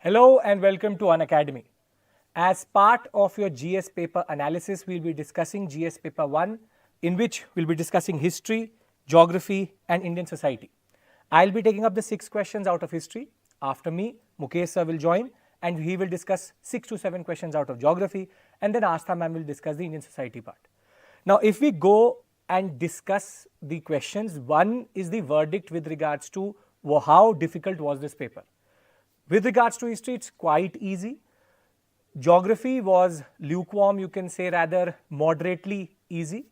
Hello and welcome to Unacademy. As part of your GS paper analysis, we'll be discussing GS paper 1, in which we'll be discussing history, geography and Indian society. I'll be taking up the 6 questions out of history. After me, Mukesh sir will join and he will discuss 6 to 7 questions out of geography, and then Astha ma'am will discuss the Indian society part. Now, if we go and discuss the questions, one is the verdict with regards to how difficult was this paper. With regards to history, it's quite easy. Geography was lukewarm, you can say, rather moderately easy.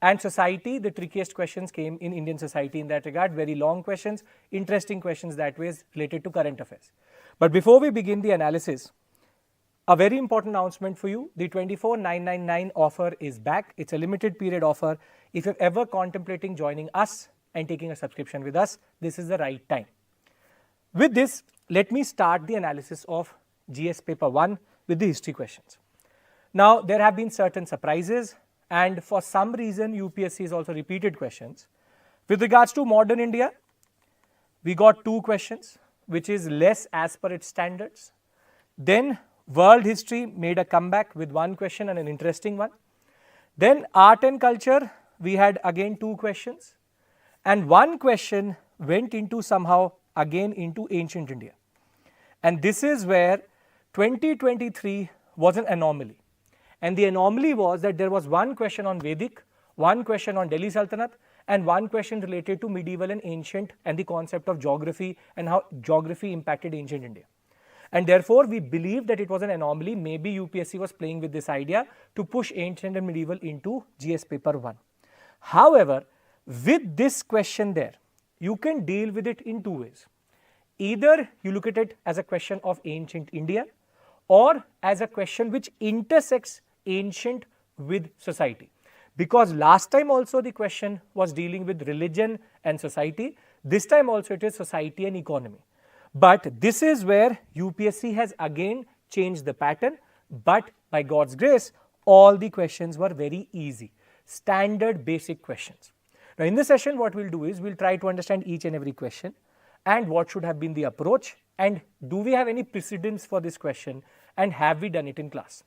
And society, the trickiest questions came in Indian society in that regard. Very long questions, interesting questions that way related to current affairs. But before we begin the analysis, a very important announcement for you. The 24999 offer is back. It's a limited period offer. If you're ever contemplating joining us and taking a subscription with us, this is the right time. With this, let me start the analysis of GS paper 1 with the history questions. Now, there have been certain surprises, and for some reason UPSC has also repeated questions. With regards to modern India, we got 2 questions, which is less as per its standards. Then world history made a comeback with 1 question and an interesting one. Then art and culture, we had again 2 questions, and 1 question went into somehow again into ancient India. And this is where 2023 was an anomaly. And the anomaly was that there was 1 question on Vedic, 1 question on Delhi Sultanate, and 1 question related to medieval and ancient and the concept of geography and how geography impacted ancient India. And therefore, we believe that it was an anomaly. Maybe UPSC was playing with this idea to push ancient and medieval into GS paper 1. However, with this question there, you can deal with it in 2 ways. Either you look at it as a question of ancient India or as a question which intersects ancient with society. Because last time also the question was dealing with religion and society. This time also it is society and economy. But this is where UPSC has again changed the pattern. But by God's grace, all the questions were very easy. Standard basic questions. Now, in this session, what we'll do is we'll try to understand each and every question and what should have been the approach, and do we have any precedents for this question, and have we done it in class.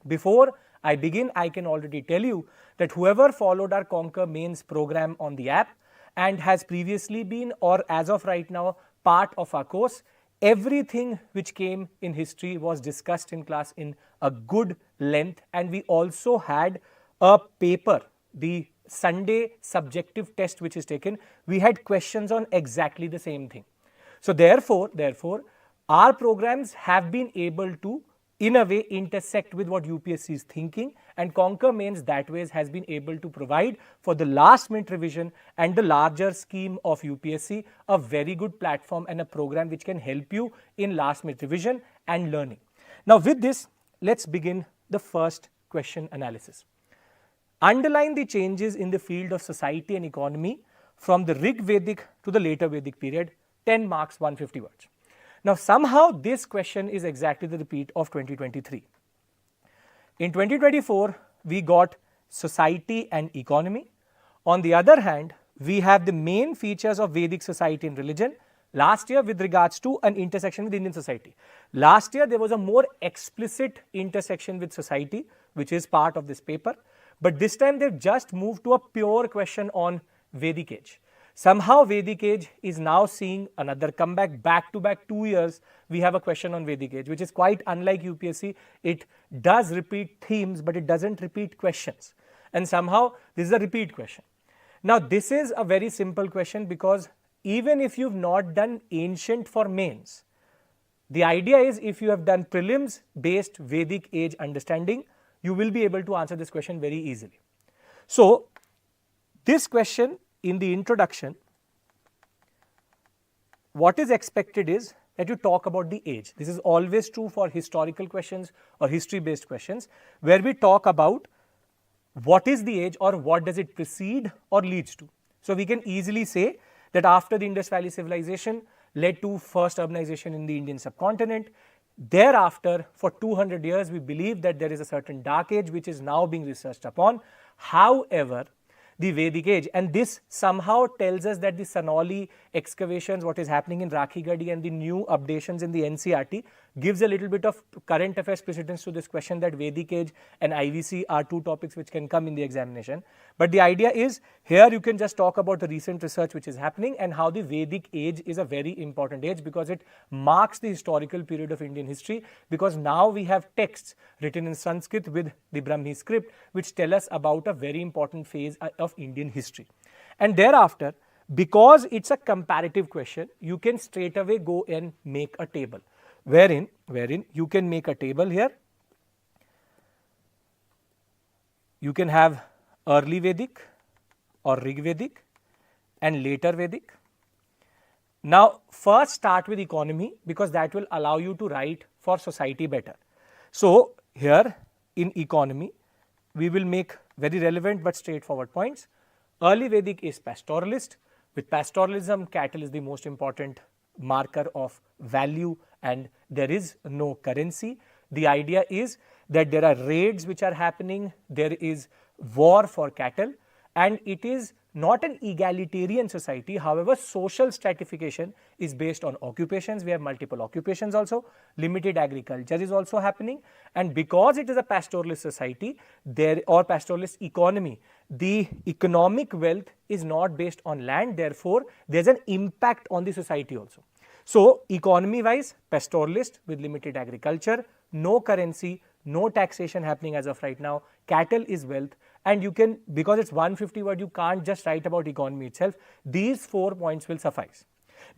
Before I begin, I can already tell you that whoever followed our Conquer Mains program on the app and has previously been or as of right now part of our course, everything which came in history was discussed in class in a good length, and we also had a paper, the Sunday subjective test which is taken, we had questions on exactly the same thing. So therefore, our programs have been able to in a way intersect with what UPSC is thinking, and Conquer Mains that way has been able to provide for the last minute revision and the larger scheme of UPSC a very good platform and a program which can help you in last minute revision and learning. Now with this, let's begin the first question analysis. Underline the changes in the field of society and economy from the Rig Vedic to the later Vedic period, 10 marks, 150 words. Now, somehow this question is exactly the repeat of 2023. In 2024, we got society and economy. On the other hand, we have the main features of Vedic society and religion. Last year, with regards to an intersection with Indian society. Last year, there was a more explicit intersection with society, which is part of this paper. But this time they've just moved to a pure question on Vedic age. Somehow Vedic age is now seeing another comeback, back to back 2 years we have a question on Vedic age, which is quite unlike UPSC. It does repeat themes, but it doesn't repeat questions. And somehow this is a repeat question. Now this is a very simple question, because even if you've not done ancient for mains, the idea is if you have done prelims based Vedic age understanding, you will be able to answer this question very easily. So this question in the introduction, what is expected is that you talk about the age. This is always true for historical questions or history based questions, where we talk about what is the age or what does it precede or leads to. So we can easily say that after the Indus Valley civilization led to first urbanization in the Indian subcontinent, thereafter, for 200 years, we believe that there is a certain dark age which is now being researched upon. However, the Vedic age, and this somehow tells us that the Sanoli excavations, what is happening in Rakhigadi and the new updations in the NCRT, gives a little bit of current affairs precedence to this question that Vedic age and IVC are two topics which can come in the examination. But the idea is here you can just talk about the recent research which is happening and how the Vedic age is a very important age because it marks the historical period of Indian history, because now we have texts written in Sanskrit with the Brahmi script which tell us about a very important phase of Indian history. And thereafter, because it's a comparative question, you can straight away go and make a table wherein you can make a table here. You can have early Vedic or Rig Vedic and later Vedic. Now, first start with economy because that will allow you to write for society better. So, here in economy, we will make very relevant but straightforward points. Early Vedic is pastoralist. With pastoralism, cattle is the most important marker of value and there is no currency. The idea is that there are raids which are happening, there is war for cattle, and it is not an egalitarian society. However, social stratification is based on occupations. We have multiple occupations also. Limited agriculture is also happening, and because it is a pastoralist society or pastoralist economy, the economic wealth is not based on land. Therefore, there is an impact on the society also. So, economy wise, pastoralist with limited agriculture, no currency, no taxation happening as of right now, cattle is wealth, and you can, because it's 150 word, you can't just write about economy itself. These 4 points will suffice.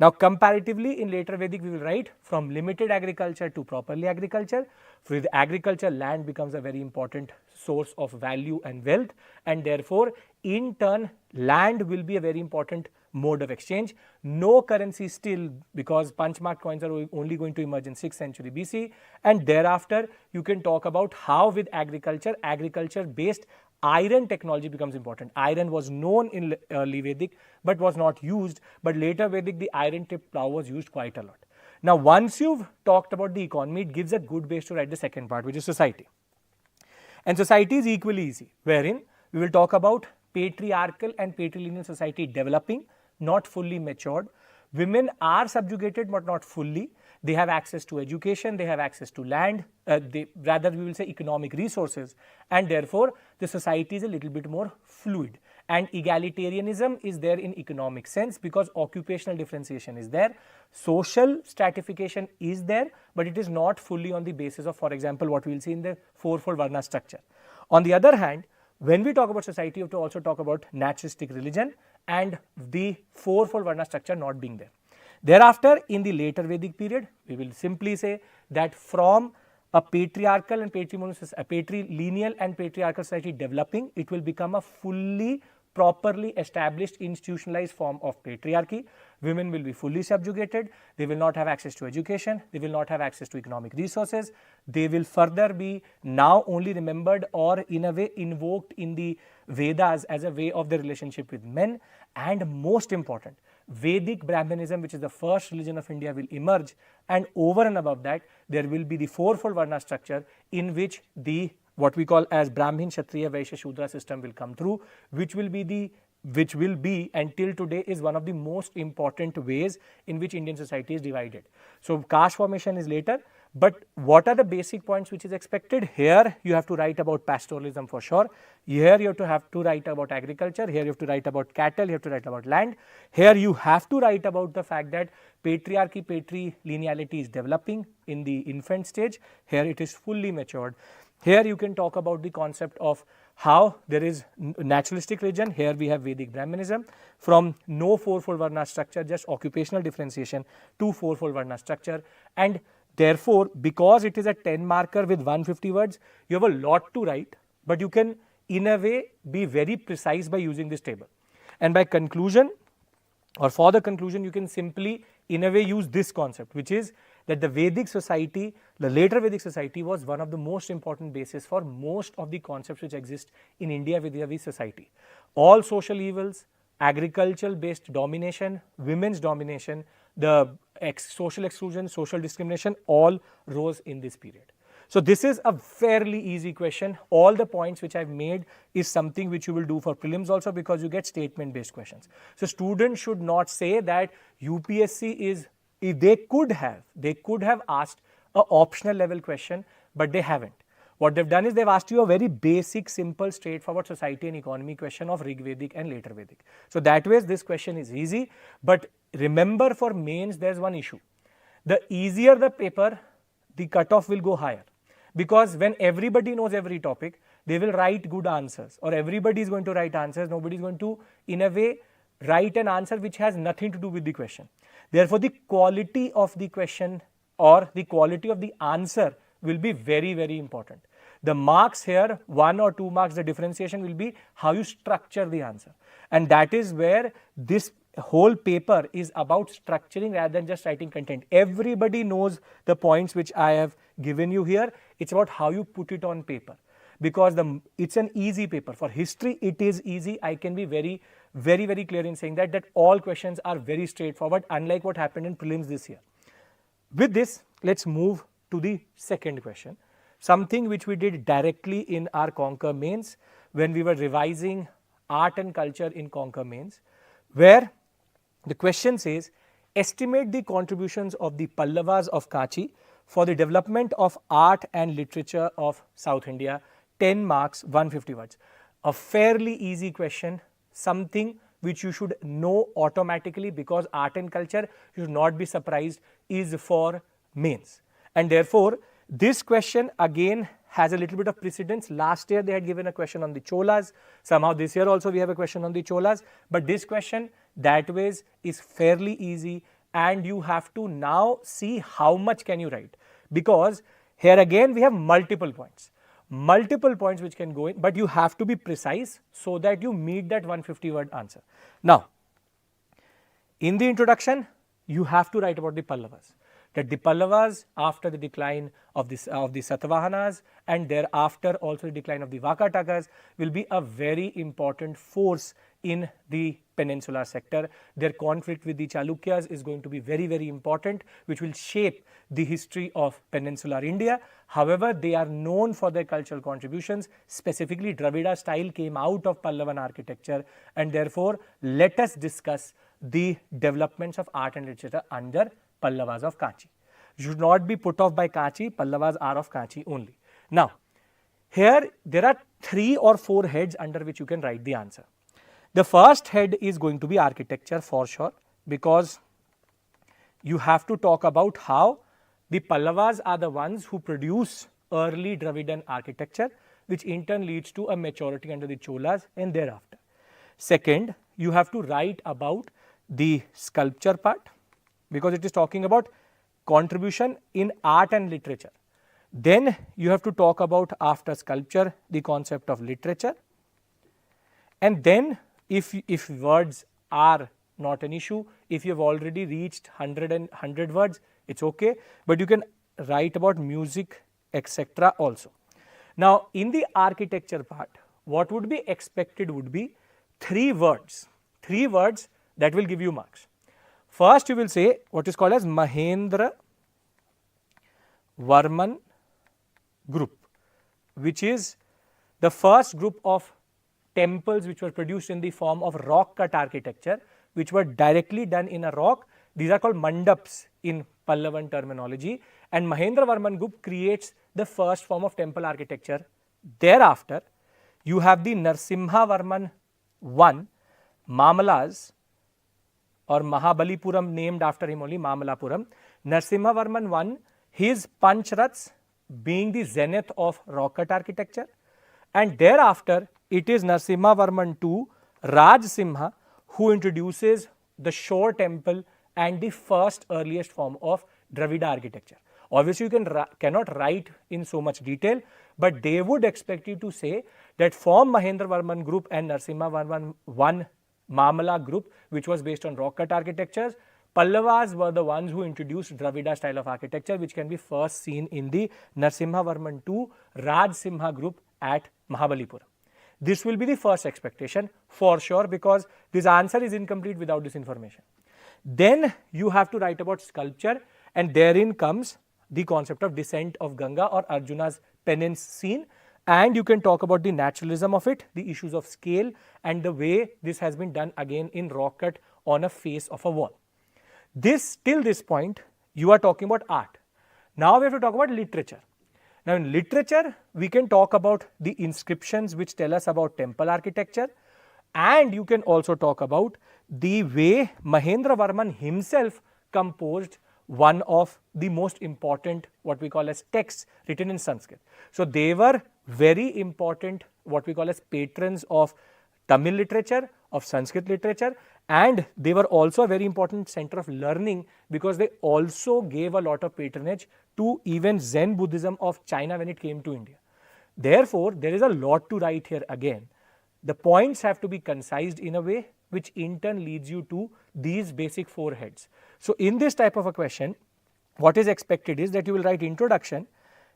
Now, comparatively in later Vedic, we will write from limited agriculture to properly agriculture. With agriculture, land becomes a very important source of value and wealth, and therefore, in turn, land will be a very important mode of exchange. No currency still, because punchmark coins are only going to emerge in 6th century BC, and thereafter you can talk about how with agriculture based iron technology becomes important. Iron was known in early Vedic but was not used, but later Vedic the iron tipped plough was used quite a lot. Now, once you've talked about the economy, it gives a good base to write the second part, which is society. And society is equally easy, wherein we will talk about patriarchal and patrilineal society developing, not fully matured. Women are subjugated but not fully. They have access to education, they have access to land, rather we will say economic resources, and therefore the society is a little bit more fluid. And egalitarianism is there in economic sense because occupational differentiation is there. Social stratification is there, but it is not fully on the basis of, for example, what we will see in the fourfold Varna structure. On the other hand, when we talk about society, we have to also talk about naturalistic religion and the fourfold Varna structure not being there. Thereafter, in the later Vedic period, we will simply say that from a patriarchal and patrilineal and patriarchal society developing, it will become a fully properly established institutionalized form of patriarchy. Women will be fully subjugated, they will not have access to education, they will not have access to economic resources, they will further be now only remembered or in a way invoked in the Vedas as a way of their relationship with men. And most important, Vedic Brahmanism, which is the first religion of India, will emerge, and over and above that there will be the fourfold Varna structure in which the what we call as Brahmin, Kshatriya, Vaishya, Shudra system will come through, which will be until today is one of the most important ways in which Indian society is divided. So, caste formation is later, but what are the basic points which is expected? Here you have to write about pastoralism for sure. Here you have to write about agriculture. Here you have to write about cattle. You have to write about land. Here you have to write about the fact that patriarchy, patrilineality is developing in the infant stage. Here it is fully matured. Here you can talk about the concept of how there is naturalistic religion. Here we have Vedic Brahmanism from no fourfold Varna structure, just occupational differentiation to fourfold Varna structure. And therefore, because it is a 10 marker with 150 words, you have a lot to write, but you can in a way be very precise by using this table. And by conclusion or for the conclusion, you can simply in a way use this concept, which is that the Vedic society, the later Vedic society was one of the most important bases for most of the concepts which exist in India vis-a-vis society. All social evils, agricultural based domination, women's domination, the social exclusion, social discrimination all rose in this period. So, this is a fairly easy question. All the points which I have made is something which you will do for prelims also because you get statement based questions. So, students should not say that UPSC is, if they could have asked a optional level question, but they haven't. What they've done is they've asked you a very basic, simple, straightforward society and economy question of Rig Vedic and later Vedic. So that way this question is easy, but remember for mains there's one issue. The easier the paper, the cutoff will go higher, because when everybody knows every topic, they will write good answers, or everybody is going to write answers. Nobody is going to, in a way, write an answer which has nothing to do with the question. Therefore, the quality of the question or the quality of the answer will be very, very important. The marks here, 1 or 2 marks, the differentiation will be how you structure the answer. And that is where this whole paper is about structuring rather than just writing content. Everybody knows the points which I have given you here. It's about how you put it on paper, because it's an easy paper. For history, it is easy. I can be very, very clear in saying that all questions are very straightforward, unlike what happened in prelims this year. With this, let's move to the second question, something which we did directly in our Conquer mains when we were revising art and culture in Conquer mains, where the question says, estimate the contributions of the Pallavas of Kachi for the development of art and literature of South India, 10 marks, 150 words. A fairly easy question, something which you should know automatically, because art and culture, you should not be surprised, is for mains. And therefore, this question again has a little bit of precedence. Last year they had given a question on the Cholas. Somehow this year also we have a question on the Cholas. But this question that ways is fairly easy, and you have to now see how much can you write, because here again we have multiple points which can go in, but you have to be precise so that you meet that 150 word answer. Now, in the introduction, you have to write about the Pallavas. That the Pallavas, after the decline of the Satavahanas and thereafter also the decline of the Vakatakas, will be a very important force in the peninsular sector. Their conflict with the Chalukyas is going to be very, very important, which will shape the history of peninsular India. However, they are known for their cultural contributions. Specifically, Dravida style came out of Pallavan architecture, and therefore, let us discuss the developments of art and literature under Pallavas of Kachi. You should not be put off by Kachi. Pallavas are of Kachi only. Now, here there are 3 or 4 heads under which you can write the answer. The first head is going to be architecture for sure, because you have to talk about how the Pallavas are the ones who produce early Dravidian architecture, which in turn leads to a maturity under the Cholas and thereafter. Second, you have to write about the sculpture part, because it is talking about contribution in art and literature. Then you have to talk about, after sculpture, the concept of literature. And then if words are not an issue, if you have already reached 100 words, it's okay, but you can write about music, etc. also. Now, in the architecture part, what would be expected would be 3 words that will give you marks. First, you will say what is called as Mahendra Varman group, which is the first group of temples which were produced in the form of rock cut architecture, which were directly done in a rock. These are called mandaps in Pallavan terminology, and Mahendra Varman group creates the first form of temple architecture. Thereafter, you have the Narsimha Varman I Mamalas, or Mahabalipuram, named after him only, Mamalapuram. Narsimha Varman I, his Panchrats being the zenith of rock cut architecture, and thereafter it is Narsimha Varman II Raj Simha who introduces the shore temple and the first earliest form of Dravida architecture. Obviously, you cannot write in so much detail, but they would expect you to say that from Mahendra Varman group and Narsimha Varman I Mamala group, which was based on rock cut architectures, Pallavas were the ones who introduced Dravida style of architecture, which can be first seen in the Narsimha Varman II Raj Simha group at Mahabalipuram. This will be the first expectation for sure, because this answer is incomplete without this information. Then you have to write about sculpture, and therein comes the concept of descent of Ganga or Arjuna's penance scene, and you can talk about the naturalism of it, the issues of scale, and the way this has been done again in rock cut on a face of a wall. Till this point, you are talking about art. Now we have to talk about literature. Now in literature, we can talk about the inscriptions which tell us about temple architecture, and you can also talk about the way Mahendra Varman himself composed one of the most important what we call as texts written in Sanskrit. So they were very important what we call as patrons of Tamil literature, of Sanskrit literature, and they were also a very important center of learning because they also gave a lot of patronage to even Zen Buddhism of China when it came to India. Therefore, there is a lot to write here again. The points have to be concised in a way which in turn leads you to these basic 4 heads. So in this type of a question, what is expected is that you will write introduction.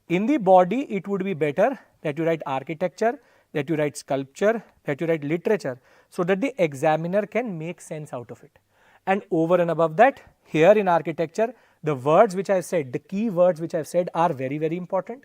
In the body, it would be better that you write architecture, that you write sculpture, that you write literature, so that the examiner can make sense out of it. And over and above that, here in architecture, the words which I have said, the key words which I have said are very, very important.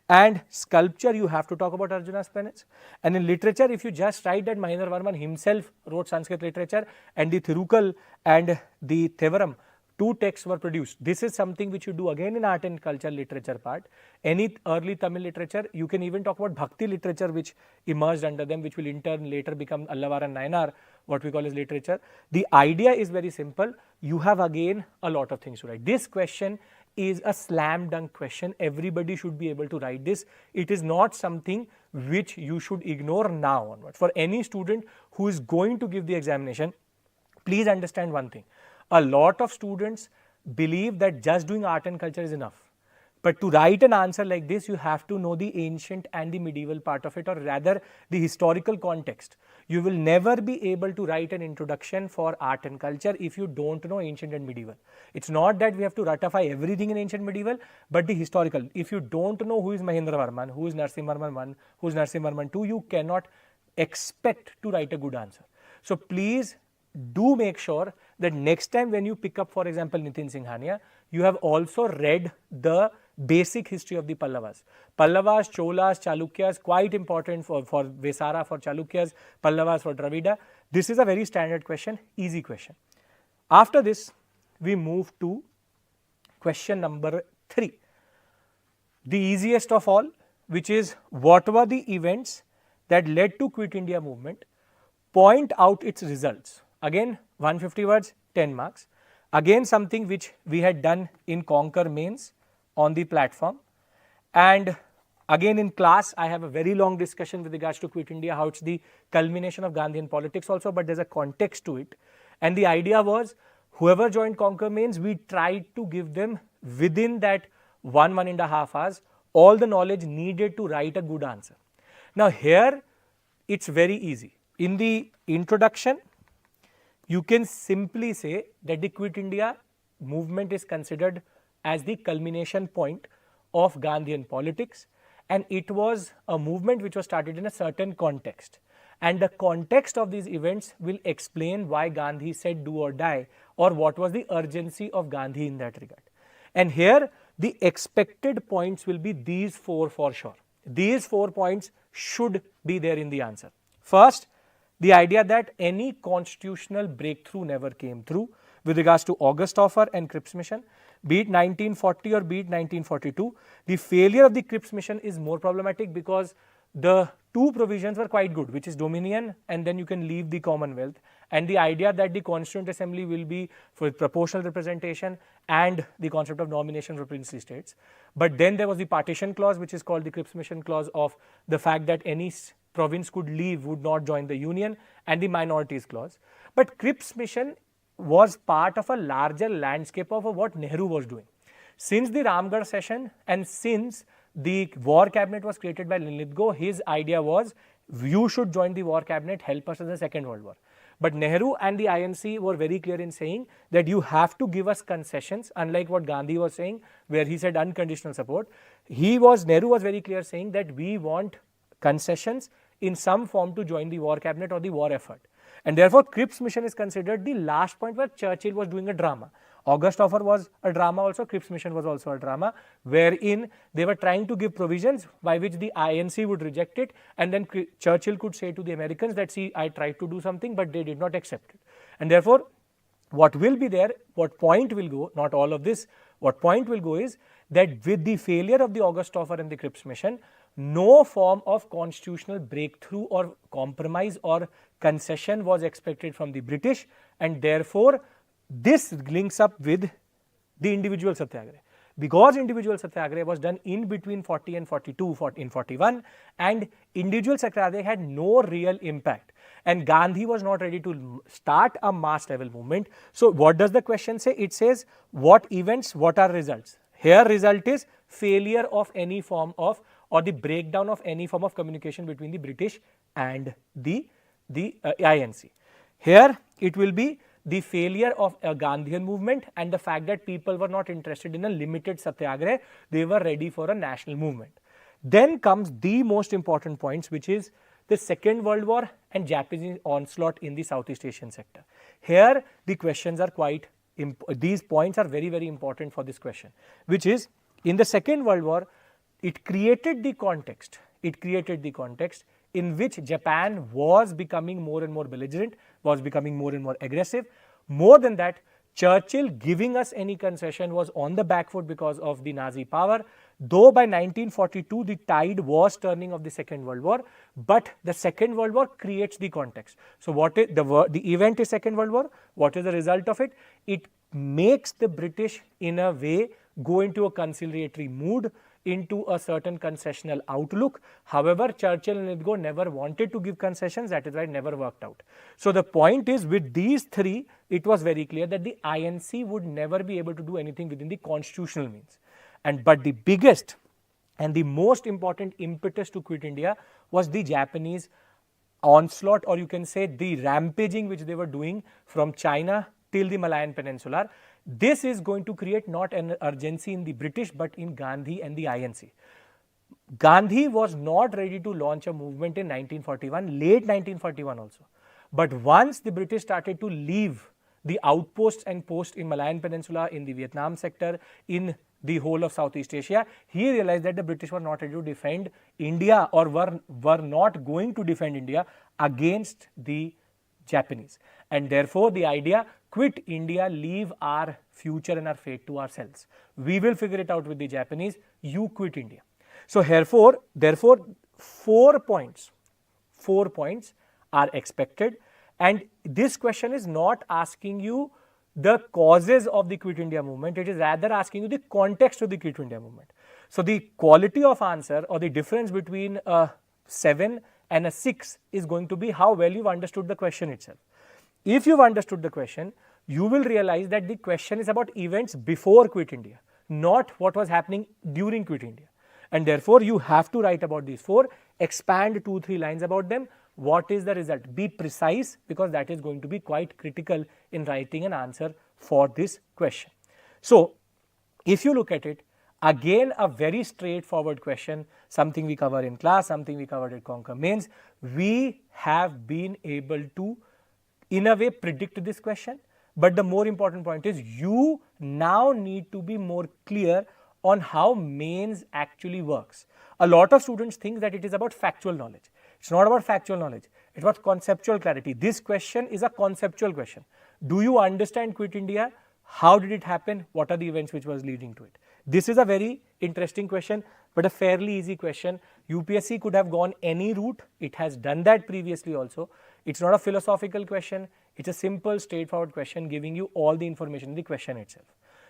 And sculpture, you have to talk about Arjuna's penance. And in literature, if you just write that Mahendra Varman himself wrote Sanskrit literature and the Thirukal and the Thevaram, 2 texts were produced. This is something which you do again in art and culture literature part. Any early Tamil literature, you can even talk about Bhakti literature which emerged under them, which will in turn later become Allavar and Nayanar, what we call as literature. The idea is very simple. You have again a lot of things to write. This question is a slam dunk question. Everybody should be able to write this. It is not something which you should ignore now onward. For any student who is going to give the examination, please understand one thing. A lot of students believe that just doing art and culture is enough. But to write an answer like this, you have to know the ancient and the medieval part of it, or rather the historical context. You will never be able to write an introduction for art and culture if you don't know ancient and medieval. It's not that we have to ratify everything in ancient medieval, but the historical. If you don't know who is Mahendra Varman, who is Narasimha Varman 1, who is Narasimha Varman 2, you cannot expect to write a good answer. So please do make sure that next time when you pick up, for example, Nitin Singhania, you have also read the basic history of the Pallavas. Pallavas, Cholas, Chalukyas, quite important for Vesara, for Chalukyas, Pallavas for Dravida. This is a very standard question, easy question. After this, we move to question number 3. The easiest of all, which is what were the events that led to Quit India movement? Point out its results. Again, 150 words, 10 marks. Again, something which we had done in Conquer Mains on the platform. And again in class, I have a very long discussion with regards to Quit India, how it's the culmination of Gandhian politics also, but there's a context to it. And the idea was, whoever joined Conquer Mains, we tried to give them within that 1.5 hours, all the knowledge needed to write a good answer. Now here, it's very easy. In the introduction, you can simply say that the Quit India movement is considered as the culmination point of Gandhian politics, and it was a movement which was started in a certain context. And the context of these events will explain why Gandhi said do or die, or what was the urgency of Gandhi in that regard. And here the expected points will be these 4 for sure. These 4 points should be there in the answer. First, the idea that any constitutional breakthrough never came through with regards to August Offer and Cripps Mission, be it 1940 or be it 1942. The failure of the Cripps Mission is more problematic because the 2 provisions were quite good, which is Dominion and then you can leave the Commonwealth, and the idea that the Constituent Assembly will be for proportional representation and the concept of nomination for princely states. But then there was the partition clause, which is called the Cripps Mission clause, of the fact that any province could leave, would not join the union, and the minorities clause. But Cripps Mission was part of a larger landscape of what Nehru was doing. Since the Ramgarh session and since the war cabinet was created by Lithgow, his idea was you should join the war cabinet, help us in the Second World War. But Nehru and the INC were very clear in saying that you have to give us concessions, unlike what Gandhi was saying, where he said unconditional support. Nehru was very clear saying that we want concessions in some form to join the war cabinet or the war effort. And therefore, Cripps Mission is considered the last point where Churchill was doing a drama. August Offer was a drama also, Cripps Mission was also a drama, wherein they were trying to give provisions by which the INC would reject it, and then Churchill could say to the Americans that, see, I tried to do something, but they did not accept it. And therefore, what will be there, what point will go, not all of this, what point will go is that with the failure of the August Offer and the Cripps Mission, no form of constitutional breakthrough or compromise or concession was expected from the British, and therefore this links up with the individual satyagraha. Because individual satyagraha was done in between 40 and 42, in 41, and individual satyagraha had no real impact, and Gandhi was not ready to start a mass level movement. So what does the question say? It says what events, what are results? Here result is failure of any form of, or the breakdown of any form of communication between the British and the INC. Here it will be the failure of a Gandhian movement and the fact that people were not interested in a limited satyagraha, they were ready for a national movement. Then comes the most important points, which is the Second World War and Japanese onslaught in the Southeast Asian sector. Here the questions are quite, these points are very, very important for this question, which is in the Second World War, it created the context in which Japan was becoming more and more belligerent, was becoming more and more aggressive. More than that, Churchill giving us any concession was on the back foot because of the Nazi power. Though by 1942 the tide was turning of the Second World War, but the Second World War creates the context. So what is the event is Second World War? What is the result of it? It makes the British in a way go into a conciliatory mood, into a certain concessional outlook. However, Churchill and Idgo never wanted to give concessions, that is why it never worked out. So the point is, with these three, it was very clear that the INC would never be able to do anything within the constitutional means. But the biggest and the most important impetus to quit India was the Japanese onslaught, or you can say the rampaging which they were doing from China till the Malayan Peninsula. This is going to create not an urgency in the British, but in Gandhi and the INC. Gandhi was not ready to launch a movement in 1941, late 1941 also. But once the British started to leave the outposts and posts in Malayan Peninsula, in the Vietnam sector, in the whole of Southeast Asia, he realized that the British were not ready to defend India, or were not going to defend India against the Japanese. And therefore, the idea, quit India, leave our future and our fate to ourselves. We will figure it out with the Japanese, you quit India. So therefore 4 points are expected, and this question is not asking you the causes of the quit India movement, it is rather asking you the context of the quit India movement. So the quality of answer, or the difference between a 7 and a 6 is going to be how well you've understood the question itself. If you've understood the question, you will realize that the question is about events before quit India, not what was happening during quit India. And therefore, you have to write about these 4, expand 2-3 lines about them. What is the result? Be precise, because that is going to be quite critical in writing an answer for this question. So, if you look at it, again a very straightforward question, something we cover in class, something we covered at Conquer Mains. We have been able to, in a way, predict this question. But the more important point is, you now need to be more clear on how mains actually works. A lot of students think that it is about factual knowledge. It's not about factual knowledge, it's about conceptual clarity. This question is a conceptual question. Do you understand quit India? How did it happen? What are the events which was leading to it? This is a very interesting question, but a fairly easy question. UPSC could have gone any route. It has done that previously also. It's not a philosophical question. It's a simple, straightforward question giving you all the information in the question itself.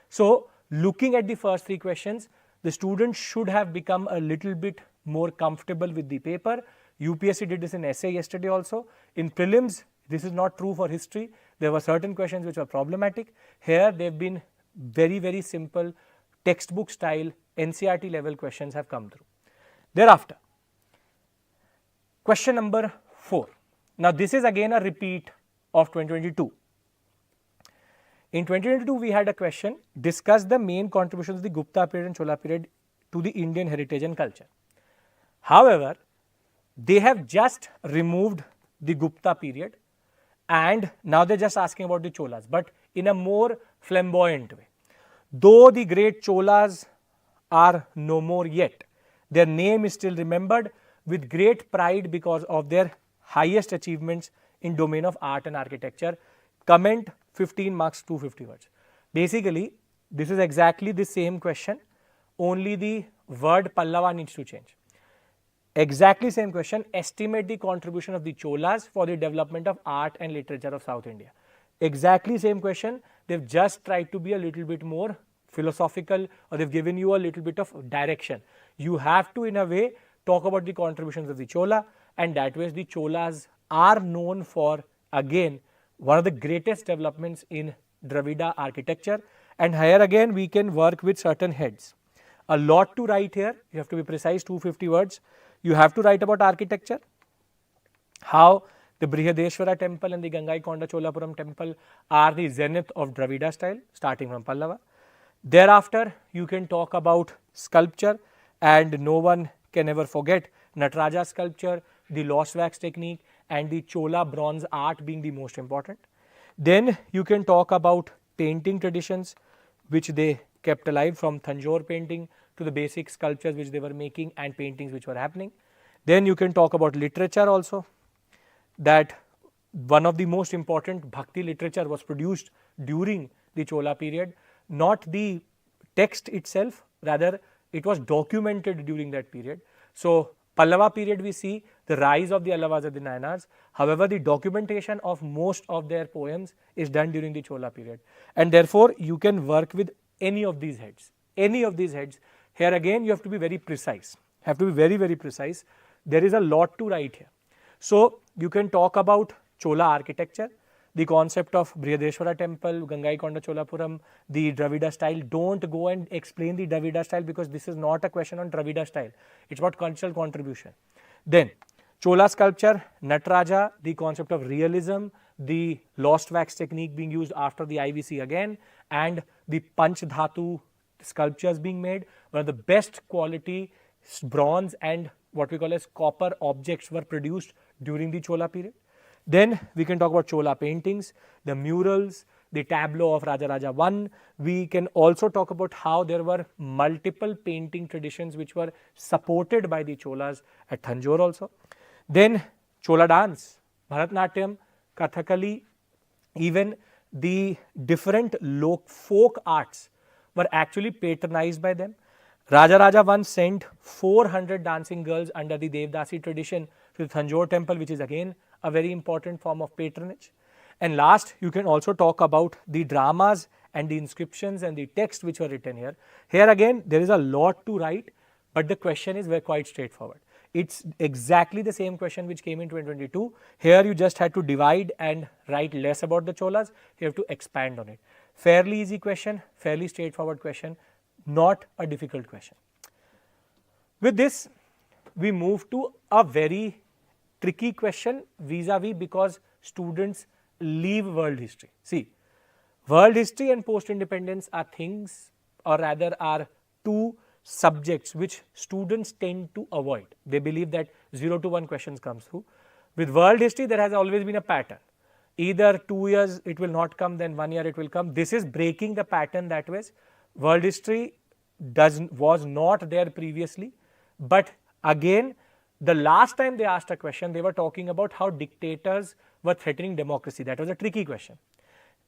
So, looking at the first 3 questions, the student should have become a little bit more comfortable with the paper. UPSC did this in essay yesterday also. In prelims, this is not true for history. There were certain questions which were problematic. Here, they have been very, very simple, textbook style, NCERT level questions have come through. Thereafter, question number 4. Now, this is again a repeat of 2022. In 2022, we had a question, discuss the main contributions of the Gupta period and Chola period to the Indian heritage and culture. However, they have just removed the Gupta period, and now they're just asking about the Cholas, but in a more flamboyant way. Though the great Cholas are no more yet, their name is still remembered with great pride because of their highest achievements in domain of art and architecture. Comment 15 marks, 250 words. Basically, this is exactly the same question only the word Pallava needs to change. Exactly same question, estimate the contribution of the Cholas for the development of art and literature of South India. Exactly same question, they've just tried to be a little bit more philosophical, or they've given you a little bit of direction. You have to, in a way, talk about the contributions of the Chola, and that way the Cholas are known for, again, one of the greatest developments in Dravida architecture. And here again we can work with certain heads. A lot to write here, you have to be precise, 250 words. You have to write about architecture, how the Brihadeshwara temple and the Gangaikonda Cholapuram temple are the zenith of Dravida style, starting from Pallava. Thereafter, you can talk about sculpture, and no one can ever forget Nataraja sculpture, the lost wax technique, and the Chola bronze art being the most important. Then you can talk about painting traditions, which they kept alive, from Thanjore painting to the basic sculptures which they were making and paintings which were happening. Then you can talk about literature also, that one of the most important bhakti literature was produced during the Chola period, not the text itself, rather it was documented during that period. So, Pallava period we see the rise of the Allavas and the Nayanars, however the documentation of most of their poems is done during the Chola period, and therefore you can work with any of these heads, any of these heads. Here again you have to be very precise, have to be very, very precise. There is a lot to write here. So, you can talk about Chola architecture, the concept of Brihadeshwara temple, Gangaikonda Cholapuram, the Dravida style. Don't go and explain the Dravida style, because this is not a question on Dravida style, it's about cultural contribution. Then Chola sculpture, Nataraja, the concept of realism, the lost wax technique being used after the IVC again, and the Panch Dhatu sculptures being made, one of the best quality bronze and what we call as copper objects were produced during the Chola period. Then we can talk about Chola paintings, the murals, the tableau of Rajaraja I. We can also talk about how there were multiple painting traditions which were supported by the Cholas at Thanjore also. Then Chola dance, Bharatnatyam, Kathakali, even the different folk arts were actually patronized by them. Rajaraja once sent 400 dancing girls under the Devdasi tradition to the Thanjore temple, which is again a very important form of patronage. And last, you can also talk about the dramas and the inscriptions and the text which were written here. Here again, there is a lot to write, but the question is quite straightforward. It's exactly the same question which came in 2022. Here you just had to divide and write less about the Cholas. You have to expand on it. Fairly easy question, fairly straightforward question, not a difficult question. With this, we move to a very tricky question vis-a-vis, because students leave world history. See, world history and post-independence are things, or rather are two subjects which students tend to avoid. They believe that 0 to 1 questions comes through. With world history, there has always been a pattern. Either 2 years it will not come, then 1 year it will come. This is breaking the pattern that way. World history was not there previously, but again, the last time they asked a question, they were talking about how dictators were threatening democracy. That was a tricky question.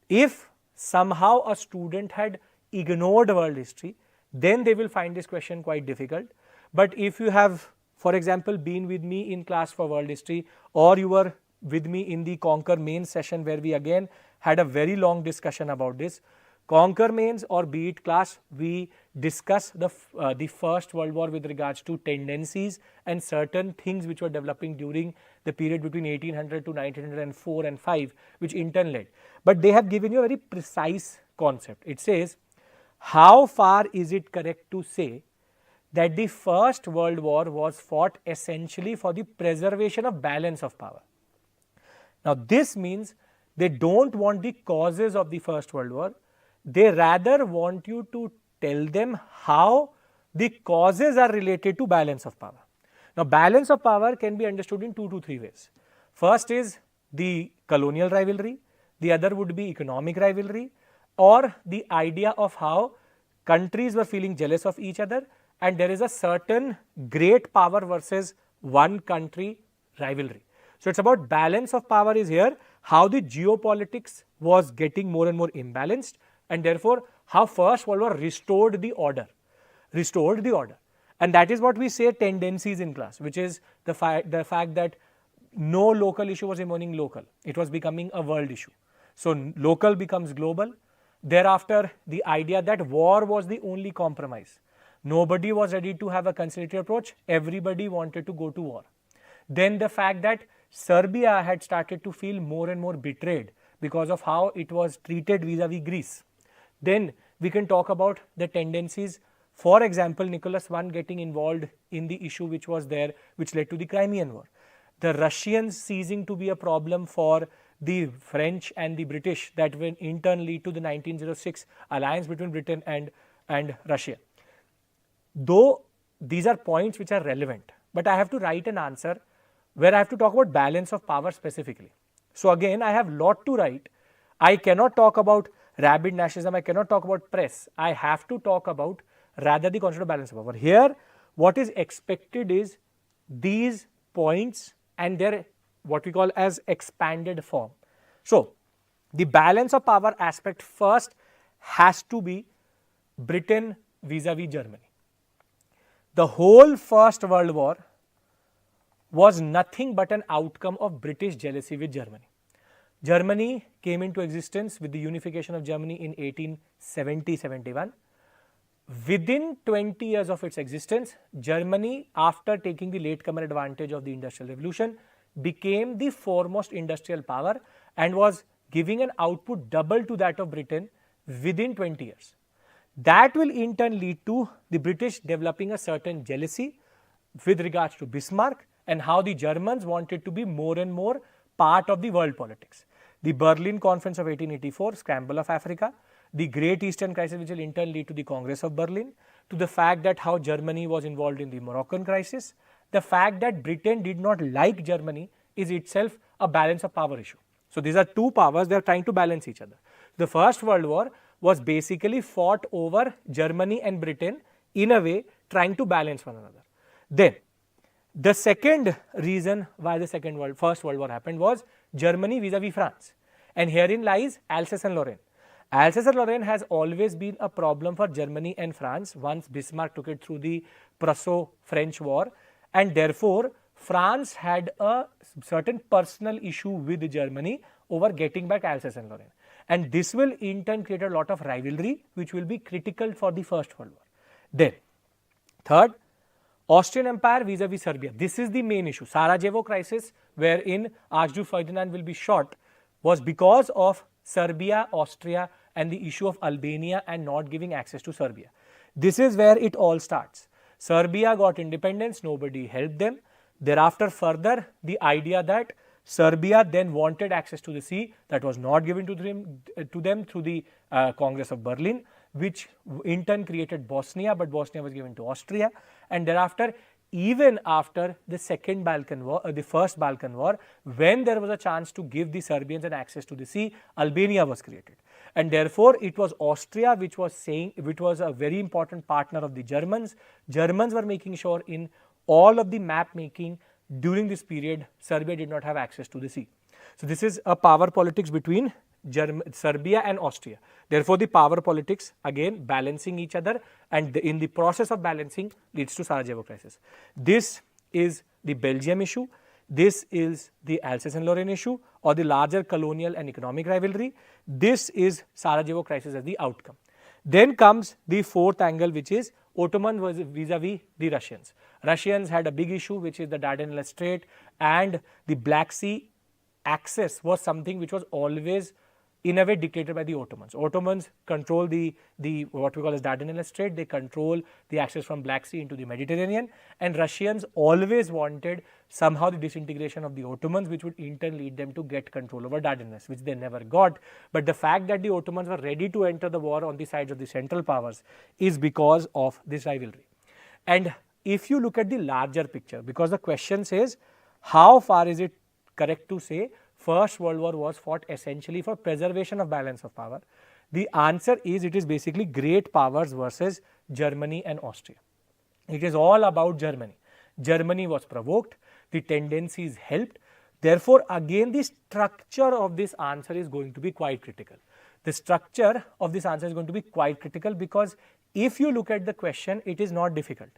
If somehow a student had ignored world history, then they will find this question quite difficult. But if you have, for example, been with me in class for world history, or you were with me in the Conquer mains session where we again had a very long discussion about this. Conquer mains or be it class, we discuss the First World War with regards to tendencies and certain things which were developing during the period between 1800 to 1904 and 5, which in turn led. But they have given you a very precise concept. It says, how far is it correct to say that the First World War was fought essentially for the preservation of balance of power? Now, this means they don't want the causes of the First World War. They rather want you to tell them how the causes are related to balance of power. Now, balance of power can be understood in 2 to 3 ways. First is the colonial rivalry, the other would be economic rivalry, or the idea of how countries were feeling jealous of each other and there is a certain great power versus one country rivalry. So, it's about balance of power is here, how the geopolitics was getting more and more imbalanced, and therefore, how First World War restored the order. restored the order. And that is what we say tendencies in class, which is the fact that no local issue was remaining local. It was becoming a world issue. So local becomes global. Thereafter, the idea that war was the only compromise. Nobody was ready to have a conciliatory approach. Everybody wanted to go to war. Then the fact that Serbia had started to feel more and more betrayed because of how it was treated vis-a-vis Greece. Then we can talk about the tendencies. For example, Nicholas I getting involved in the issue which was there, which led to the Crimean War. The Russians ceasing to be a problem for the French and the British that will in turn lead to the 1906 alliance between Britain and Russia. Though these are points which are relevant, but I have to write an answer where I have to talk about balance of power specifically. So again, I have lot to write. I cannot talk about rabid nationalism, I cannot talk about press. I have to talk about rather the concept of balance of power. Here, what is expected is these points and their what we call as expanded form. So, the balance of power aspect first has to be Britain vis-a-vis Germany. The whole First World War was nothing but an outcome of British jealousy with Germany. Germany came into existence with the unification of Germany in 1870-71. Within 20 years of its existence, Germany, after taking the latecomer advantage of the Industrial Revolution, became the foremost industrial power and was giving an output double to that of Britain within 20 years. That will in turn lead to the British developing a certain jealousy with regards to Bismarck and how the Germans wanted to be more and more part of the world politics. The Berlin Conference of 1884, scramble of Africa, the Great Eastern Crisis which will in turn lead to the Congress of Berlin, to the fact that how Germany was involved in the Moroccan crisis, the fact that Britain did not like Germany is itself a balance of power issue. So these are two powers, they are trying to balance each other. The First World War was basically fought over Germany and Britain in a way trying to balance one another. Then the second reason why the First World War happened was Germany vis-a-vis France, and herein lies Alsace and Lorraine. Alsace and Lorraine has always been a problem for Germany and France once Bismarck took it through the Prusso-French War, and therefore France had a certain personal issue with Germany over getting back Alsace and Lorraine, and this will in turn create a lot of rivalry which will be critical for the First World War. Then third, Austrian Empire vis-a-vis Serbia. This is the main issue. Sarajevo crisis, wherein Archduke Ferdinand will be shot, was because of Serbia, Austria and the issue of Albania and not giving access to Serbia. This is where it all starts. Serbia got independence, nobody helped them. Thereafter further, the idea that Serbia then wanted access to the sea, that was not given to them through the Congress of Berlin, which in turn created Bosnia, but Bosnia was given to Austria. And thereafter, even after the Second Balkan War, the First Balkan War, when there was a chance to give the Serbians an access to the sea, Albania was created. And therefore, it was Austria which was a very important partner of the Germans. Germans were making sure in all of the map making during this period, Serbia did not have access to the sea. So this is a power politics between Serbia and Austria. Therefore, the power politics again balancing each other, and in the process of balancing leads to Sarajevo crisis. This is the Belgium issue. This is the Alsace and Lorraine issue, or the larger colonial and economic rivalry. This is Sarajevo crisis as the outcome. Then comes the fourth angle, which is Ottoman vis-a-vis the Russians. Russians had a big issue, which is the Dardanelles Strait, and the Black Sea access was something which was always in a way dictated by the Ottomans. Ottomans control the what we call as Dardanelles Strait, they control the access from Black Sea into the Mediterranean, and Russians always wanted somehow the disintegration of the Ottomans, which would in turn lead them to get control over Dardanelles, which they never got. But the fact that the Ottomans were ready to enter the war on the sides of the Central Powers is because of this rivalry. And if you look at the larger picture, because the question says, how far is it correct to say First World War was fought essentially for preservation of balance of power? The answer is, it is basically great powers versus Germany and Austria. It is all about Germany. Germany was provoked, the tendencies helped. Therefore, again the structure of this answer is going to be quite critical. The structure of this answer is going to be quite critical because if you look at the question, it is not difficult.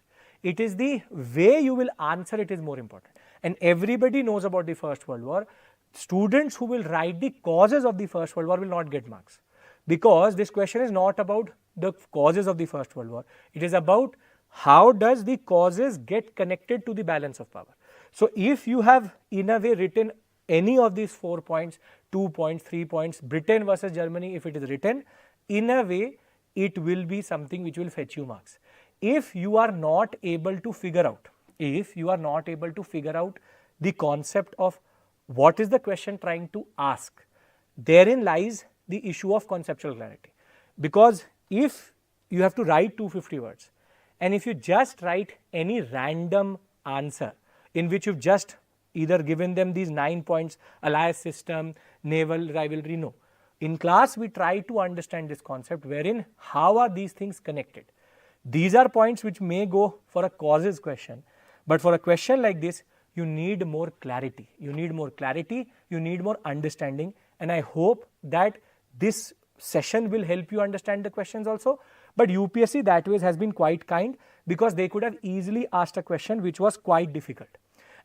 It is the way you will answer it is more important. And everybody knows about the First World War. Students who will write the causes of the First World War will not get marks, because this question is not about the causes of the First World War. It is about how does the causes get connected to the balance of power. So if you have in a way written any of these 4 points, 2 points, 3 points, Britain versus Germany, if it is written, in a way it will be something which will fetch you marks. If you are not able to figure out, the concept of what is the question trying to ask, therein lies the issue of conceptual clarity. Because if you have to write 250 words, and if you just write any random answer in which you've just either given them these 9 points, alliance system, naval rivalry, no. In class, we try to understand this concept wherein how are these things connected. These are points which may go for a causes question, but for a question like this, you need more clarity. You need more understanding, and I hope that this session will help you understand the questions also. But UPSC that way has been quite kind, because they could have easily asked a question which was quite difficult.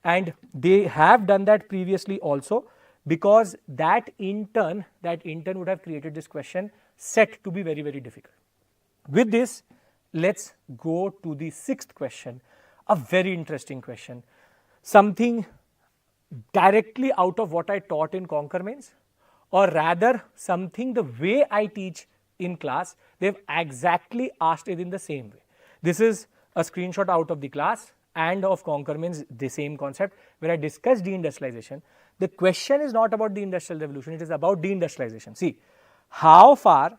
And they have done that previously also, because that intern would have created this question set to be very, very difficult. With this, let's go to the 6th question, a very interesting question, something directly out of what I taught in Conquer Mains, or rather something the way I teach in class, they've exactly asked it in the same way. This is a screenshot out of the class and of Conquer Mains, the same concept where I discussed de-industrialization. The question is not about the Industrial Revolution, it is about de-industrialization. See, how far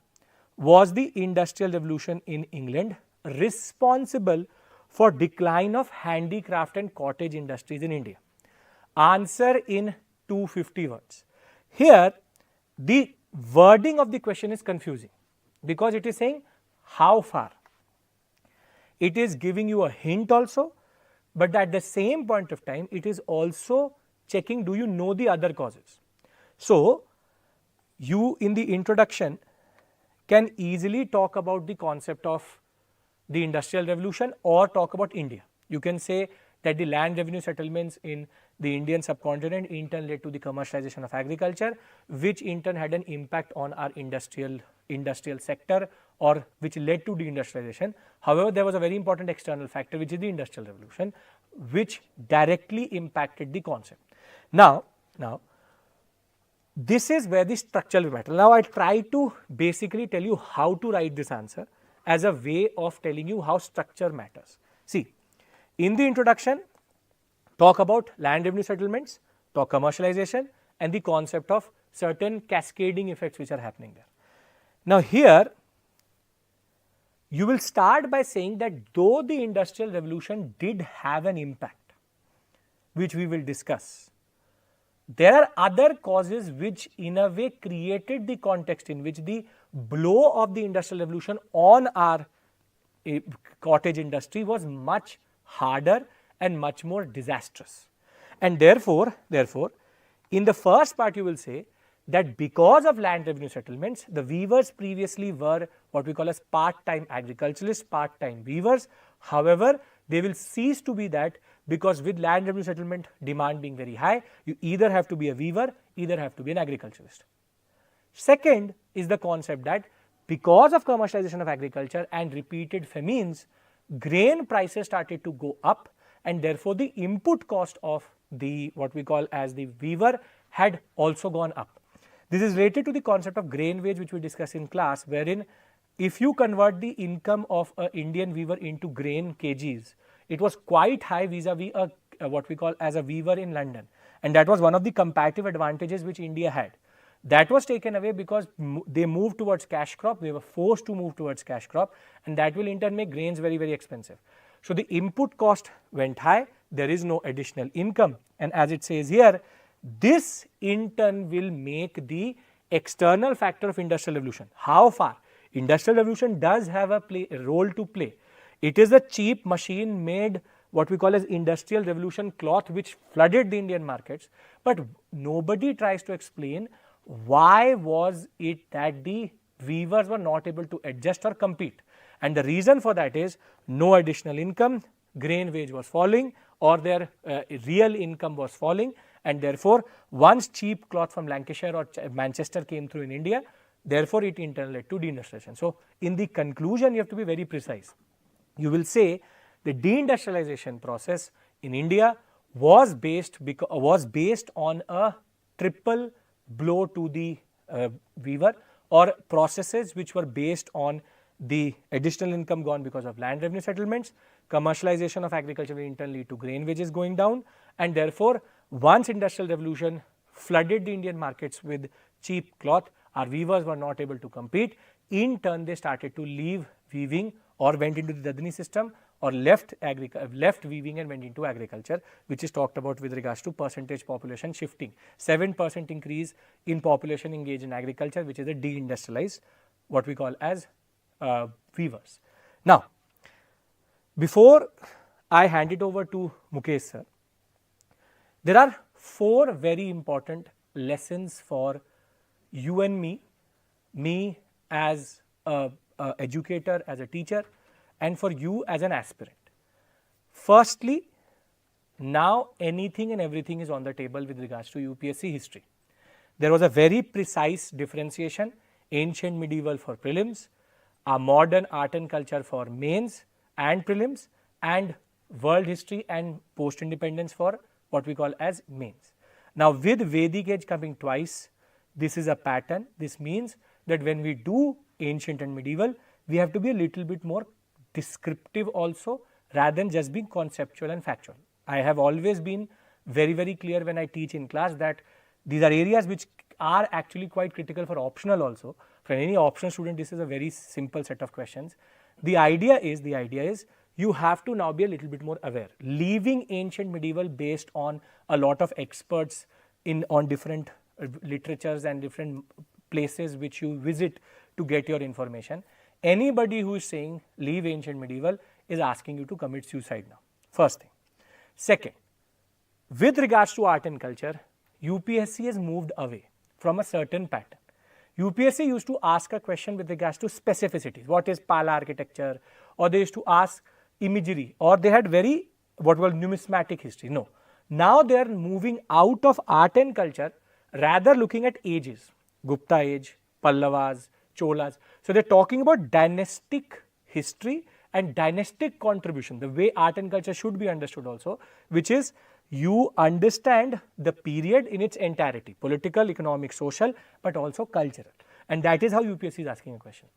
was the Industrial Revolution in England responsible for decline of handicraft and cottage industries in India? Answer in 250 words. Here, the wording of the question is confusing, because it is saying how far. It is giving you a hint also, but at the same point of time, it is also checking, do you know the other causes? So, you in the introduction can easily talk about the concept of the Industrial Revolution or talk about India. You can say that the land revenue settlements in the Indian subcontinent in turn led to the commercialization of agriculture, which in turn had an impact on our industrial sector, or which led to deindustrialization. However, there was a very important external factor, which is the Industrial Revolution, which directly impacted the concept. Now, this is where the structure will matter. Now, I try to basically tell you how to write this answer as a way of telling you how structure matters. See, in the introduction, talk about land revenue settlements, talk commercialization, and the concept of certain cascading effects which are happening there. Now, here you will start by saying that though the Industrial Revolution did have an impact, which we will discuss, there are other causes which in a way created the context in which the blow of the Industrial Revolution on our cottage industry was much harder and much more disastrous. And therefore, in the first part you will say that because of land revenue settlements, the weavers previously were what we call as part-time agriculturalists, part-time weavers. However, they will cease to be that, because with land revenue settlement demand being very high, you either have to be a weaver, either have to be an agriculturalist. Second is the concept that because of commercialization of agriculture and repeated famines, grain prices started to go up, and therefore the input cost of the what we call as the weaver had also gone up. This is related to the concept of grain wage, which we discussed in class, wherein if you convert the income of an Indian weaver into grain kgs, it was quite high vis-a-vis what we call as a weaver in London, and that was one of the comparative advantages which India had. That was taken away because they moved towards cash crop, they were forced to move towards cash crop, and that will in turn make grains very, very expensive. So, the input cost went high, there is no additional income, and as it says here, this in turn will make the external factor of Industrial Revolution. How far? Industrial Revolution does have a role to play. It is a cheap machine made what we call as Industrial Revolution cloth which flooded the Indian markets, but nobody tries to explain why was it that the weavers were not able to adjust or compete. And the reason for that is no additional income, grain wage was falling, or their real income was falling, and therefore once cheap cloth from Lancashire or Manchester came through in India, therefore it in turn led to deindustrialization. So in the conclusion, you have to be very precise. You will say the deindustrialization process in India was based on a triple blow to the weaver, or processes which were based on the additional income gone because of land revenue settlements, commercialization of agriculture will in turn lead to grain wages going down, and therefore once industrial revolution flooded the Indian markets with cheap cloth, our weavers were not able to compete. In turn, they started to leave weaving or went into the Dadni system, or left weaving and went into agriculture, which is talked about with regards to percentage population shifting. 7% increase in population engaged in agriculture, which is a deindustrialized, what we call as weavers. Now, before I hand it over to Mukesh sir, there are 4 very important lessons for you and me as a educator, as a teacher, and for you as an aspirant. Firstly, now anything and everything is on the table with regards to UPSC history. There was a very precise differentiation: ancient medieval for prelims, a modern art and culture for mains and prelims, and world history and post-independence for what we call as mains. Now with Vedic age coming twice, this is a pattern. This means that when we do ancient and medieval, we have to be a little bit more descriptive also, rather than just being conceptual and factual. I have always been very clear when I teach in class that these are areas which are actually quite critical for optional also. For any optional student, this is a very simple set of questions. The idea is you have to now be a little bit more aware. Leaving ancient medieval based on a lot of experts on different literatures and different places which you visit to get your information. Anybody who is saying leave ancient medieval is asking you to commit suicide now. First thing. Second, with regards to art and culture, UPSC has moved away from a certain pattern. UPSC used to ask a question with regards to specificities. What is Pala architecture? Or they used to ask imagery, or they had very what was numismatic history. No. Now they are moving out of art and culture, rather looking at ages. Gupta age, Pallavas, Cholas. So they are talking about dynastic history and dynastic contribution, the way art and culture should be understood also, which is you understand the period in its entirety, political, economic, social, but also cultural. And that is how UPSC is asking a question.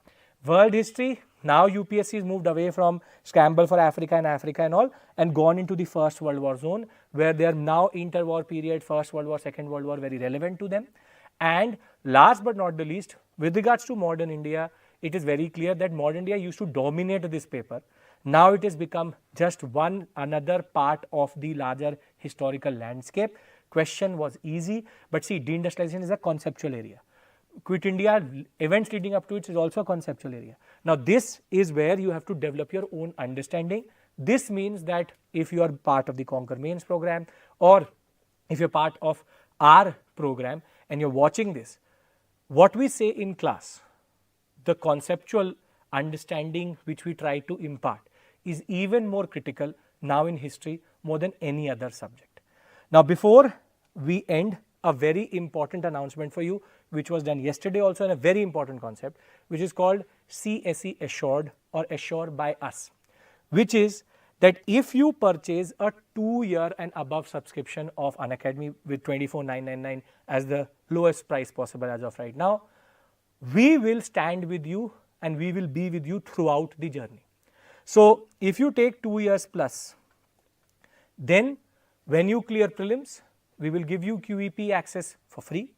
World history, now UPSC has moved away from scramble for Africa and all, and gone into the First World War zone, where they are now interwar period, First World War, Second World War, very relevant to them. And last but not the least, with regards to modern India, it is very clear that modern India used to dominate this paper. Now it has become just another part of the larger historical landscape. Question was easy, but see, deindustrialization is a conceptual area. Quit India, events leading up to it is also a conceptual area. Now this is where you have to develop your own understanding. This means that if you are part of the Conquer Mains program, or if you are part of our program and you are watching this, what we say in class, the conceptual understanding which we try to impart is even more critical now in history more than any other subject. Now before we end, a very important announcement for you, which was done yesterday also, and a very important concept, which is called CSE Assured, or Assure by Us, which is that if you purchase a 2-year and above subscription of Unacademy with 24,999 as the lowest price possible as of right now, we will stand with you and we will be with you throughout the journey. So if you take 2 years plus, then when you clear prelims, we will give you QEP access for free.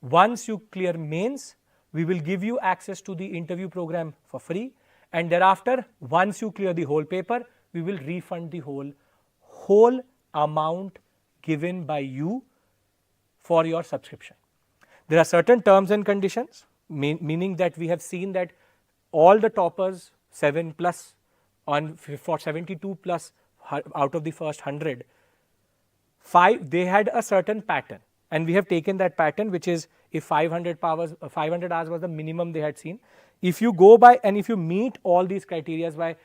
Once you clear mains, we will give you access to the interview program for free. And thereafter, once you clear the whole paper, we will refund the whole amount given by you for your subscription. There are certain terms and conditions, meaning that we have seen that all the toppers, 7 plus, for 72 plus out of the first 100, 5, they had a certain pattern, and we have taken that pattern, which is if 500 hours was the minimum they had seen. If you go by and if you meet all these criteria by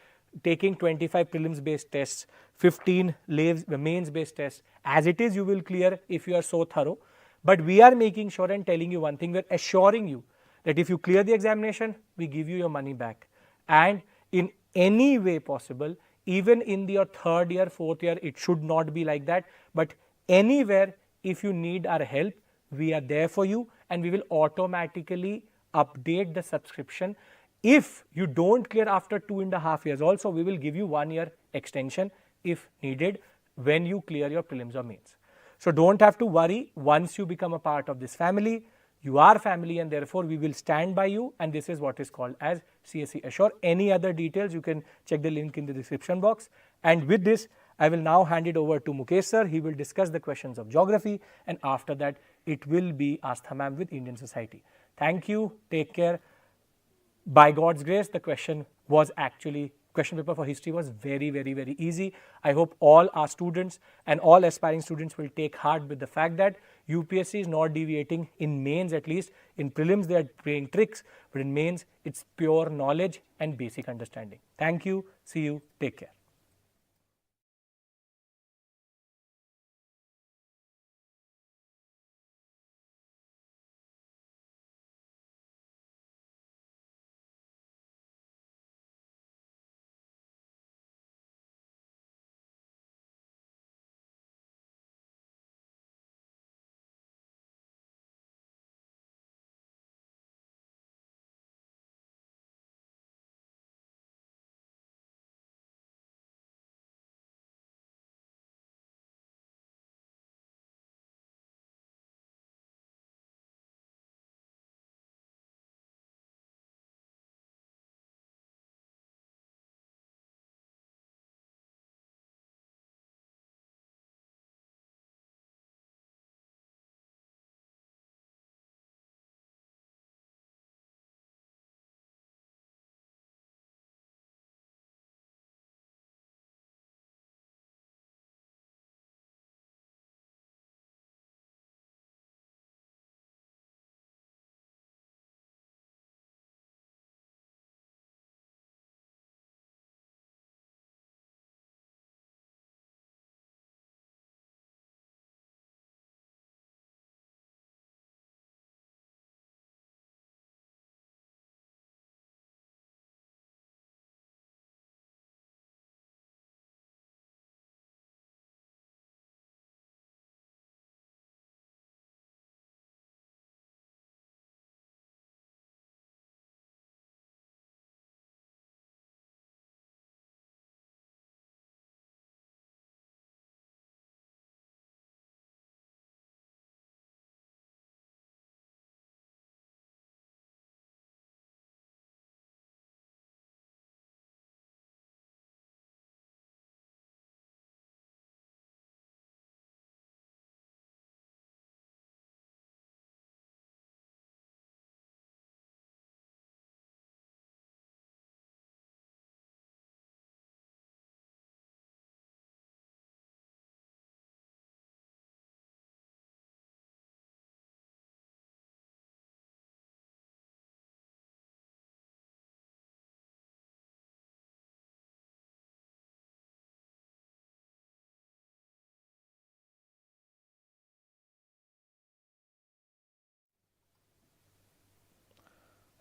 taking 25 prelims based tests, 15 mains based tests, as it is you will clear if you are so thorough. But we are making sure and telling you one thing, we are assuring you that if you clear the examination, we give you your money back. And in any way possible, even in your third year, fourth year, it should not be like that. But anywhere, if you need our help, we are there for you, and we will automatically update the subscription. If you don't clear after 2.5 years also, we will give you 1 year extension if needed when you clear your prelims or mains. So don't have to worry. Once you become a part of this family, you are family, and therefore we will stand by you, and this is what is called as CSE Assure. Any other details, you can check the link in the description box. And with this, I will now hand it over to Mukesh sir. He will discuss the questions of geography, and after that it will be Astha ma'am with Indian society. Thank you. Take care. By God's grace, the question paper for history was very, very, very easy. I hope all our students and all aspiring students will take heart with the fact that UPSC is not deviating in mains, at least. In prelims, they are playing tricks, but in mains, it's pure knowledge and basic understanding. Thank you. See you. Take care.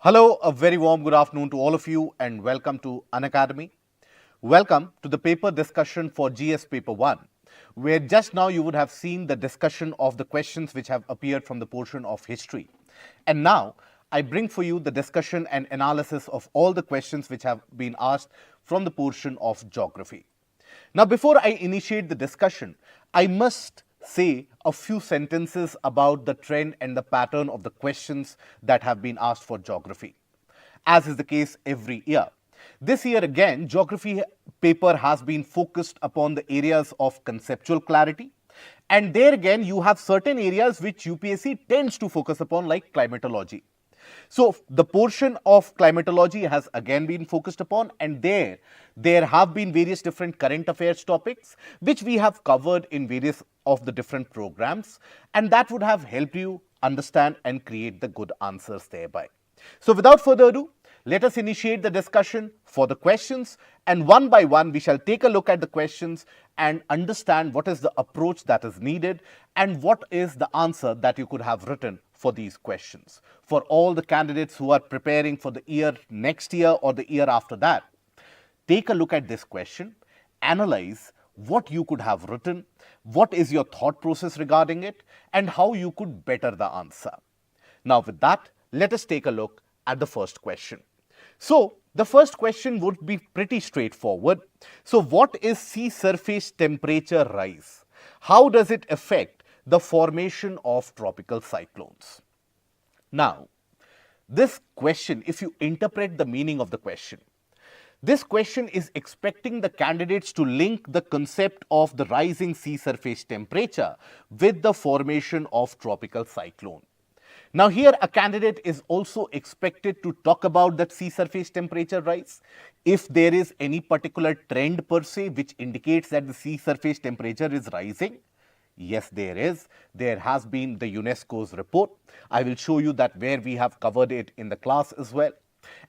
Hello, a very warm good afternoon to all of you and welcome to Unacademy. Welcome to the paper discussion for GS Paper 1, where just now you would have seen the discussion of the questions which have appeared from the portion of history. And now I bring for you the discussion and analysis of all the questions which have been asked from the portion of geography. Now, before I initiate the discussion, I must say a few sentences about the trend and the pattern of the questions that have been asked for geography, as is the case every year. This year again, geography paper has been focused upon the areas of conceptual clarity, and there again you have certain areas which UPSC tends to focus upon, like climatology. So the portion of climatology has again been focused upon, and there have been various different current affairs topics which we have covered in various of the different programs, and that would have helped you understand and create the good answers thereby. So without further ado, let us initiate the discussion for the questions, and one by one we shall take a look at the questions and understand what is the approach that is needed and what is the answer that you could have written for these questions. For all the candidates who are preparing for the year next year or the year after that, take a look at this question, analyze what you could have written, what is your thought process regarding it, and how you could better the answer. Now with that, let us take a look at the first question. So the first question would be pretty straightforward. So what is sea surface temperature rise? How does it affect the formation of tropical cyclones? Now, this question, if you interpret the meaning of the question, this question is expecting the candidates to link the concept of the rising sea surface temperature with the formation of tropical cyclone. Now here a candidate is also expected to talk about that sea surface temperature rise. If there is any particular trend per se which indicates that the sea surface temperature is rising, yes, there is. There has been the UNESCO's report. I will show you that where we have covered it in the class as well.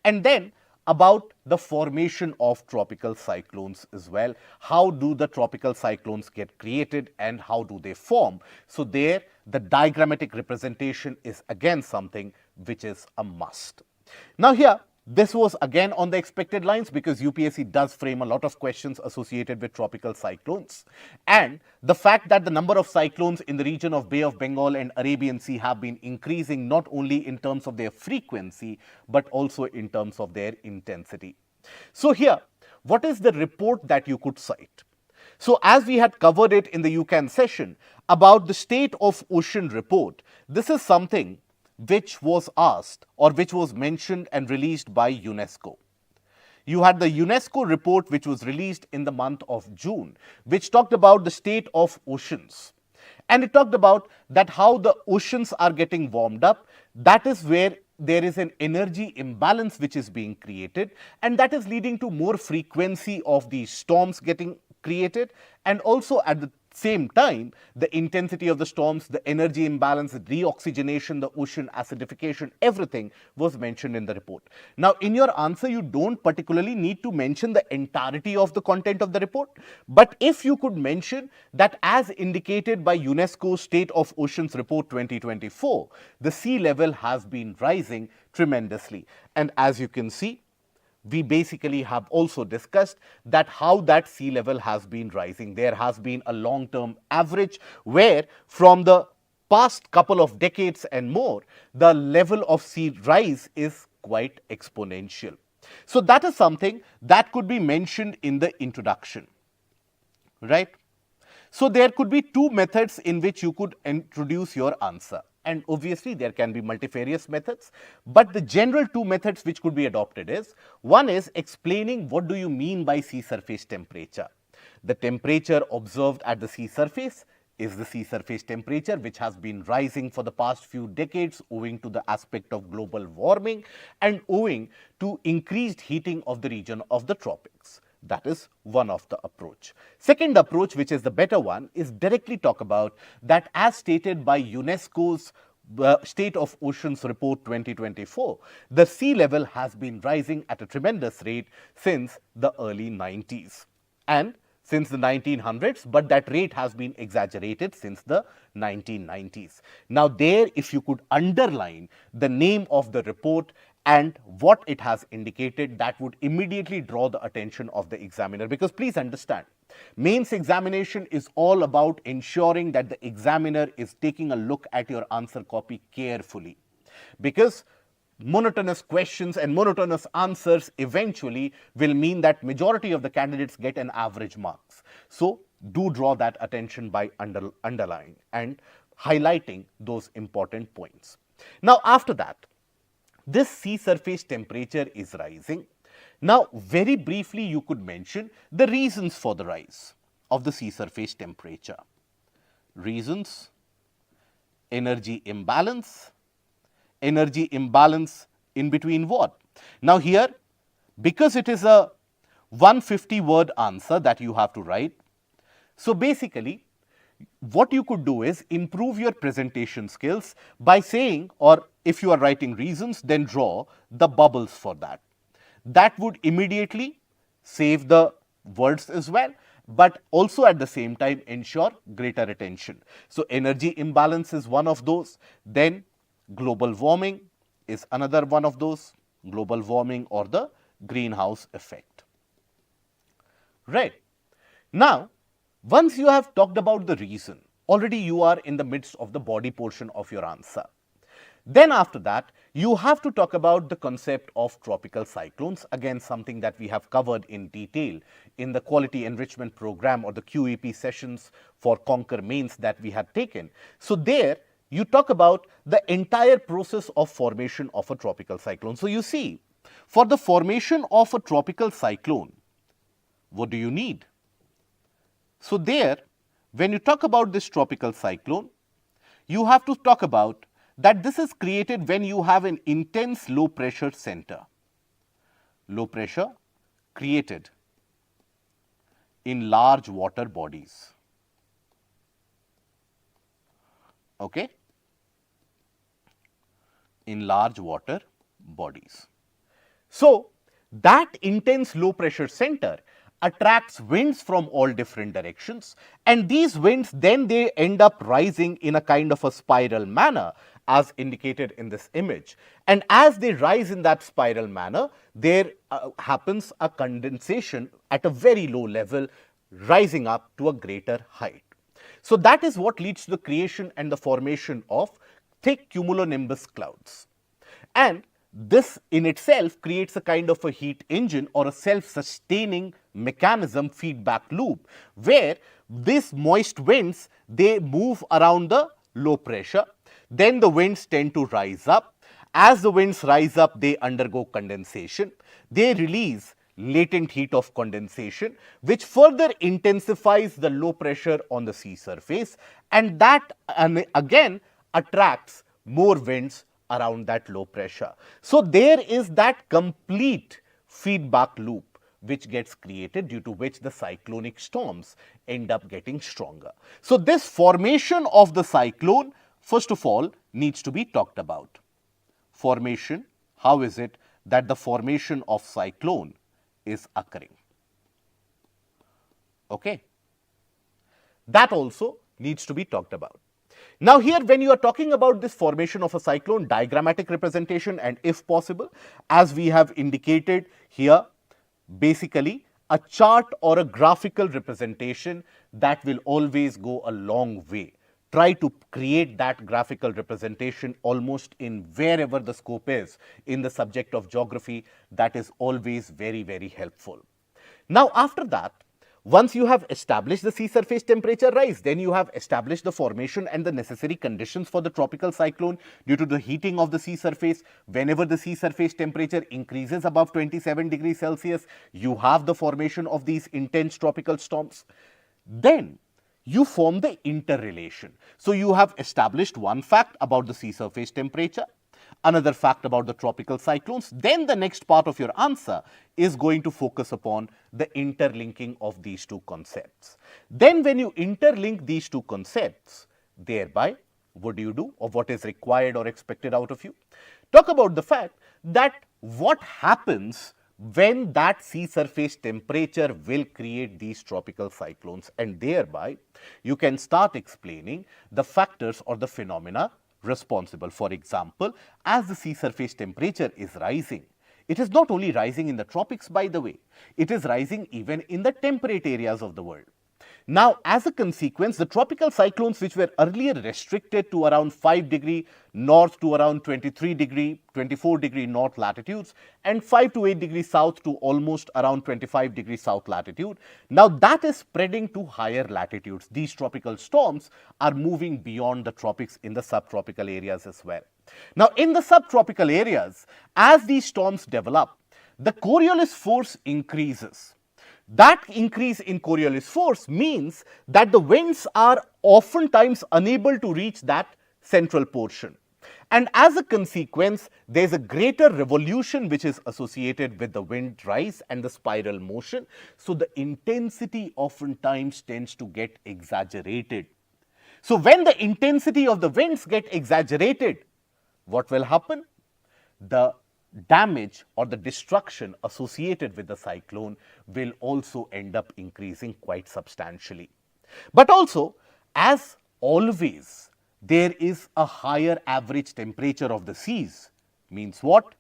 And then about the formation of tropical cyclones as well. How do the tropical cyclones get created and how do they form? So there the diagrammatic representation is again something which is a must. Now here, this was again on the expected lines because UPSC does frame a lot of questions associated with tropical cyclones, and the fact that the number of cyclones in the region of Bay of Bengal and Arabian Sea have been increasing not only in terms of their frequency but also in terms of their intensity. So here, what is the report that you could cite? So as we had covered it in the UCAN session about the State of Ocean report, this is something which was asked or which was mentioned and released by UNESCO. You had the UNESCO report which was released in the month of June, which talked about the state of oceans. And it talked about that how the oceans are getting warmed up. That is where there is an energy imbalance which is being created, and that is leading to more frequency of these storms getting created, and also at the same time, the intensity of the storms, the energy imbalance, the deoxygenation, the ocean acidification, everything was mentioned in the report. Now, in your answer, you don't particularly need to mention the entirety of the content of the report, but if you could mention that as indicated by UNESCO State of Oceans Report 2024, the sea level has been rising tremendously. And as you can see, we basically have also discussed that how that sea level has been rising. There has been a long-term average where from the past couple of decades and more, the level of sea rise is quite exponential. So that is something that could be mentioned in the introduction, right? So there could be two methods in which you could introduce your answer. And obviously, there can be multifarious methods, but the general two methods which could be adopted is, one is explaining what do you mean by sea surface temperature. The temperature observed at the sea surface is the sea surface temperature which has been rising for the past few decades owing to the aspect of global warming and owing to increased heating of the region of the tropics. That is one of the approach. Second approach, which is the better one, is directly talk about that as stated by UNESCO's State of Oceans Report 2024, the sea level has been rising at a tremendous rate since the early 90s and since the 1900s, but that rate has been exaggerated since the 1990s. Now there, if you could underline the name of the report and what it has indicated, that would immediately draw the attention of the examiner. Because please understand, mains examination is all about ensuring that the examiner is taking a look at your answer copy carefully. Because monotonous questions and monotonous answers eventually will mean that majority of the candidates get an average marks. So do draw that attention by underlining and highlighting those important points. Now after that, this sea surface temperature is rising. Now, very briefly, you could mention the reasons for the rise of the sea surface temperature. Reasons: energy imbalance in between what? Now here, because it is a 150-word answer that you have to write, so basically, what you could do is improve your presentation skills by saying, or if you are writing reasons, then draw the bubbles for that. That would immediately save the words as well, but also at the same time ensure greater attention. So, energy imbalance is one of those. Then global warming is another one of those, global warming or the greenhouse effect. Right. Now, once you have talked about the reason, already you are in the midst of the body portion of your answer. Then after that, you have to talk about the concept of tropical cyclones, again something that we have covered in detail in the quality enrichment program or the QEP sessions for Conquer Mains that we had taken. So, there you talk about the entire process of formation of a tropical cyclone. So, you see, for the formation of a tropical cyclone, what do you need? So, there when you talk about this tropical cyclone, you have to talk about that this is created when you have an intense low pressure center. Low pressure created in large water bodies. Okay? In large water bodies. So, that intense low pressure center attracts winds from all different directions, and these winds then they end up rising in a kind of a spiral manner as indicated in this image. And as they rise in that spiral manner, there happens a condensation at a very low level, rising up to a greater height. So, that is what leads to the creation and the formation of thick cumulonimbus clouds. And this in itself creates a kind of a heat engine or a self-sustaining mechanism feedback loop, where these moist winds they move around the low pressure, then the winds tend to rise up. As the winds rise up, they undergo condensation, they release latent heat of condensation, which further intensifies the low pressure on the sea surface, and that again attracts more winds around that low pressure. So, there is that complete feedback loop which gets created, due to which the cyclonic storms end up getting stronger. So, this formation of the cyclone first of all needs to be talked about. Formation, how is it that the formation of cyclone is occurring? Okay. That also needs to be talked about. Now, here when you are talking about this formation of a cyclone, diagrammatic representation, and if possible, as we have indicated here, basically a chart or a graphical representation that will always go a long way. Try to create that graphical representation almost in wherever the scope is in the subject of geography. That is always very, very helpful. Now, after that, once you have established the sea surface temperature rise, then you have established the formation and the necessary conditions for the tropical cyclone due to the heating of the sea surface. Whenever the sea surface temperature increases above 27 degrees Celsius, you have the formation of these intense tropical storms. Then you form the interrelation. So, you have established one fact about the sea surface temperature, another fact about the tropical cyclones. Then the next part of your answer is going to focus upon the interlinking of these two concepts. Then when you interlink these two concepts, thereby what do you do, or what is required or expected out of you? Talk about the fact that what happens when that sea surface temperature will create these tropical cyclones, and thereby you can start explaining the factors or the phenomena responsible. For example, as the sea surface temperature is rising, it is not only rising in the tropics, by the way, it is rising even in the temperate areas of the world. Now, as a consequence, the tropical cyclones, which were earlier restricted to around 5 degree north to around 23 degree, 24 degree north latitudes, and 5 to 8 degrees south to almost around 25 degrees south latitude, now that is spreading to higher latitudes. These tropical storms are moving beyond the tropics in the subtropical areas as well. Now, in the subtropical areas, as these storms develop, the Coriolis force increases. That increase in Coriolis force means that the winds are oftentimes unable to reach that central portion. And as a consequence, there is a greater revolution which is associated with the wind rise and the spiral motion. So, the intensity oftentimes tends to get exaggerated. So when the intensity of the winds get exaggerated, what will happen? The damage or the destruction associated with the cyclone will also end up increasing quite substantially. But also, as always, there is a higher average temperature of the seas. Means what?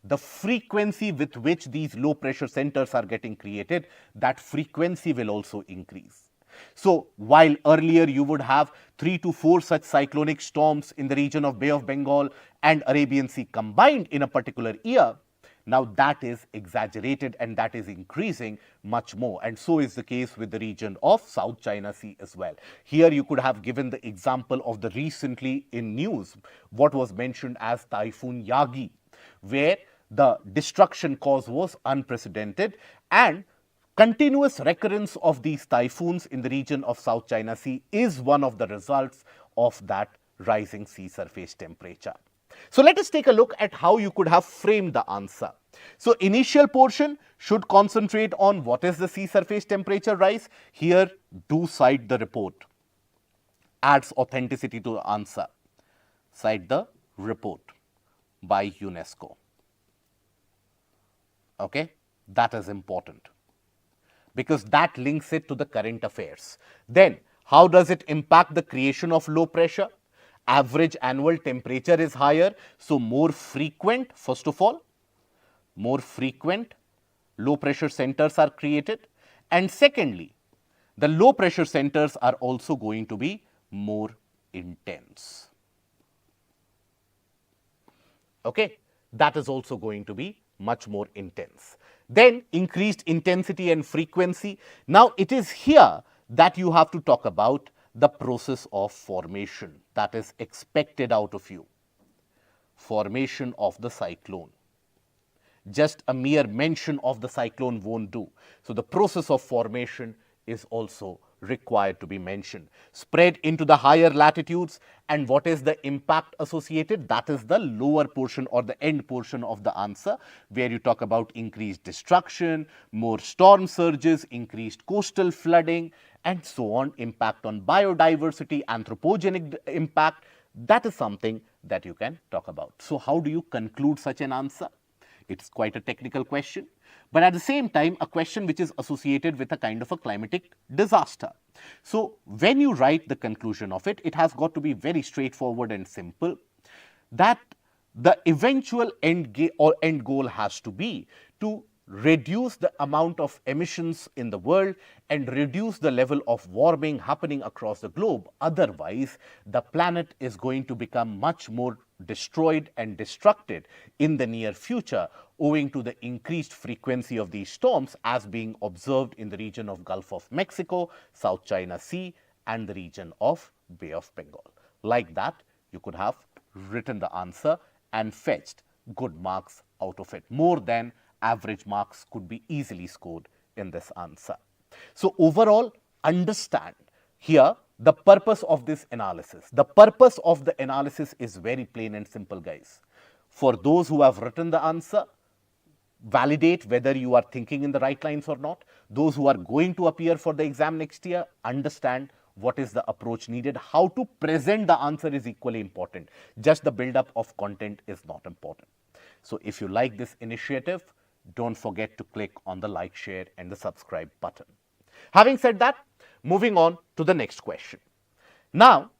The frequency with which these low pressure centers are getting created, that frequency will also increase. So, while earlier you would have 3 to 4 such cyclonic storms in the region of Bay of Bengal and Arabian Sea combined in a particular year, now that is exaggerated and that is increasing much more, and so is the case with the region of South China Sea as well. Here you could have given the example of the recently in news what was mentioned as Typhoon Yagi, where the destruction cause was unprecedented, and continuous recurrence of these typhoons in the region of South China Sea is one of the results of that rising sea surface temperature. So let us take a look at how you could have framed the answer. So initial portion should concentrate on what is the sea surface temperature rise. Here, do cite the report. Adds authenticity to the answer. Cite the report by UNESCO. Okay, that is important because that links it to the current affairs. Then, how does it impact the creation of low pressure? Average annual temperature is higher, so more frequent, first of all, more frequent low pressure centers are created, and secondly, the low pressure centers are also going to be more intense. Okay, that is also going to be much more intense. Then increased intensity and frequency. Now it is here that you have to talk about the process of formation that is expected out of you. Formation of the cyclone. Just a mere mention of the cyclone won't do. So the process of formation is also required to be mentioned. Spread into the higher latitudes, and what is the impact associated? That is the lower portion or the end portion of the answer, where you talk about increased destruction, more storm surges, increased coastal flooding, and so on. Impact on biodiversity, anthropogenic impact, that is something that you can talk about. So how do you conclude such an answer? It's quite a technical question, but at the same time a question which is associated with a kind of a climatic disaster. So when you write the conclusion of it, it has got to be very straightforward and simple, that the eventual end goal has to be to reduce the amount of emissions in the world and reduce the level of warming happening across the globe. Otherwise, the planet is going to become much more destroyed and destructed in the near future, owing to the increased frequency of these storms as being observed in the region of Gulf of Mexico, South China Sea, and the region of Bay of Bengal. Like that, you could have written the answer and fetched good marks out of it. More than average marks could be easily scored in this answer. So overall, understand here the purpose of this analysis. The purpose of the analysis is very plain and simple, guys. For those who have written the answer, validate whether you are thinking in the right lines or not. Those who are going to appear for the exam next year, understand what is the approach needed. How to present the answer is equally important. Just the build-up of content is not important. So if you like this initiative, don't forget to click on the like, share, and the subscribe button. Having said that, moving on to the next question. Now,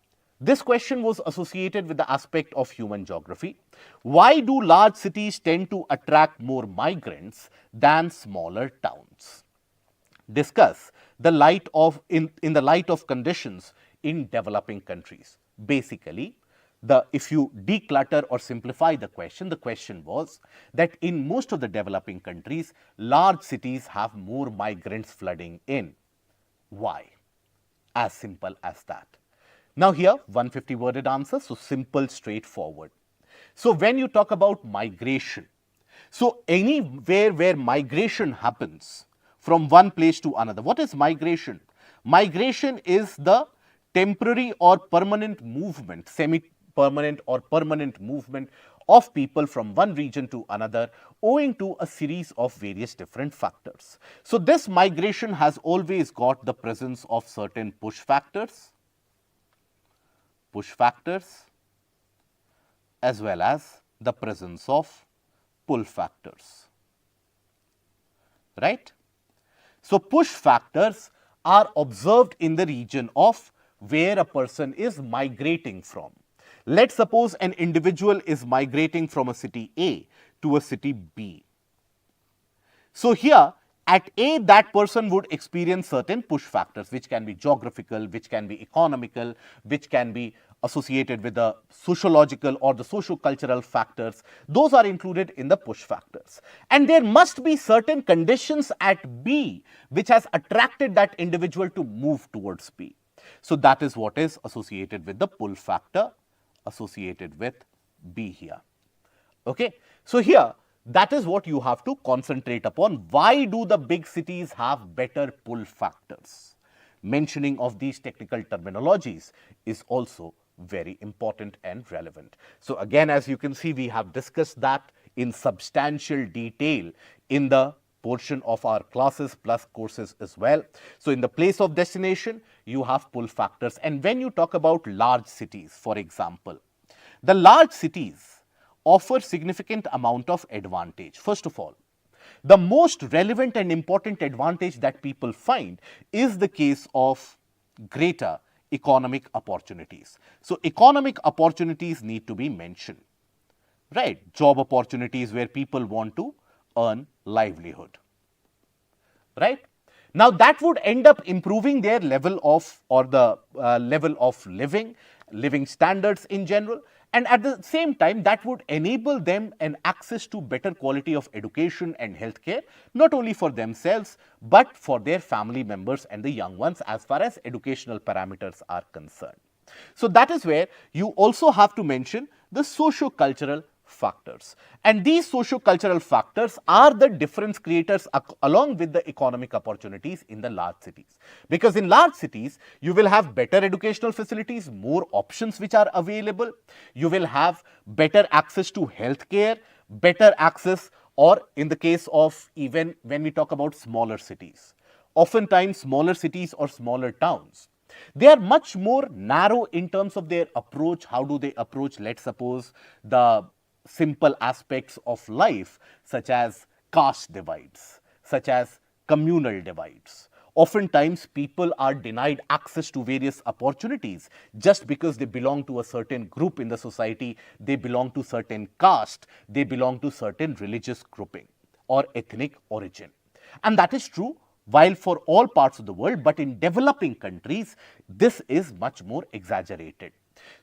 this question was associated with the aspect of human geography. Why do large cities tend to attract more migrants than smaller towns? Discuss the light of in the light of conditions in developing countries. Basically, if you declutter or simplify the question was that in most of the developing countries, large cities have more migrants flooding in. Why? As simple as that. Now here, 150 worded answer, so simple, straightforward. So when you talk about migration, so anywhere where migration happens from one place to another, what is migration? Migration is the temporary or permanent movement, semi-permanent or permanent movement of people from one region to another owing to a series of various different factors. So this migration has always got the presence of certain push factors push factors as well as the presence of pull factors, right? So, push factors are observed in the region of where a person is migrating from. Let's suppose an individual is migrating from a city A to a city B. So, here at A, that person would experience certain push factors, which can be geographical, which can be economical, which can be associated with the sociological or the socio-cultural factors. Those are included in the push factors. And there must be certain conditions at B which has attracted that individual to move towards B. So, that is what is associated with the pull factor associated with B here. Okay. So, here that is what you have to concentrate upon. Why do the big cities have better pull factors? Mentioning of these technical terminologies is also very important and relevant. So, again, as you can see, we have discussed that in substantial detail in the portion of our classes plus courses as well. So, in the place of destination, you have pull factors. And when you talk about large cities, for example, the large cities offer significant amount of advantage. First of all, the most relevant and important advantage that people find is the case of greater economic opportunities. So, economic opportunities need to be mentioned, right? Job opportunities where people want to earn livelihood, right? Now, that would end up improving their level of or the level of living standards in general, and at the same time that would enable them an access to better quality of education and healthcare, not only for themselves but for their family members and the young ones as far as educational parameters are concerned. So, that is where you also have to mention the socio-cultural factors, and these socio-cultural factors are the difference creators along with the economic opportunities in the large cities, because in large cities you will have better educational facilities, more options which are available, you will have better access to healthcare, better access, or in the case of even when we talk about smaller cities, oftentimes smaller cities or smaller towns, they are much more narrow in terms of their approach. How do they approach, let's suppose, the simple aspects of life such as caste divides, such as communal divides. Oftentimes people are denied access to various opportunities just because they belong to a certain group in the society, they belong to certain caste, they belong to certain religious grouping or ethnic origin. And that is true while for all parts of the world, but in developing countries this is much more exaggerated.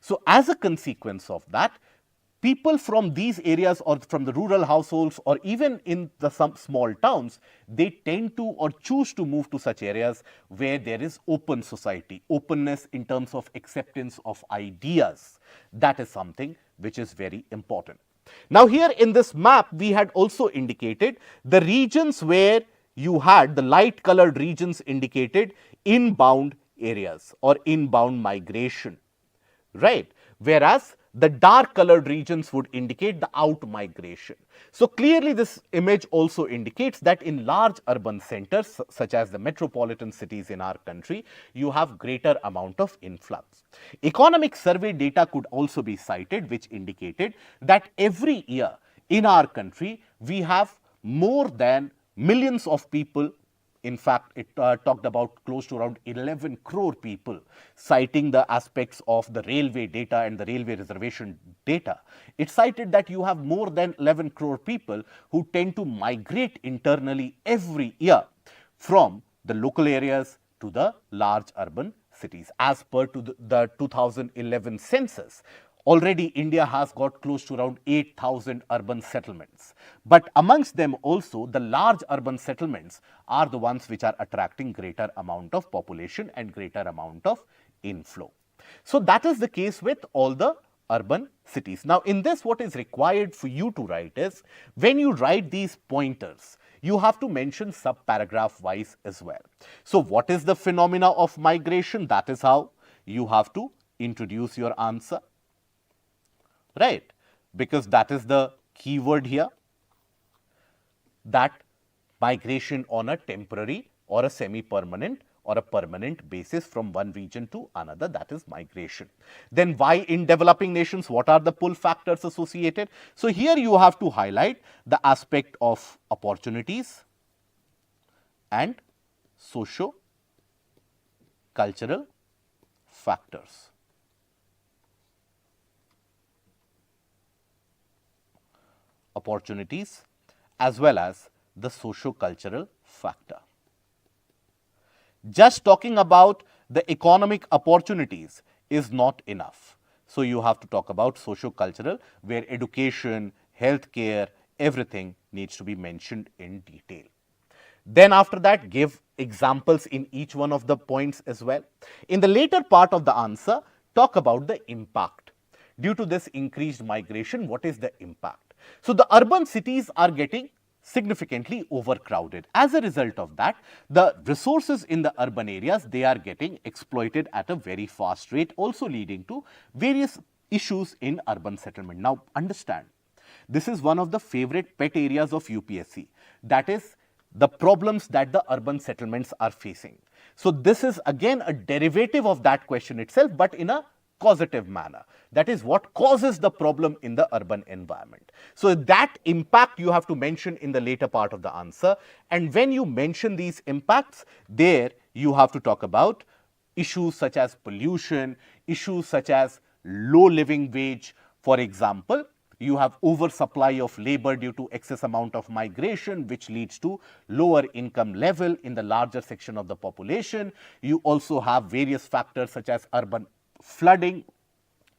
So, as a consequence of that, people from these areas or from the rural households or even in the some small towns, they tend to or choose to move to such areas where there is open society, openness in terms of acceptance of ideas. That is something which is very important. Now, here in this map, we had also indicated the regions where you had the light colored regions indicated inbound areas or inbound migration, right? Whereas the dark colored regions would indicate the out migration. So, clearly this image also indicates that in large urban centers such as the metropolitan cities in our country, you have greater amount of influx. Economic survey data could also be cited, which indicated that every year in our country we have more than millions of people. In fact, it talked about close to around 11 crore people, citing the aspects of the railway data and the railway reservation data. It cited that you have more than 11 crore people who tend to migrate internally every year from the local areas to the large urban cities. As per to the 2011 census, already India has got close to around 8,000 urban settlements, but amongst them also the large urban settlements are the ones which are attracting greater amount of population and greater amount of inflow. So, that is the case with all the urban cities. Now, in this, what is required for you to write is, when you write these pointers, you have to mention sub-paragraph wise as well. So, what is the phenomena of migration? That is how you have to introduce your answer, right? Because that is the keyword here, that migration on a temporary or a semi-permanent or a permanent basis from one region to another, that is migration. Then why in developing nations, what are the pull factors associated? So here you have to highlight the aspect of opportunities and socio-cultural factors. Opportunities as well as the socio-cultural factor. Just talking about the economic opportunities is not enough. So you have to talk about socio-cultural, where education, healthcare, everything needs to be mentioned in detail. Then after that, give examples in each one of the points as well. In the later part of the answer, talk about the impact. Due to this increased migration, what is the impact? So the urban cities are getting significantly overcrowded. As a result of that, the resources in the urban areas, they are getting exploited at a very fast rate, also leading to various issues in urban settlement. Now understand, this is one of the favorite pet areas of UPSC, that is the problems that the urban settlements are facing. So this is again a derivative of that question itself, but in a causative manner. That is what causes the problem in the urban environment. So that impact you have to mention in the later part of the answer. And when you mention these impacts, there you have to talk about issues such as pollution, issues such as low living wage. For example, you have oversupply of labor due to excess amount of migration, which leads to lower income level in the larger section of the population. You also have various factors such as urban flooding,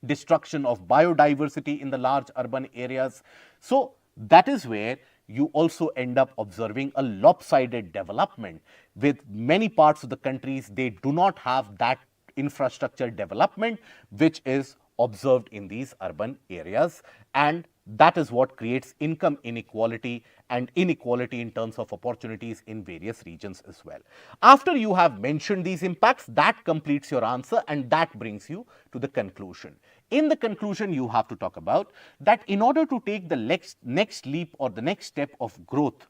destruction of biodiversity in the large urban areas. So that is where you also end up observing a lopsided development. With many parts of the countries, they do not have that infrastructure development which is observed in these urban areas, and that is what creates income inequality and inequality in terms of opportunities in various regions as well. After you have mentioned these impacts, that completes your answer and that brings you to the conclusion. In the conclusion, you have to talk about that in order to take the next leap or the next step of growth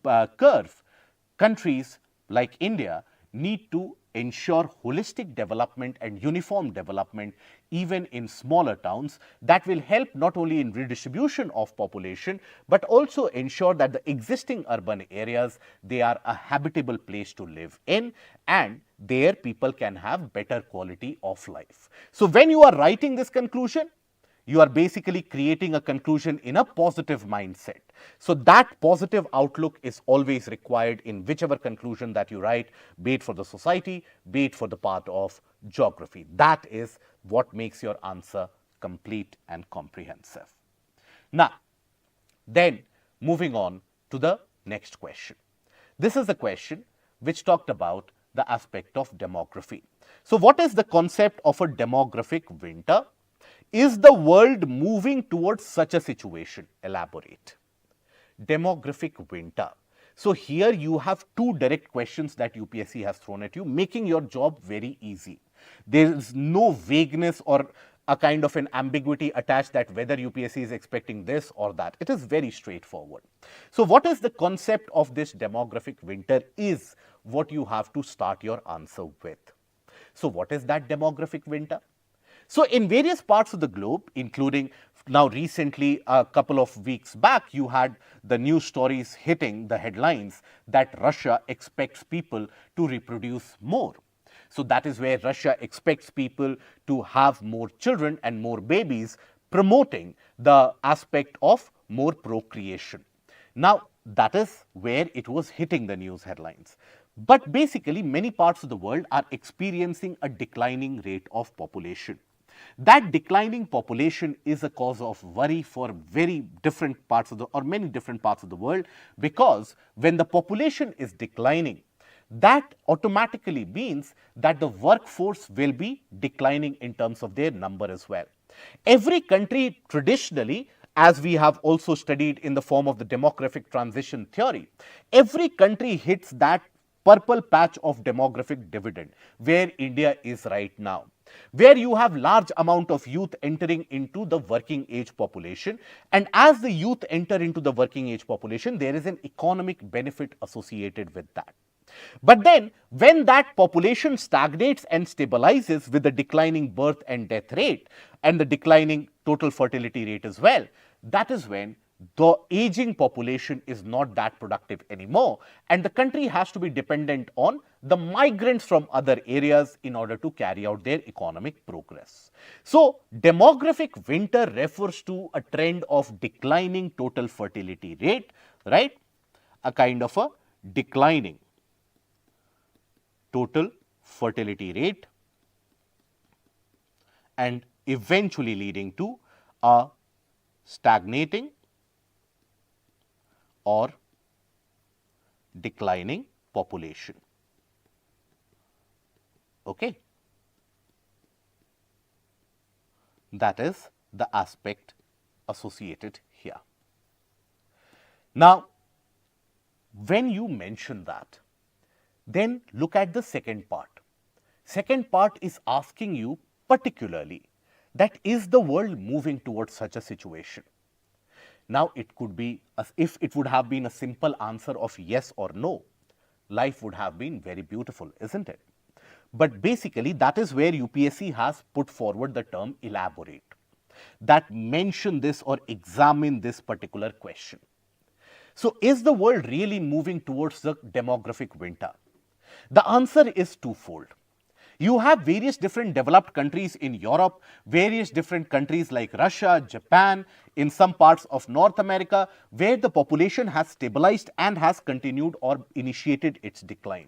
curve, countries like India need to ensure holistic development and uniform development even in smaller towns. That will help not only in redistribution of population, but also ensure that the existing urban areas, they are a habitable place to live in, and there people can have better quality of life. So when you are writing this conclusion, you are basically creating a conclusion in a positive mindset. So that positive outlook is always required in whichever conclusion that you write, be it for the society, be it for the part of geography. That is what makes your answer complete and comprehensive. Now, then moving on to the next question. This is a question which talked about the aspect of demography. So what is the concept of a demographic winter? Is the world moving towards such a situation? Elaborate. Demographic winter. So here you have two direct questions that UPSC has thrown at you, making your job very easy. There is no vagueness or a kind of an ambiguity attached that whether UPSC is expecting this or that. It is very straightforward. So what is the concept of this demographic winter is what you have to start your answer with. So what is that demographic winter? So in various parts of the globe, including now recently a couple of weeks back, you had the news stories hitting the headlines that Russia expects people to reproduce more. So that is where Russia expects people to have more children and more babies, promoting the aspect of more procreation. Now that is where it was hitting the news headlines. But basically many parts of the world are experiencing a declining rate of population. That declining population is a cause of worry for very different parts of the or many different parts of the world, because when the population is declining, that automatically means that the workforce will be declining in terms of their number as well. Every country traditionally, as we have also studied in the form of the demographic transition theory, every country hits that purple patch of demographic dividend where India is right now, where you have large amount of youth entering into the working age population, and as the youth enter into the working age population, there is an economic benefit associated with that. But then when that population stagnates and stabilizes with the declining birth and death rate and the declining total fertility rate as well, that is when the aging population is not that productive anymore, and the country has to be dependent on the migrants from other areas in order to carry out their economic progress. So, demographic winter refers to a trend of declining total fertility rate, right? A kind of a declining total fertility rate and eventually leading to a stagnating or declining population. Okay. That is the aspect associated here. Now, when you mention that, then look at the second part. Second part is asking you particularly that is the world moving towards such a situation? Now, it could be, if it would have been a simple answer of yes or no, life would have been very beautiful, isn't it? But basically, that is where UPSC has put forward the term elaborate, that mention this or examine this particular question. So, is the world really moving towards the demographic winter? The answer is twofold. You have various different developed countries in Europe, various different countries like Russia, Japan, in some parts of North America, where the population has stabilized and has continued or initiated its decline.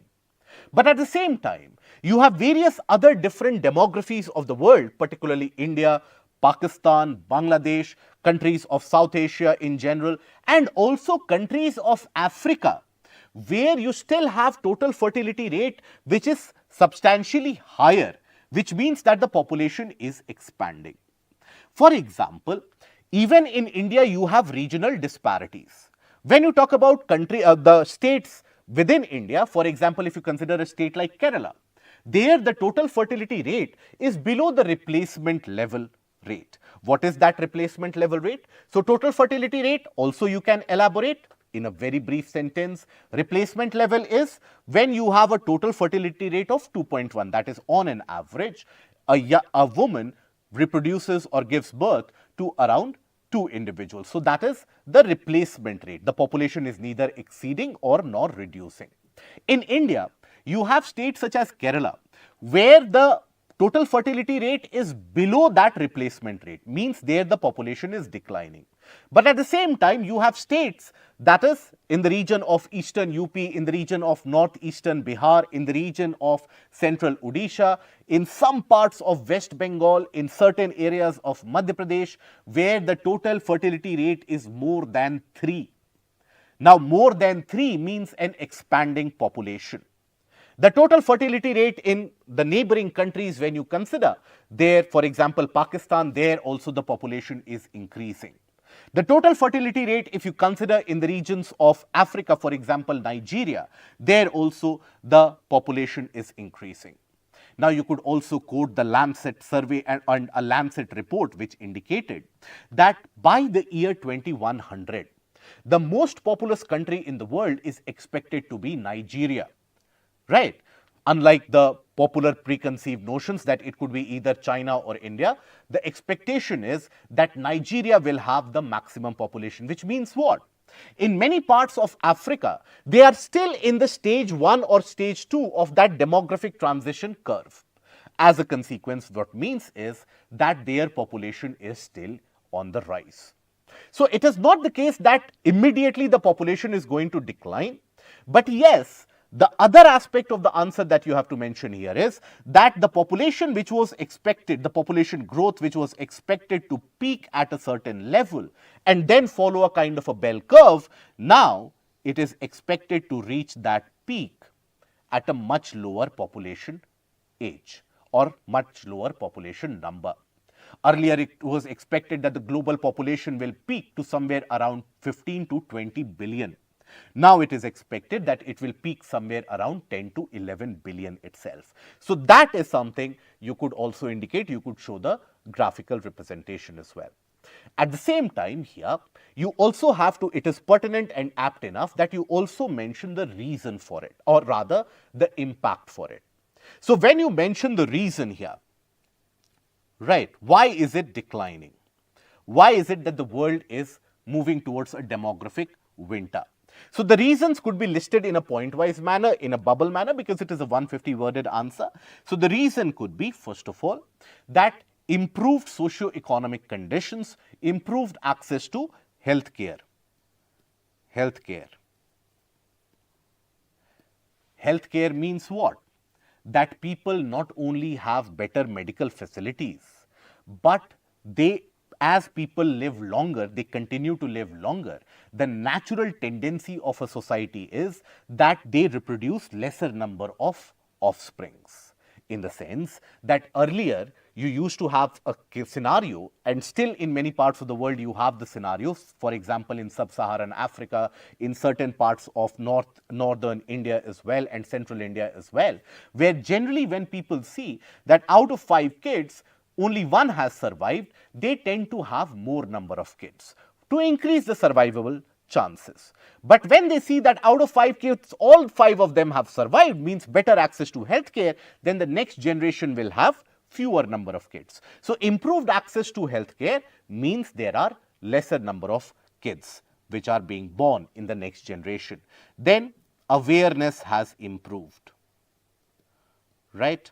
But at the same time, you have various other different demographies of the world, particularly India, Pakistan, Bangladesh, countries of South Asia in general, and also countries of Africa, where you still have total fertility rate which is substantially higher, which means that the population is expanding. For example, even in India you have regional disparities. When you talk about the states within India, for example, if you consider a state like Kerala, there the total fertility rate is below the replacement level rate. What is that replacement level rate? So, total fertility rate also you can elaborate in a very brief sentence. Replacement level is when you have a total fertility rate of 2.1, that is on an average, a woman reproduces or gives birth to around 2 individuals. So, that is the replacement rate. The population is neither exceeding or nor reducing. In India, you have states such as Kerala, where the total fertility rate is below that replacement rate, means there the population is declining. But at the same time, you have states that is in the region of eastern UP, in the region of northeastern Bihar, in the region of central Odisha, in some parts of West Bengal, in certain areas of Madhya Pradesh, where the total fertility rate is more than 3. Now, more than 3 means an expanding population. The total fertility rate in the neighboring countries, when you consider there, for example, Pakistan, there also the population is increasing. The total fertility rate, if you consider in the regions of Africa, for example, Nigeria, there also the population is increasing. Now, you could also quote the Lancet survey and a Lancet report which indicated that by the year 2100, the most populous country in the world is expected to be Nigeria. Right? Unlike the popular preconceived notions that it could be either China or India, the expectation is that Nigeria will have the maximum population, which means what? In many parts of Africa, they are still in the stage 1 or stage 2 of that demographic transition curve. As a consequence, what means is that their population is still on the rise. So, it is not the case that immediately the population is going to decline, but yes, the other aspect of the answer that you have to mention here is that the population which was expected, the population growth which was expected to peak at a certain level and then follow a kind of a bell curve, now it is expected to reach that peak at a much lower population age or much lower population number. Earlier, it was expected that the global population will peak to somewhere around 15 to 20 billion. Now, it is expected that it will peak somewhere around 10 to 11 billion itself. So, that is something you could also indicate, you could show the graphical representation as well. At the same time here, you also have to, it is pertinent and apt enough that you also mention the reason for it, or rather the impact for it. So when you mention the reason here, right, why is it declining? Why is it that the world is moving towards a demographic winter? So the reasons could be listed in a point-wise manner, in a bubble manner, because it is a 150-worded answer. So the reason could be, first of all, that improved socio-economic conditions, improved access to healthcare. Healthcare. Healthcare means what? That people not only have better medical facilities, but they, as people live longer, they continue to live longer. The natural tendency of a society is that they reproduce lesser number of offsprings, in the sense that earlier you used to have a scenario, and still in many parts of the world you have the scenarios, for example in sub-Saharan Africa, in certain parts of northern India as well, and central India as well, where generally when people see that out of 5 kids, only 1 has survived, they tend to have more number of kids to increase the survivable chances. But when they see that out of 5 kids, all 5 of them have survived, means better access to healthcare, then the next generation will have fewer number of kids. So improved access to healthcare means there are lesser number of kids which are being born in the next generation. Then awareness has improved, right?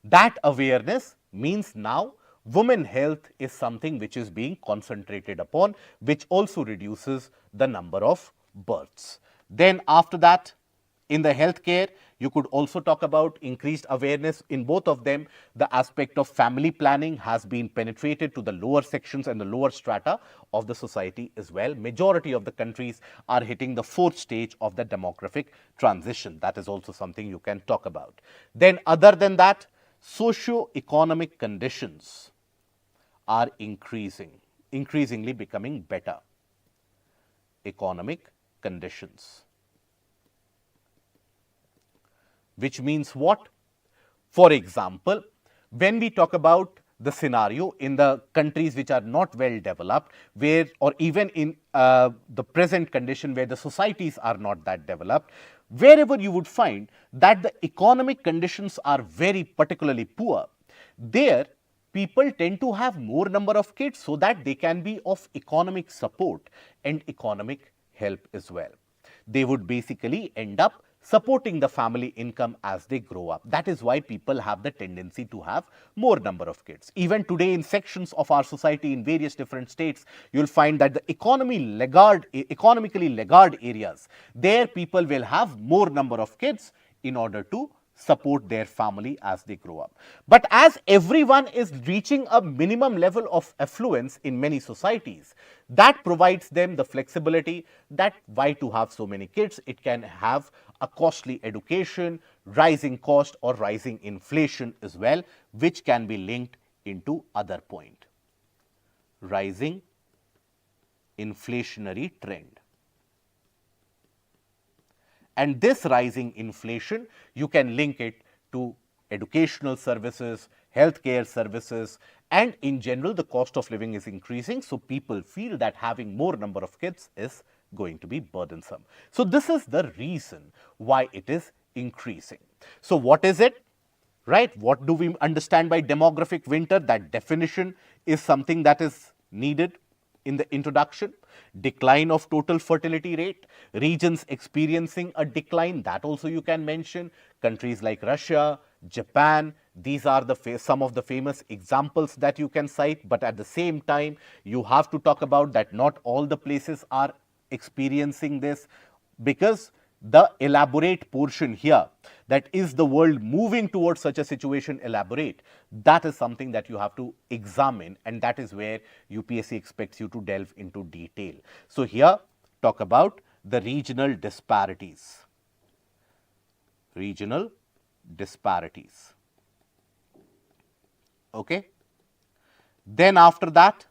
That awareness means now women health is something which is being concentrated upon, which also reduces the number of births. Then after that, in the healthcare, you could also talk about increased awareness. In both of them, the aspect of family planning has been penetrated to the lower sections and the lower strata of the society as well. Majority of the countries are hitting the 4th stage of the demographic transition. That is also something you can talk about. Then other than that, socio-economic conditions are increasingly becoming better. Economic conditions. Which means what? For example, when we talk about the scenario in the countries which are not well developed, where, or even in the present condition where the societies are not that developed, wherever you would find that the economic conditions are very particularly poor, there people tend to have more number of kids so that they can be of economic support and economic help as well. They would basically end up supporting the family income as they grow up. That is why people have the tendency to have more number of kids. Even today in sections of our society in various different states, you will find that the economically laggard areas, there people will have more number of kids in order to support their family as they grow up. But as everyone is reaching a minimum level of affluence in many societies, that provides them the flexibility that why to have so many kids? It can have a costly education, rising cost or rising inflation as well, which can be linked into other point. Rising inflationary trend. And this rising inflation, you can link it to educational services, healthcare services, and in general the cost of living is increasing. So people feel that having more number of kids is going to be burdensome. So this is the reason why it is increasing. So what is it? Right? What do we understand by demographic winter? That definition is something that is needed in the introduction. Decline of total fertility rate, regions experiencing a decline, that also you can mention. Countries like Russia, Japan, these are the some of the famous examples that you can cite. But at the same time, you have to talk about that not all the places are experiencing this, because the elaborate portion here, that is the world moving towards such a situation elaborate, that is something that you have to examine, and that is where UPSC expects you to delve into detail. So here talk about the regional disparities. Regional disparities. Okay. Then after that,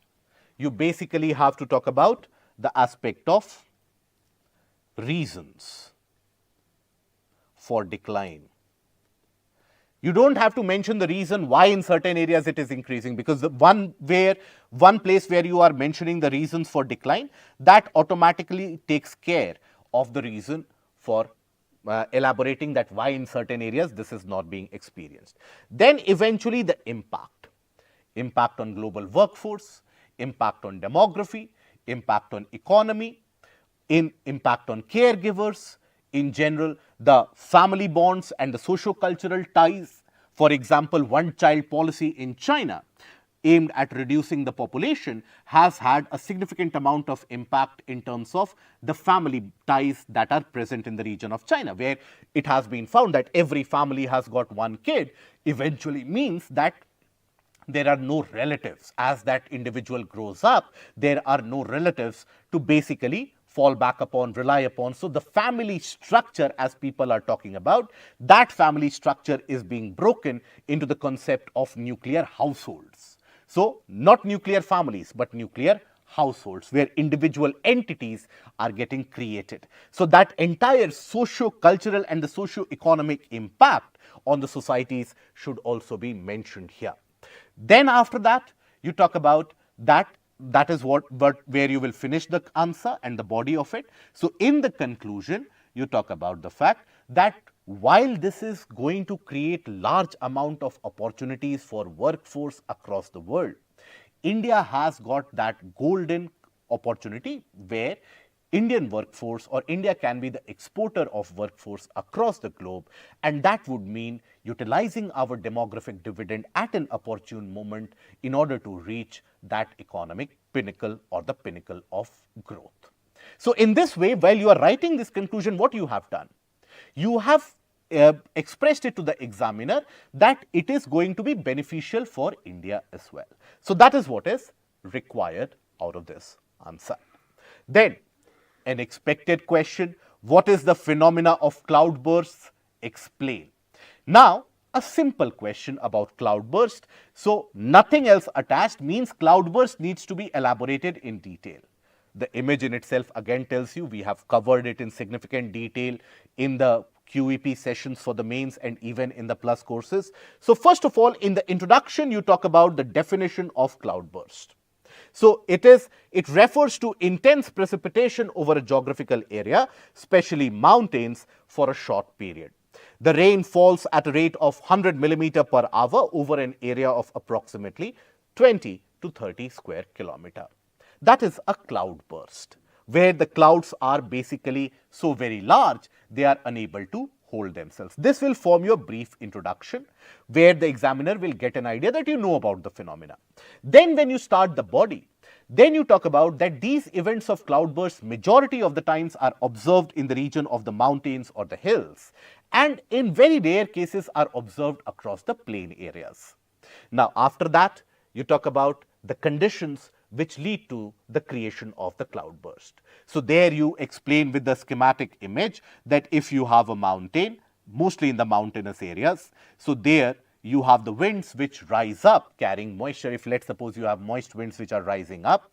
you basically have to talk about the aspect of reasons for decline. You don't have to mention the reason why in certain areas it is increasing, because the one place where you are mentioning the reasons for decline, that automatically takes care of the reason for elaborating that why in certain areas this is not being experienced. Then eventually the impact on global workforce, impact on demography, impact on economy, impact on caregivers, in general, the family bonds and the socio-cultural ties. For example, one-child policy in China aimed at reducing the population has had a significant amount of impact in terms of the family ties that are present in the region of China, where it has been found that every family has got one kid, eventually means that there are no relatives. As that individual grows up, there are no relatives to basically fall back upon, rely upon. So the family structure, as people are talking about, that family structure is being broken into the concept of nuclear households. So not nuclear families, but nuclear households, where individual entities are getting created. So that entire socio-cultural and the socio-economic impact on the societies should also be mentioned here. Then after that, you talk about that is where you will finish the answer and the body of it. So in the conclusion, you talk about the fact that while this is going to create large amount of opportunities for workforce across the world, India has got that golden opportunity where Indian workforce, or India can be the exporter of workforce across the globe, and that would mean utilizing our demographic dividend at an opportune moment in order to reach that economic pinnacle or the pinnacle of growth. So in this way, while you are writing this conclusion, what you have done? You have expressed it to the examiner that it is going to be beneficial for India as well. So that is what is required out of this answer. Then an expected question: what is the phenomena of cloudbursts? Explain. Now, a simple question about cloudburst. So nothing else attached means cloudburst needs to be elaborated in detail. The image in itself again tells you we have covered it in significant detail in the QEP sessions for the mains and even in the plus courses. So first of all, in the introduction, you talk about the definition of cloudburst. So it refers to intense precipitation over a geographical area, especially mountains, for a short period. The rain falls at a rate of 100 millimeter per hour over an area of approximately 20 to 30 square kilometer. That is a cloudburst, where the clouds are basically so very large, they are unable to hold themselves. This will form your brief introduction, where the examiner will get an idea that you know about the phenomena. Then when you start the body, then you talk about that these events of cloudbursts majority of the times are observed in the region of the mountains or the hills, and in very rare cases are observed across the plain areas. Now after that, you talk about the conditions which lead to the creation of the cloudburst. So there you explain with the schematic image that if you have a mountain, mostly in the mountainous areas, so there you have the winds which rise up carrying moisture. If let's suppose you have moist winds which are rising up,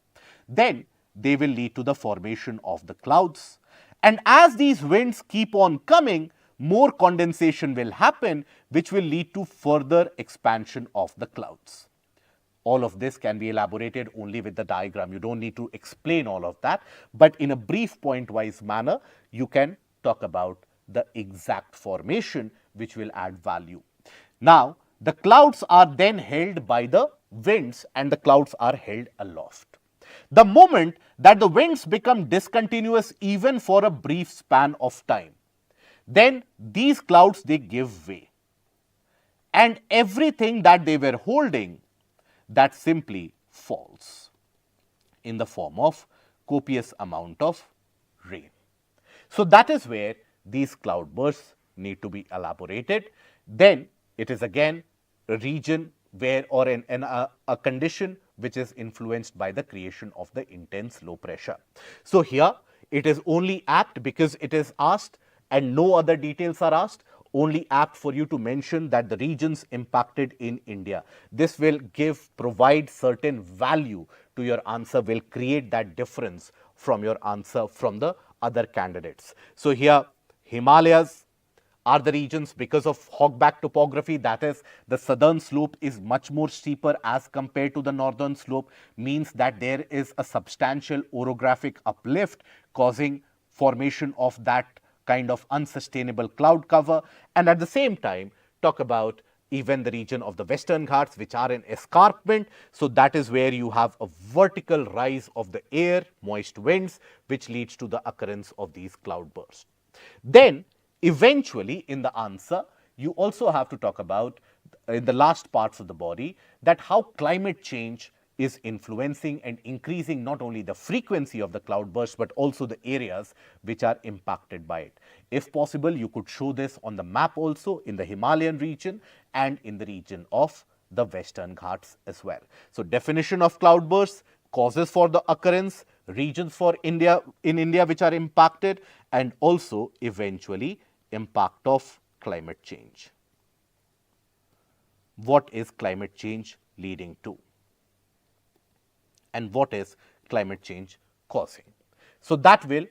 then they will lead to the formation of the clouds. And as these winds keep on coming, more condensation will happen, which will lead to further expansion of the clouds. All of this can be elaborated only with the diagram. You don't need to explain all of that, but in a brief point-wise manner, you can talk about the exact formation which will add value. Now, the clouds are then held by the winds and the clouds are held aloft. The moment that the winds become discontinuous even for a brief span of time, then these clouds, they give way. And everything that they were holding, that simply falls in the form of copious amount of rain. So that is where these cloudbursts need to be elaborated. Then it is again a region where, or a condition which is influenced by the creation of the intense low pressure. So here it is only apt because it is asked and no other details are asked, only apt for you to mention that the regions impacted in India. This will provide certain value to your answer, will create that difference from your answer from the other candidates. So here Himalayas, are the regions because of hogback topography, that is the southern slope is much more steeper as compared to the northern slope, means that there is a substantial orographic uplift causing formation of that kind of unsustainable cloud cover. And at the same time talk about even the region of the Western Ghats, which are in escarpment. So that is where you have a vertical rise of the air, moist winds, which leads to the occurrence of these cloudbursts. Then eventually in the answer, you also have to talk about in the last parts of the body that how climate change is influencing and increasing not only the frequency of the cloudburst, but also the areas which are impacted by it. If possible, you could show this on the map also in the Himalayan region and in the region of the Western Ghats as well. So definition of cloudbursts, causes for the occurrence, regions for India in India which are impacted, and also eventually impact of climate change. What is climate change leading to? And what is climate change causing? So that will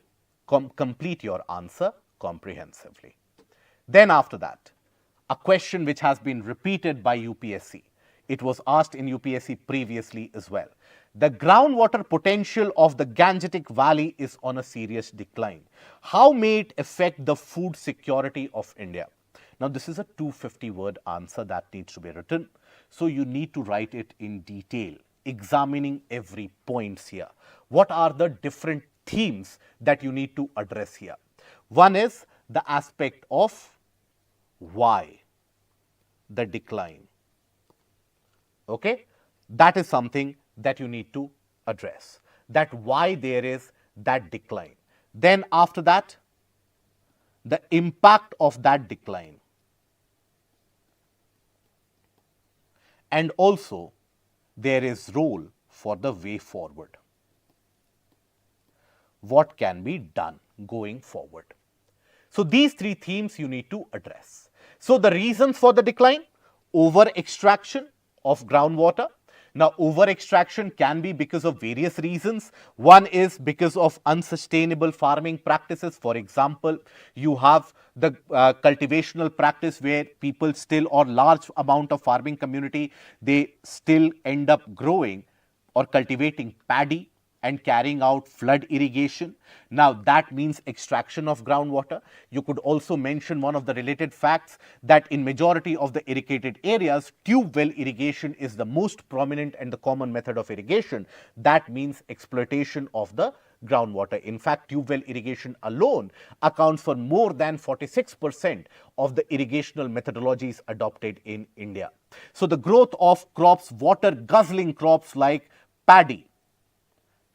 complete your answer comprehensively. Then after that, a question which has been repeated by UPSC. It was asked in UPSC previously as well. The groundwater potential of the Gangetic Valley is on a serious decline. How may it affect the food security of India? Now, this is a 250-word answer that needs to be written. So you need to write it in detail, examining every points here. What are the different themes that you need to address here? One is the aspect of why the decline. Okay, that is something that you need to address, that why there is that decline. Then after that, the impact of that decline, and also there is role for the way forward. What can be done going forward? So these three themes you need to address. So the reasons for the decline: over extraction of groundwater. Now, over extraction can be because of various reasons. One is because of unsustainable farming practices. For example, you have the cultivational practice where people still, or large amount of farming community, they still end up growing or cultivating paddy and carrying out flood irrigation. Now, that means extraction of groundwater. You could also mention one of the related facts that in majority of the irrigated areas, tube well irrigation is the most prominent and the common method of irrigation. That means exploitation of the groundwater. In fact, tube well irrigation alone accounts for more than 46% of the irrigational methodologies adopted in India. So, the growth of crops, water guzzling crops like paddy,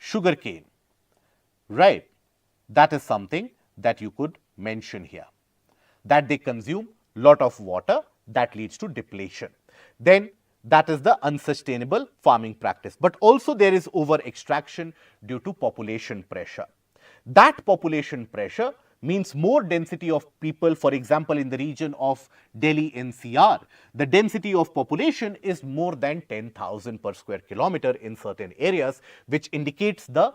sugarcane, right, that is something that you could mention here, that they consume lot of water, that leads to depletion. Then that is the unsustainable farming practice, but also there is over extraction due to population pressure. That population pressure means more density of people. For example, in the region of Delhi NCR, the density of population is more than 10,000 per square kilometer in certain areas, which indicates the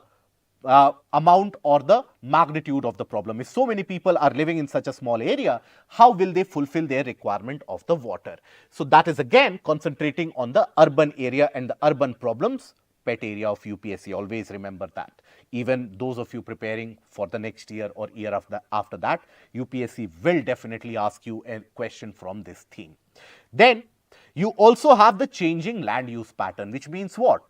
amount or the magnitude of the problem. If so many people are living in such a small area, how will they fulfill their requirement of the water? So that is again concentrating on the urban area and the urban problems, pet area of UPSC. Always remember that. Even those of you preparing for the next year or year after that, UPSC will definitely ask you a question from this theme. Then you also have the changing land use pattern, which means what?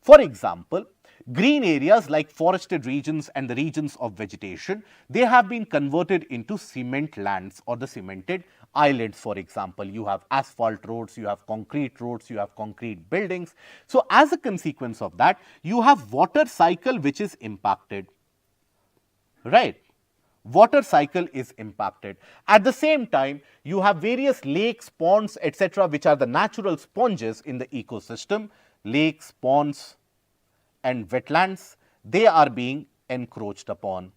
For example, green areas like forested regions and the regions of vegetation, they have been converted into cement lands or the cemented islands. For example, you have asphalt roads, you have concrete roads, you have concrete buildings. So as a consequence of that, you have water cycle which is impacted, right? Water cycle is impacted. At the same time, you have various lakes, ponds, etc., which are the natural sponges in the ecosystem. Lakes, ponds and wetlands, they are being encroached upon.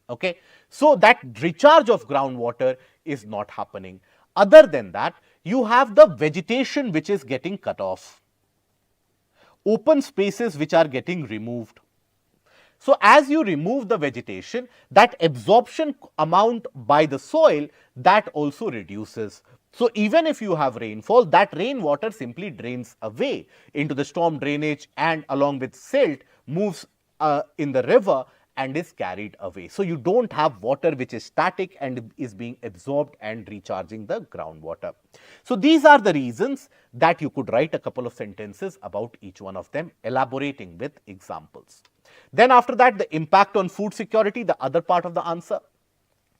Okay. So that recharge of groundwater is not happening. Other than that, you have the vegetation which is getting cut off, open spaces which are getting removed. So as you remove the vegetation, that absorption amount by the soil, that also reduces. So even if you have rainfall, that rainwater simply drains away into the storm drainage and along with silt moves in the river and is carried away. So you don't have water which is static and is being absorbed and recharging the groundwater. So these are the reasons that you could write a couple of sentences about each one of them, elaborating with examples. Then after that, the impact on food security, the other part of the answer.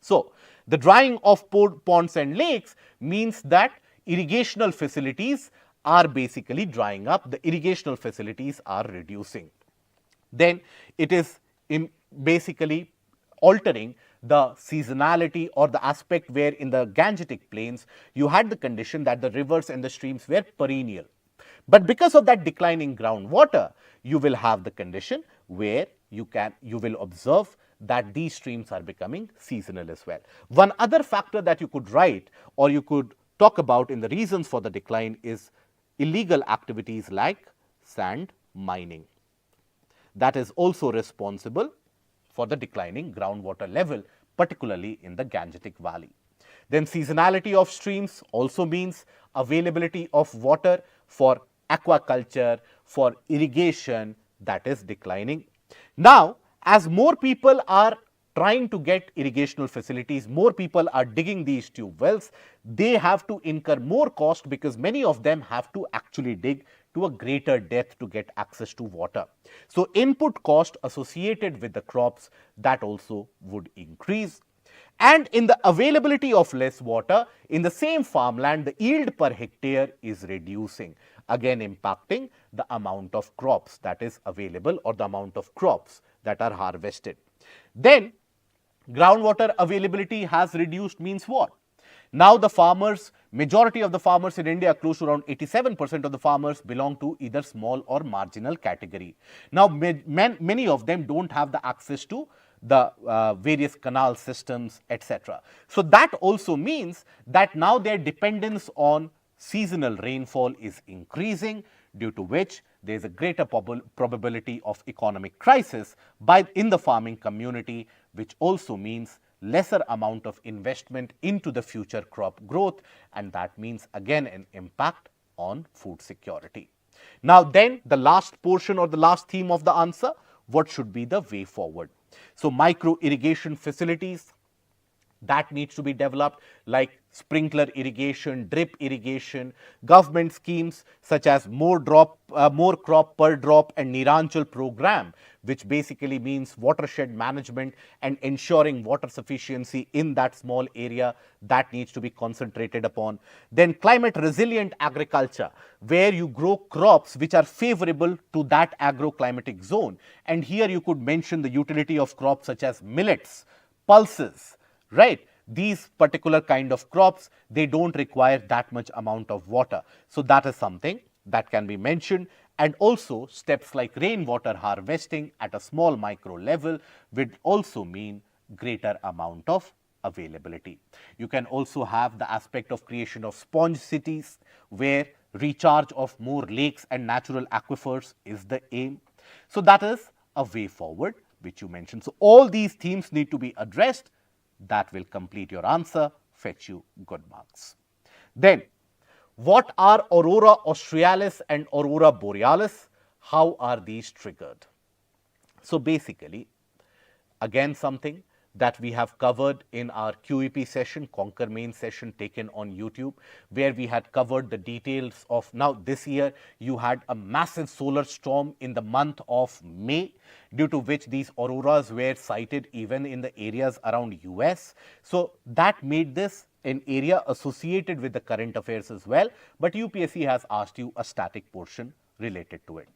So the drying of ponds and lakes means that irrigational facilities are basically drying up, the irrigational facilities are reducing. Then it is basically altering the seasonality or the aspect where in the Gangetic plains you had the condition that the rivers and the streams were perennial. But because of that declining groundwater, you will have the condition where you will observe that these streams are becoming seasonal as well. One other factor that you could write or you could talk about in the reasons for the decline is illegal activities like sand mining. That is also responsible for the declining groundwater level, particularly in the Gangetic Valley. Then seasonality of streams also means availability of water for aquaculture, for irrigation, that is declining. Now, as more people are trying to get irrigational facilities, more people are digging these tube wells, they have to incur more cost because many of them have to actually dig to a greater depth to get access to water. So input cost associated with the crops, that also would increase. And in the availability of less water, in the same farmland, the yield per hectare is reducing, again impacting the amount of crops that is available or the amount of crops that are harvested. Then groundwater availability has reduced means what? Now the farmers, majority of the farmers in India, close to around 87% of the farmers belong to either small or marginal category. Now many of them don't have the access to the various canal systems, etc. So that also means that now their dependence on seasonal rainfall is increasing, due to which there is a greater probability of economic crisis in the farming community, which also means lesser amount of investment into the future crop growth, and that means again an impact on food security. Now then, the last portion or the last theme of the answer, what should be the way forward? So micro irrigation facilities that needs to be developed, like sprinkler irrigation, drip irrigation, government schemes such as more crop per drop and Niranchal program, which basically means watershed management and ensuring water sufficiency in that small area, that needs to be concentrated upon. Then climate resilient agriculture, where you grow crops which are favorable to that agroclimatic zone, and here you could mention the utility of crops such as millets, pulses, right? These particular kind of crops, they don't require that much amount of water. So that is something that can be mentioned. And also steps like rainwater harvesting at a small micro level would also mean greater amount of availability. You can also have the aspect of creation of sponge cities, where recharge of more lakes and natural aquifers is the aim. So that is a way forward which you mentioned. So all these themes need to be addressed. That will complete your answer, fetch you good marks. Then, what are Aurora australis and Aurora borealis? How are these triggered? So basically, again something that we have covered in our QEP session, Conquer Main session taken on YouTube, where we had covered the details of, now this year you had a massive solar storm in the month of May, due to which these auroras were sighted even in the areas around US. So that made this an area associated with the current affairs as well, but UPSC has asked you a static portion related to it.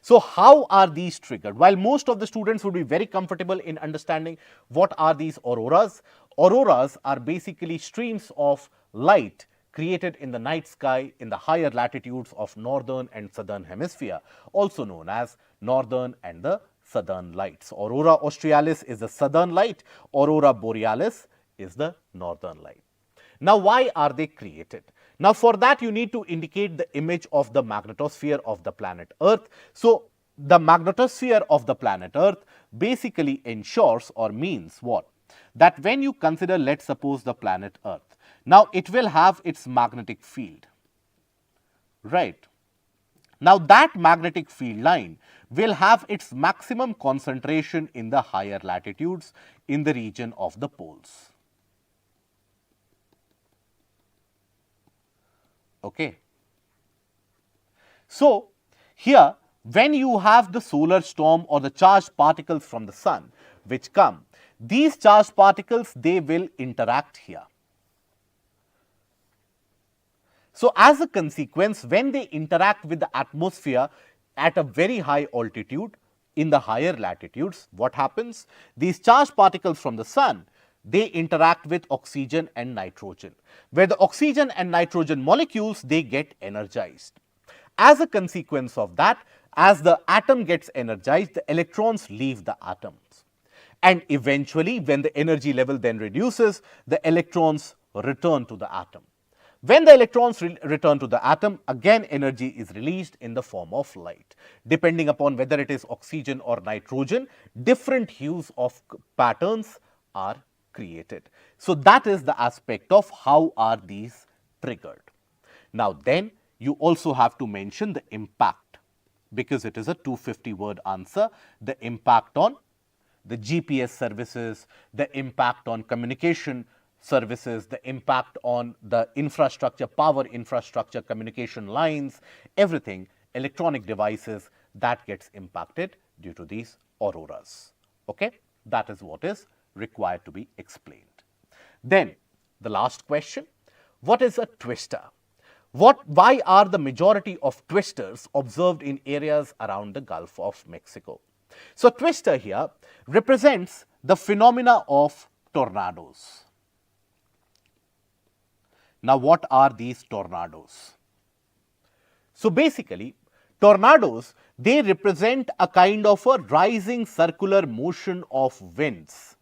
So how are these triggered? While most of the students would be very comfortable in understanding what are these auroras, auroras are basically streams of light created in the night sky in the higher latitudes of northern and southern hemisphere, also known as northern and the southern lights. Aurora australis is the southern light, Aurora borealis is the northern light. Now, why are they created? Now, for that you need to indicate the image of the magnetosphere of the planet Earth. So, the magnetosphere of the planet Earth, basically ensures or means what? That when you consider, let's suppose, the planet Earth, now it will have its magnetic field, right? Now, that magnetic field line will have its maximum concentration in the higher latitudes in the region of the poles. Okay. So, here when you have the solar storm or the charged particles from the sun which come, these charged particles, they will interact here. So, as a consequence, when they interact with the atmosphere at a very high altitude in the higher latitudes, what happens? These charged particles from the sun, they interact with oxygen and nitrogen, where the oxygen and nitrogen molecules, they get energized. As a consequence of that, as the atom gets energized, the electrons leave the atoms. And eventually, when the energy level then reduces, the electrons return to the atom. When the electrons return to the atom, again energy is released in the form of light. Depending upon whether it is oxygen or nitrogen, different hues of patterns are created. So, that is the aspect of how are these triggered. Now, then you also have to mention the impact, because it is a 250-word answer, the impact on the GPS services, the impact on communication services, the impact on the infrastructure, power infrastructure, communication lines, everything, electronic devices, that gets impacted due to these auroras. Okay? That is what is required to be explained. Then the last question, what is a twister? Why are the majority of twisters observed in areas around the Gulf of Mexico? So, twister here represents the phenomena of tornadoes. Now, what are these tornadoes? So, basically, tornadoes, they represent a kind of a rising circular motion of winds.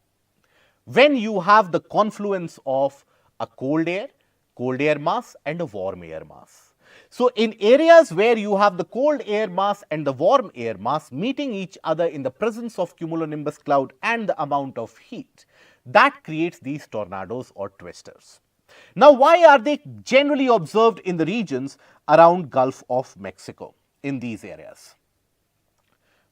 When you have the confluence of a cold air mass and a warm air mass. So, in areas where you have the cold air mass and the warm air mass meeting each other in the presence of cumulonimbus cloud and the amount of heat, that creates these tornadoes or twisters. Now, why are they generally observed in the regions around Gulf of Mexico in these areas?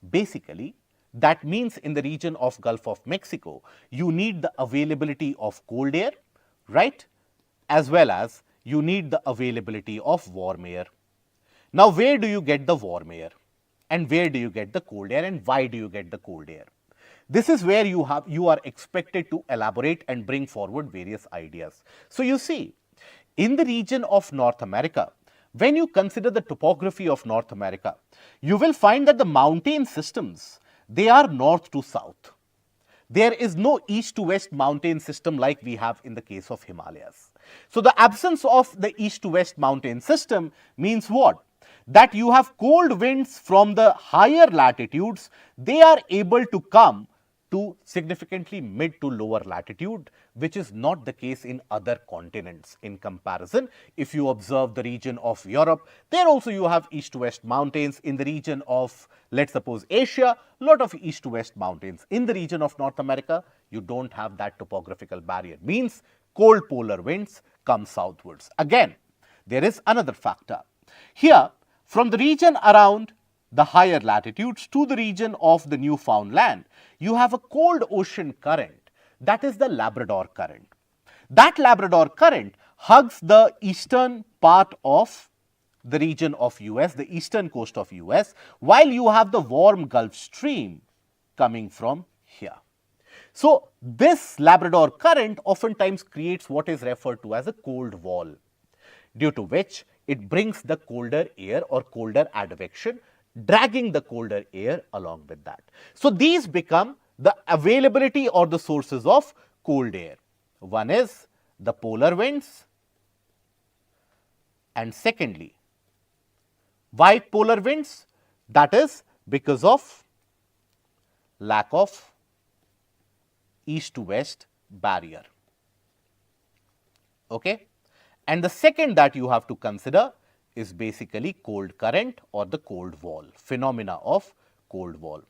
Basically, that means in the region of Gulf of Mexico, you need the availability of cold air, right, as well as you need the availability of warm air. Now, where do you get the warm air and where do you get the cold air and why do you get the cold air? This is where you are expected to elaborate and bring forward various ideas. So, you see, in the region of North America, when you consider the topography of North America, you will find that the mountain systems, they are north to south. There is no east to west mountain system like we have in the case of Himalayas. So, the absence of the east to west mountain system means what? That you have cold winds from the higher latitudes, they are able to come to significantly mid to lower latitude, which is not the case in other continents in comparison. If you observe the region of Europe, there also you have east to west mountains. In the region of, let's suppose, Asia, lot of east to west mountains. In the region of North America, you don't have that topographical barrier, means cold polar winds come southwards. Again, there is another factor. Here, from the region around the higher latitudes to the region of the Newfoundland, you have a cold ocean current, that is the Labrador current. That Labrador current hugs the eastern part of the region of US, the eastern coast of US, while you have the warm Gulf Stream coming from here. So, this Labrador current oftentimes creates what is referred to as a cold wall, due to which it brings the colder air or colder advection, dragging the colder air along with that. So, these become the availability or the sources of cold air. One is the polar winds, and secondly, why polar winds? That is because of lack of east to west barrier. Okay? And the second that you have to consider is basically cold current or the cold wall, phenomena of cold wall.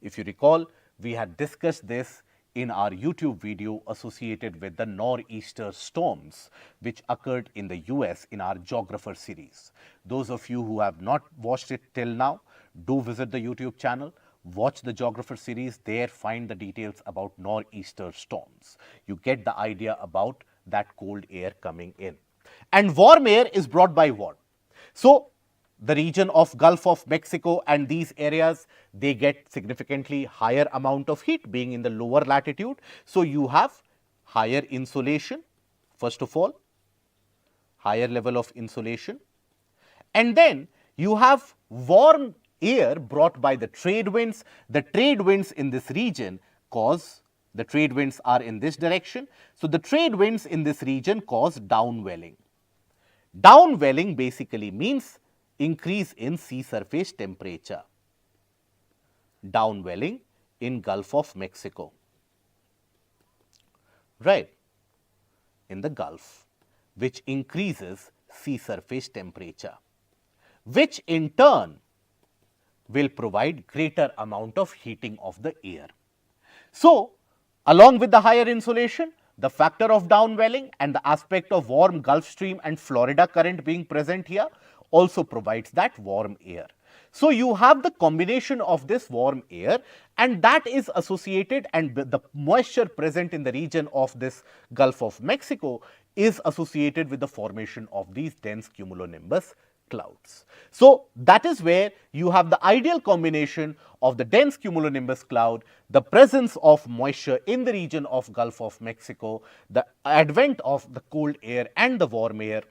If you recall, We had discussed this in our YouTube video associated with the nor'easter storms which occurred in the US in our geographer series. Those of you who have not watched it till now, do visit the YouTube channel, watch the geographer series, there find the details about nor'easter storms. You get the idea about that cold air coming in. And warm air is brought by what? So, the region of Gulf of Mexico and these areas, they get significantly higher amount of heat being in the lower latitude. So, you have higher insolation, first of all, higher level of insolation, and then you have warm air brought by the trade winds. The trade winds in this region cause, the trade winds are in this direction. So, the trade winds in this region cause downwelling. Downwelling basically means increase in sea surface temperature. Downwelling in Gulf of Mexico, right, in the Gulf, which increases sea surface temperature, which in turn will provide greater amount of heating of the air. So, along with the higher insolation, the factor of downwelling and the aspect of warm Gulf Stream and Florida current being present here also provides that warm air. So, you have the combination of this warm air, and that is associated, and the moisture present in the region of this Gulf of Mexico is associated with the formation of these dense cumulonimbus clouds. So, that is where you have the ideal combination of the dense cumulonimbus cloud, the presence of moisture in the region of Gulf of Mexico, the advent of the cold air and the warm air,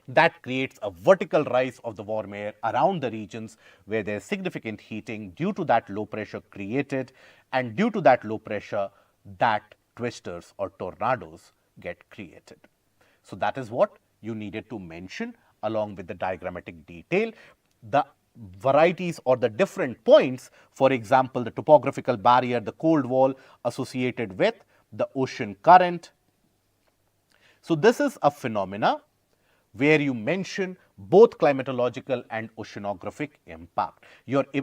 that creates a vertical rise of the warm air around the regions where there is significant heating due to that low pressure created, and due to that low pressure, that twisters or tornadoes get created. So, that is what you needed to mention along with the diagrammatic detail. The varieties or the different points, for example, the topographical barrier, the cold wall associated with the ocean current. So, this is a phenomena where you mention both climatological and oceanographic impact,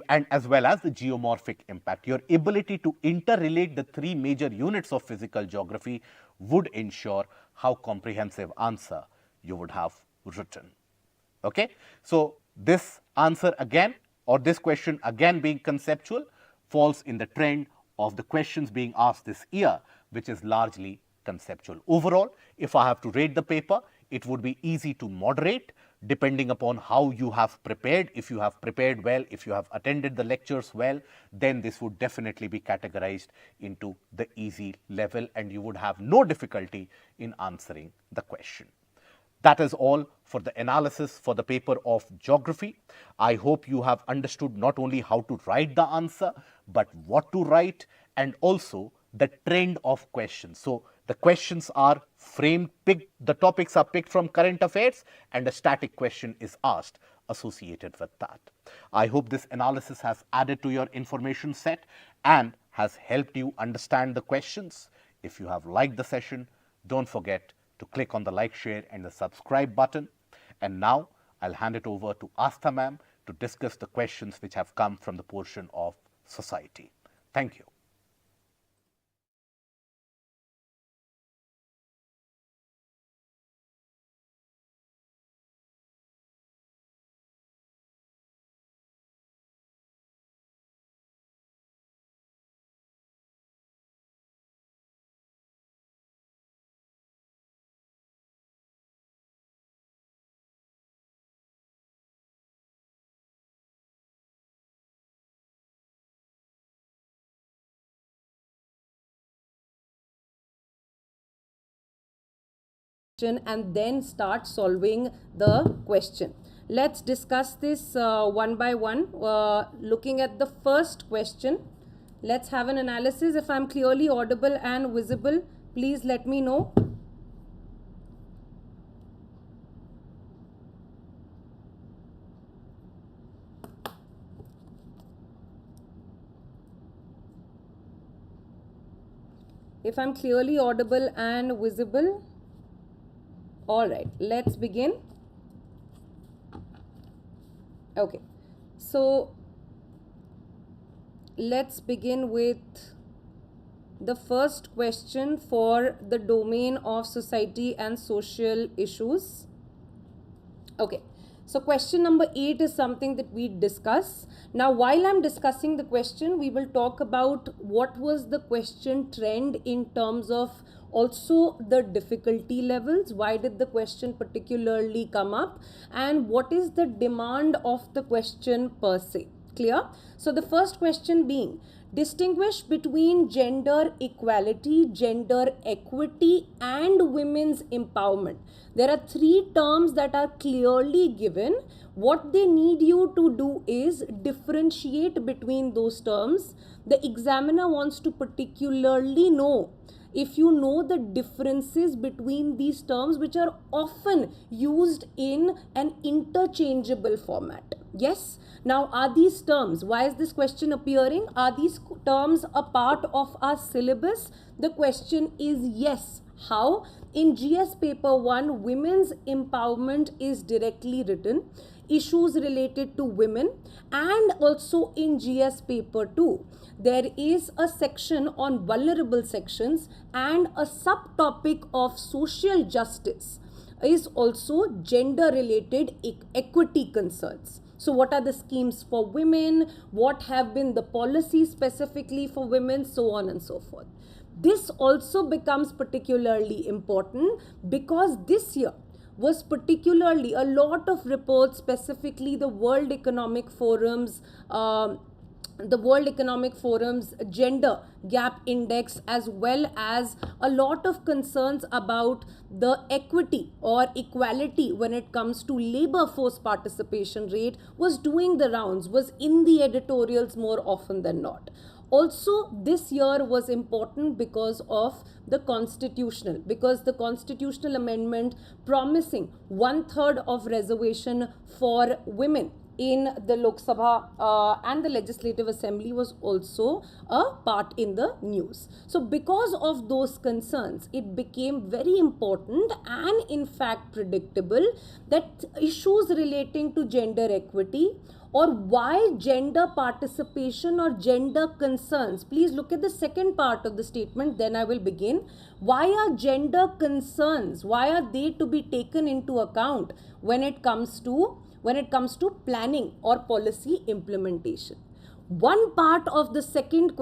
and as well as the geomorphic impact. Your ability to interrelate the three major units of physical geography would ensure how comprehensive answer you would have written. Okay? So, this answer again, or this question again being conceptual, falls in the trend of the questions being asked this year, which is largely conceptual. Overall, if I have to rate the paper, it would be easy to moderate depending upon how you have prepared. If you have prepared well, if you have attended the lectures well, then this would definitely be categorized into the easy level and you would have no difficulty in answering the question. That is all for the analysis for the paper of geography. I hope you have understood not only how to write the answer, but what to write, and also the trend of questions. So, the questions are framed, the topics are picked from current affairs, and a static question is asked associated with that. I hope this analysis has added to your information set and has helped you understand the questions. If you have liked the session, don't forget to click on the like, share and the subscribe button. And now, I'll hand it over to Astha ma'am to discuss the questions which have come from the portion of society. Thank you. And then start solving the question. Let's discuss this one by one. Looking at the first question, let's have an analysis. If I'm clearly audible and visible, please let me know. If I'm clearly audible and visible, all right, let's begin. Okay, so let's begin with the first question for the domain of society and social issues. Okay, so question number 8 is something that we discuss. Now, while I'm discussing the question, we will talk about what was the question trend in terms of also the difficulty levels. Why did the question particularly come up? And what is the demand of the question per se? Clear? So the first question being, distinguish between gender equality, gender equity, and women's empowerment. There are 3 terms that are clearly given. What they need you to do is differentiate between those terms. The examiner wants to particularly know if you know the differences between these terms, which are often used in an interchangeable format. Yes. Now, are these terms, why is this question appearing? Are these terms a part of our syllabus? The question is yes. How? In GS paper 1, women's empowerment is directly written, issues related to women, and also in GS paper 2, there is a section on vulnerable sections, and a subtopic of social justice is also gender related equity concerns. So what are the schemes for women? What have been the policies specifically for women? So on and so forth. This also becomes particularly important because this year was particularly a lot of reports, specifically the World Economic Forum's gender gap index, as well as a lot of concerns about the equity or equality when it comes to labor force participation rate, was doing the rounds, was in the editorials more often than not. Also, this year was important because of the constitutional amendment promising 1/3 of reservation for women in the Lok Sabha and the Legislative Assembly was also a part in the news. So because of those concerns, it became very important and in fact predictable that issues relating to gender equity or why gender participation or gender concerns, please look at the second part of the statement, then I will begin. Why are gender concerns, why are they to be taken into account when it comes to planning or policy implementation? One part of the second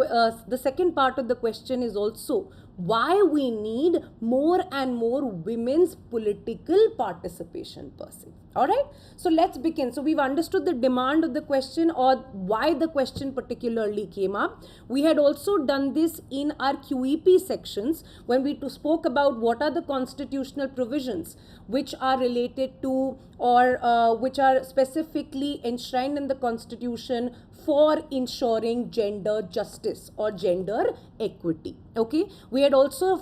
part of the question is also why we need more and more women's political participation per se. All right, so let's begin. So we've understood the demand of the question or why the question particularly came up. We had also done this in our QEP sections when we spoke about what are the constitutional provisions which are related to or which are specifically enshrined in the constitution for ensuring gender justice or gender equity. Okay, we had also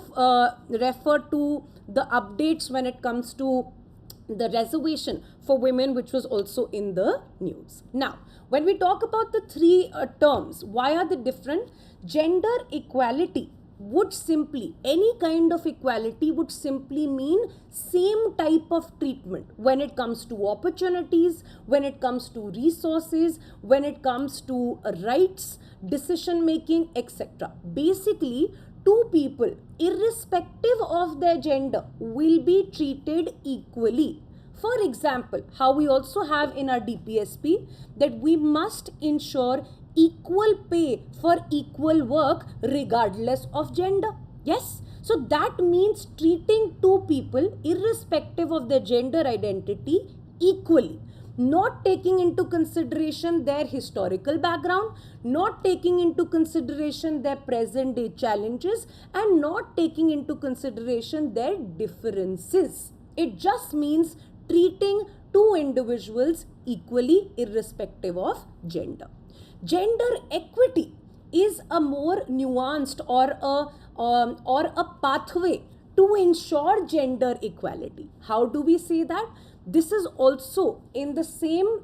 referred to the updates when it comes to the reservation for women, which was also in the news. Now, when we talk about the 3 terms, why are they different? Gender equality would simply, any kind of equality would simply mean same type of treatment when it comes to opportunities, when it comes to resources, when it comes to rights, decision making, etc. Basically, 2 people, irrespective of their gender, will be treated equally. For example, how we also have in our DPSP that we must ensure equal pay for equal work regardless of gender. Yes, so that means treating 2 people irrespective of their gender identity equally, not taking into consideration their historical background, not taking into consideration their present day challenges, and not taking into consideration their differences. It just means treating 2 individuals equally irrespective of gender. Gender equity is a more nuanced or a pathway to ensure gender equality. How do we say that? This is also in the same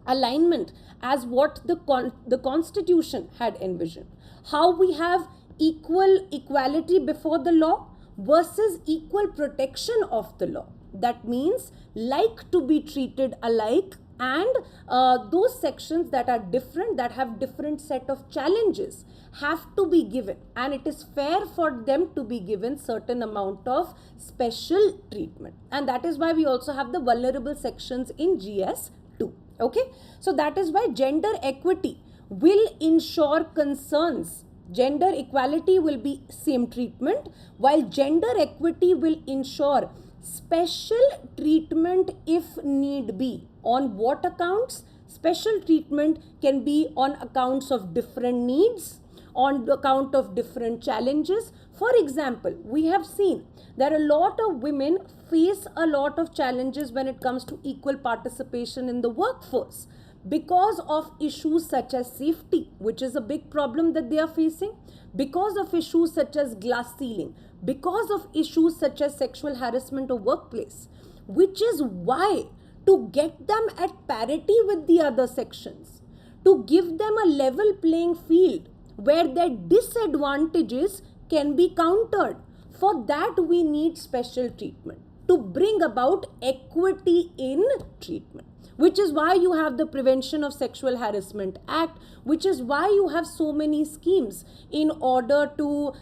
alignment as what the Constitution had envisioned. How we have equality before the law versus equal protection of the law. That means like to be treated alike and those sections that are different, that have different set of challenges, have to be given, and it is fair for them to be given certain amount of special treatment. And that is why we also have the vulnerable sections in GS2. Okay, so that is why gender equity will ensure concerns. Gender equality will be same treatment, while gender equity will ensure special treatment if need be. On what accounts? Special treatment can be on accounts of different needs, on account of different challenges. For example, we have seen that a lot of women face a lot of challenges when it comes to equal participation in the workforce, because of issues such as safety, which is a big problem that they are facing, because of issues such as glass ceiling, because of issues such as sexual harassment of workplace, which is why, to get them at parity with the other sections, to give them a level playing field where their disadvantages can be countered, for that we need special treatment to bring about equity in treatment. Which is why you have the Prevention of Sexual Harassment Act, which is why you have so many schemes in order to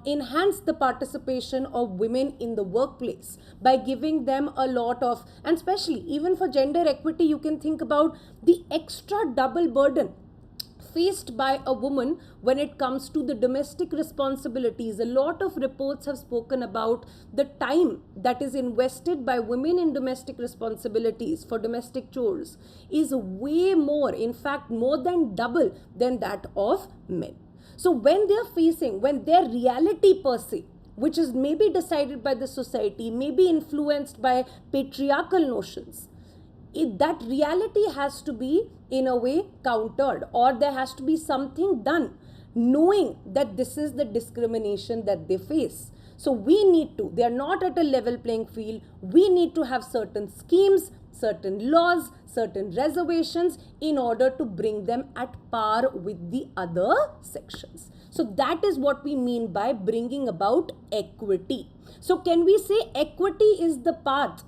enhance the participation of women in the workplace by giving them a lot of, and especially even for gender equity, you can think about the extra double burden faced by a woman when it comes to the domestic responsibilities. A lot of reports have spoken about the time that is invested by women in domestic responsibilities for domestic chores is way more, in fact more than double than that of men. So when they are facing, when their reality per se, which is maybe decided by the society, maybe influenced by patriarchal notions, that reality has to be in a way countered, or there has to be something done, knowing that this is the discrimination that they face. So we need to, they are not at a level playing field, we need to have certain schemes, certain laws, certain reservations in order to bring them at par with the other sections. So that is what we mean by bringing about equity. So can we say equity is the path?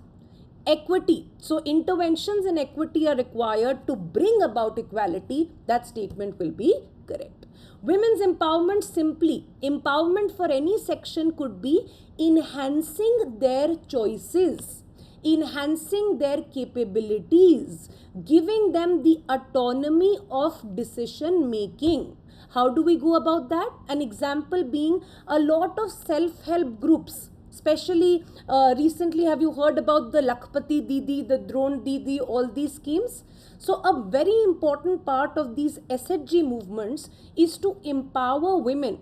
Equity. So interventions in equity are required to bring about equality. That statement will be correct. Women's empowerment, simply empowerment for any section could be enhancing their choices, enhancing their capabilities, giving them the autonomy of decision making. How do we go about that? An example being a lot of self-help groups. Especially recently, have you heard about the Lakhpati Didi, the Drone Didi, all these schemes? So a very important part of these SHG movements is to empower women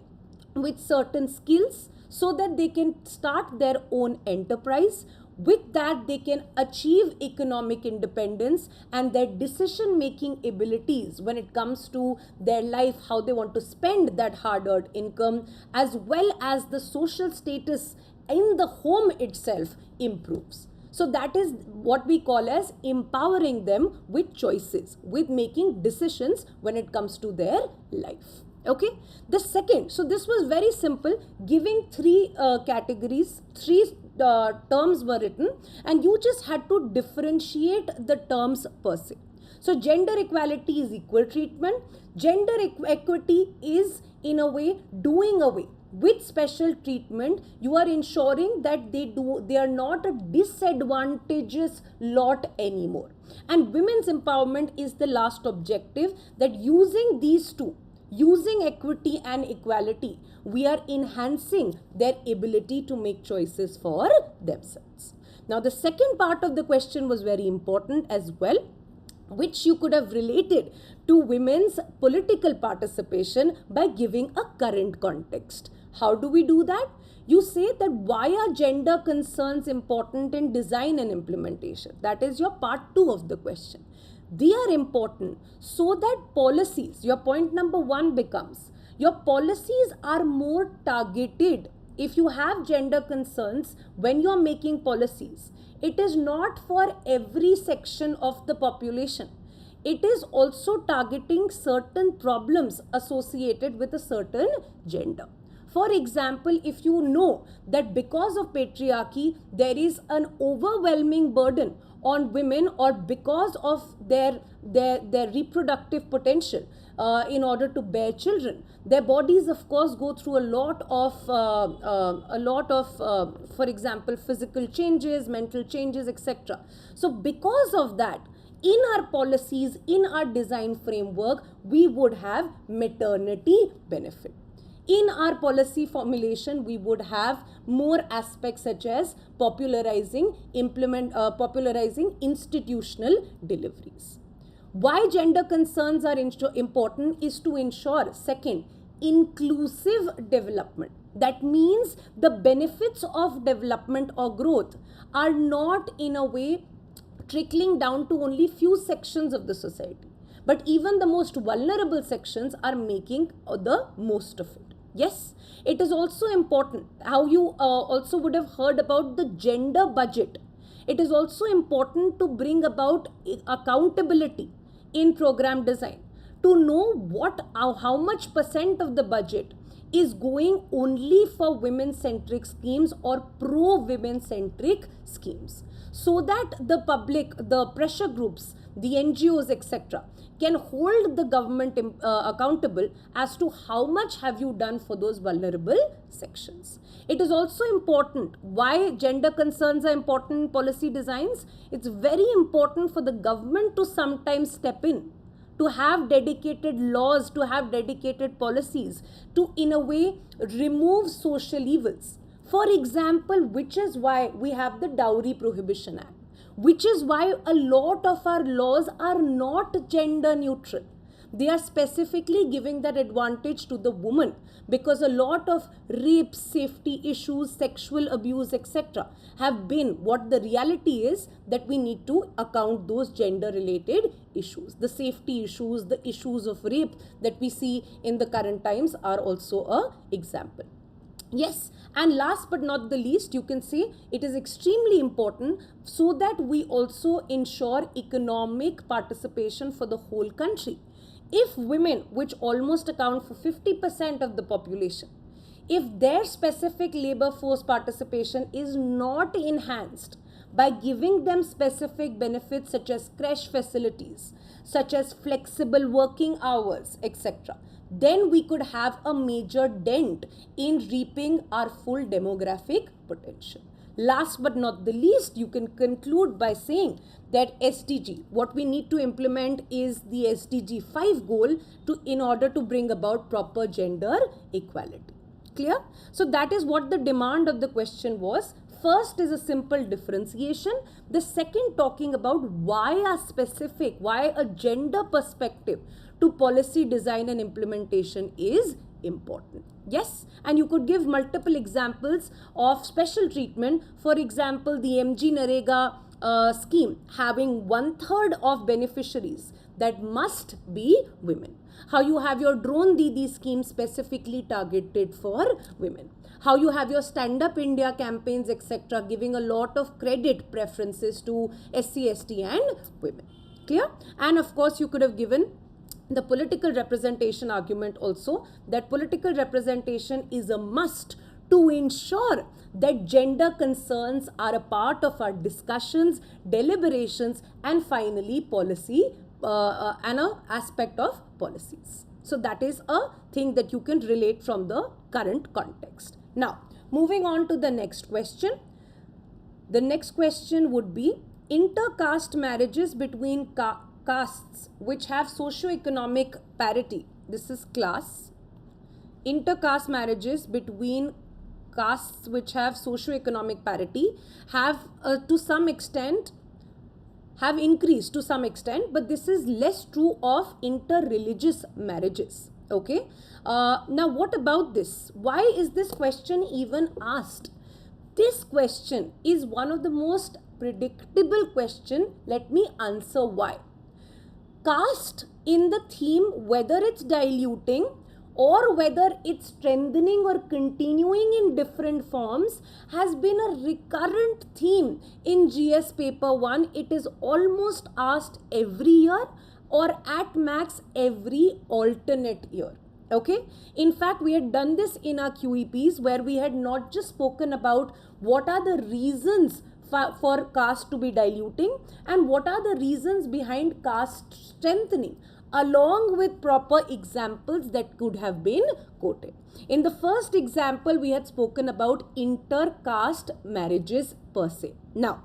with certain skills so that they can start their own enterprise. With that, they can achieve economic independence and their decision-making abilities when it comes to their life, how they want to spend that hard-earned income, as well as the social status in the home itself improves. So that is what we call as empowering them with choices, with making decisions when it comes to their life. Okay. The second, so this was very simple, giving three categories, three terms were written, and you just had to differentiate the terms per se. So gender equality is equal treatment. Gender equity is in a way doing away with special treatment. You are ensuring that they are not a disadvantageous lot anymore. And women's empowerment is the last objective, that using these two, using equity and equality, we are enhancing their ability to make choices for themselves. Now the second part of the question was very important as well, which you could have related to women's political participation by giving a current context. How do we do that? You say that why are gender concerns important in design and implementation? That is your part 2 of the question. They are important so that policies, your point number 1 becomes, your policies are more targeted. If you have gender concerns when you are making policies, it is not for every section of the population. It is also targeting certain problems associated with a certain gender. For example, if you know that because of patriarchy, there is an overwhelming burden on women, or because of their reproductive potential in order to bear children, their bodies of course go through a lot of for example physical changes, mental changes, etc. So because of that, in our policies, in our design framework, we would have maternity benefit. In our policy formulation, we would have more aspects such as popularizing institutional deliveries. Why gender concerns are important is to ensure, second, inclusive development. That means the benefits of development or growth are not in a way trickling down to only few sections of the society, but even the most vulnerable sections are making the most of it. Yes, it is also important how you also would have heard about the gender budget. It is also important to bring about accountability in program design, to know how much percent of the budget is going only for women-centric schemes or pro-women-centric schemes, so that the public, the pressure groups, the NGOs, etc., can hold the government accountable as to how much have you done for those vulnerable sections. It is also important why gender concerns are important in policy designs. It's very important for the government to sometimes step in, to have dedicated laws, to have dedicated policies, to in a way remove social evils. For example, which is why we have the Dowry Prohibition Act, which is why a lot of our laws are not gender neutral. They are specifically giving that advantage to the woman, because a lot of rape, safety issues, sexual abuse, etc. have been, what the reality is that we need to account those gender related issues. The safety issues, the issues of rape that we see in the current times are also an example. Yes, and last but not the least, you can say it is extremely important so that we also ensure economic participation for the whole country. If women, which almost account for 50% of the population, if their specific labor force participation is not enhanced by giving them specific benefits such as creche facilities, such as flexible working hours, etc., then we could have a major dent in reaping our full demographic potential. Last but not the least, you can conclude by saying that SDG, what we need to implement is the SDG 5 goal in order to bring about proper gender equality. Clear? So that is what the demand of the question was. First is a simple differentiation. The second talking about why a gender perspective to policy design and implementation is important. Yes, and you could give multiple examples of special treatment. For example, the MG Narega scheme having 1/3 of beneficiaries that must be women. How you have your Drone Didi scheme specifically targeted for women. How you have your Stand Up India campaigns, etc., giving a lot of credit preferences to SC, ST and women. Clear? And of course, you could have given the political representation argument also, that political representation is a must to ensure that gender concerns are a part of our discussions, deliberations, and finally policy and an aspect of policies. So that is a thing that you can relate from the current context. Now, moving on to the next question. The next question would be inter-caste marriages between castes which have socio-economic parity. This is class. Inter-caste marriages between castes which have socio-economic parity have to some extent have increased to some extent, but this is less true of inter-religious marriages. Okay. Now what about this? Why is this question even asked? This question is one of the most predictable question. Let me answer why. Caste in the theme, whether it's diluting or whether it's strengthening or continuing in different forms, has been a recurrent theme in GS paper 1. It is almost asked every year or at max every alternate year. Okay. In fact, we had done this in our QEPs where we had not just spoken about what are the reasons for caste to be diluting, and what are the reasons behind caste strengthening, along with proper examples that could have been quoted. In the first example, we had spoken about inter-caste marriages per se. Now,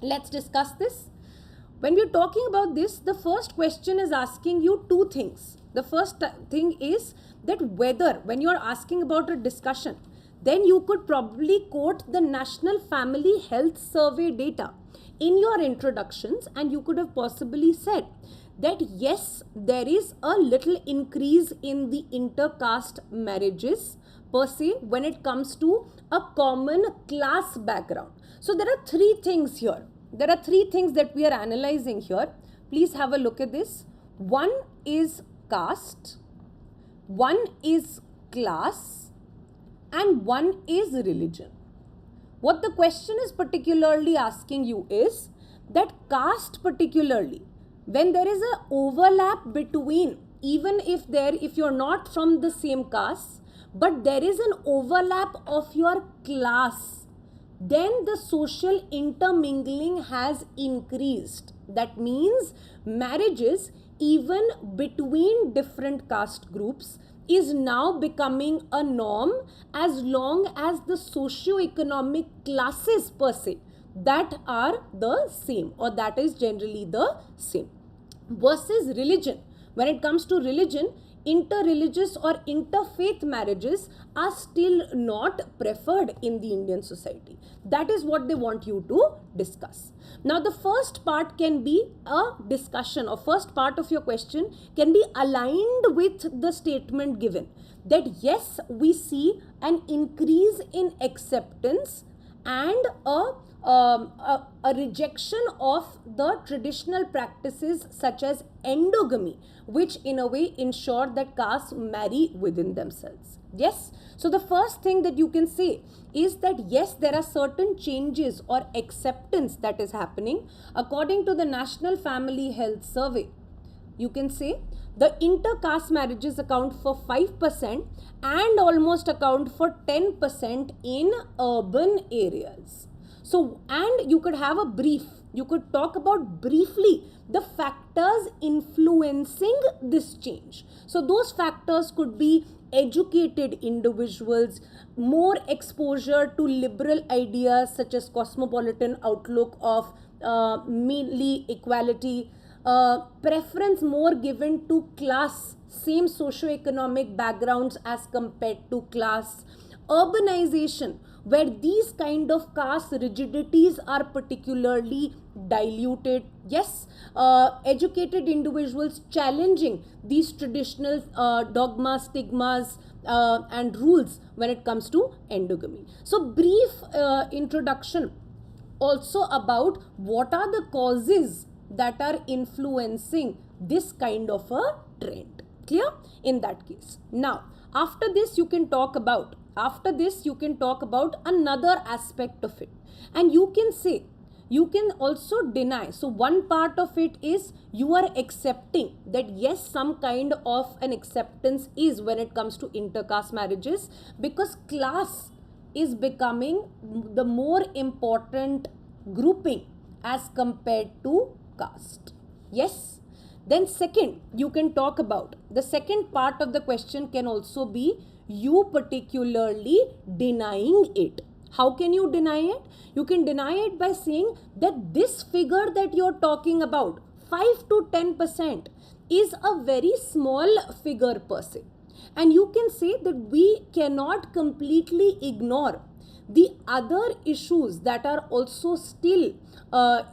let's discuss this. When we're talking about this, the first question is asking you two things. The first thing is that whether, when you're asking about a discussion, then you could probably quote the National Family Health Survey data in your introductions, and you could have possibly said that yes, there is a little increase in the inter-caste marriages per se when it comes to a common class background. So there are three things here. There are three things that we are analyzing here. Please have a look at this. One is caste, one is class, and one is religion. What the question is particularly asking you is that caste particularly, when there is an overlap between, even if you're not from the same caste, but there is an overlap of your class, then the social intermingling has increased. That means marriages even between different caste groups is now becoming a norm, as long as the socio-economic classes per se that are the same, or that is generally the same. Versus religion. When it comes to religion, inter-religious or interfaith marriages are still not preferred in the Indian society. That is what they want you to discuss. Now, the first part can be a discussion, or first part of your question can be aligned with the statement given that yes, we see an increase in acceptance and a rejection of the traditional practices such as endogamy, which in a way ensure that castes marry within themselves. Yes, so the first thing that you can say is that yes, there are certain changes or acceptance that is happening according to the National Family Health Survey. You can say the inter-caste marriages account for 5% and almost account for 10% in urban areas. So, and you could have a brief, you could talk about briefly the factors influencing this change. So those factors could be educated individuals, more exposure to liberal ideas such as cosmopolitan outlook of mainly equality, preference more given to class, same socio-economic backgrounds as compared to class, urbanization, where these kind of caste rigidities are particularly diluted. Yes, educated individuals challenging these traditional dogmas, stigmas, and rules when it comes to endogamy. So brief introduction also about what are the causes that are influencing this kind of a trend. Clear in that case? Now, after this you can talk about another aspect of it, and you can say, you can also deny. So one part of it is you are accepting that yes, some kind of an acceptance is when it comes to intercaste marriages, because class is becoming the more important grouping as compared to caste. Yes. Then second, you can talk about, the second part of the question can also be you particularly denying it. How can you deny it? You can deny it by saying that this figure that you're talking about, 5 to 10%, is a very small figure per se. And you can say that we cannot completely ignore the other issues that are also still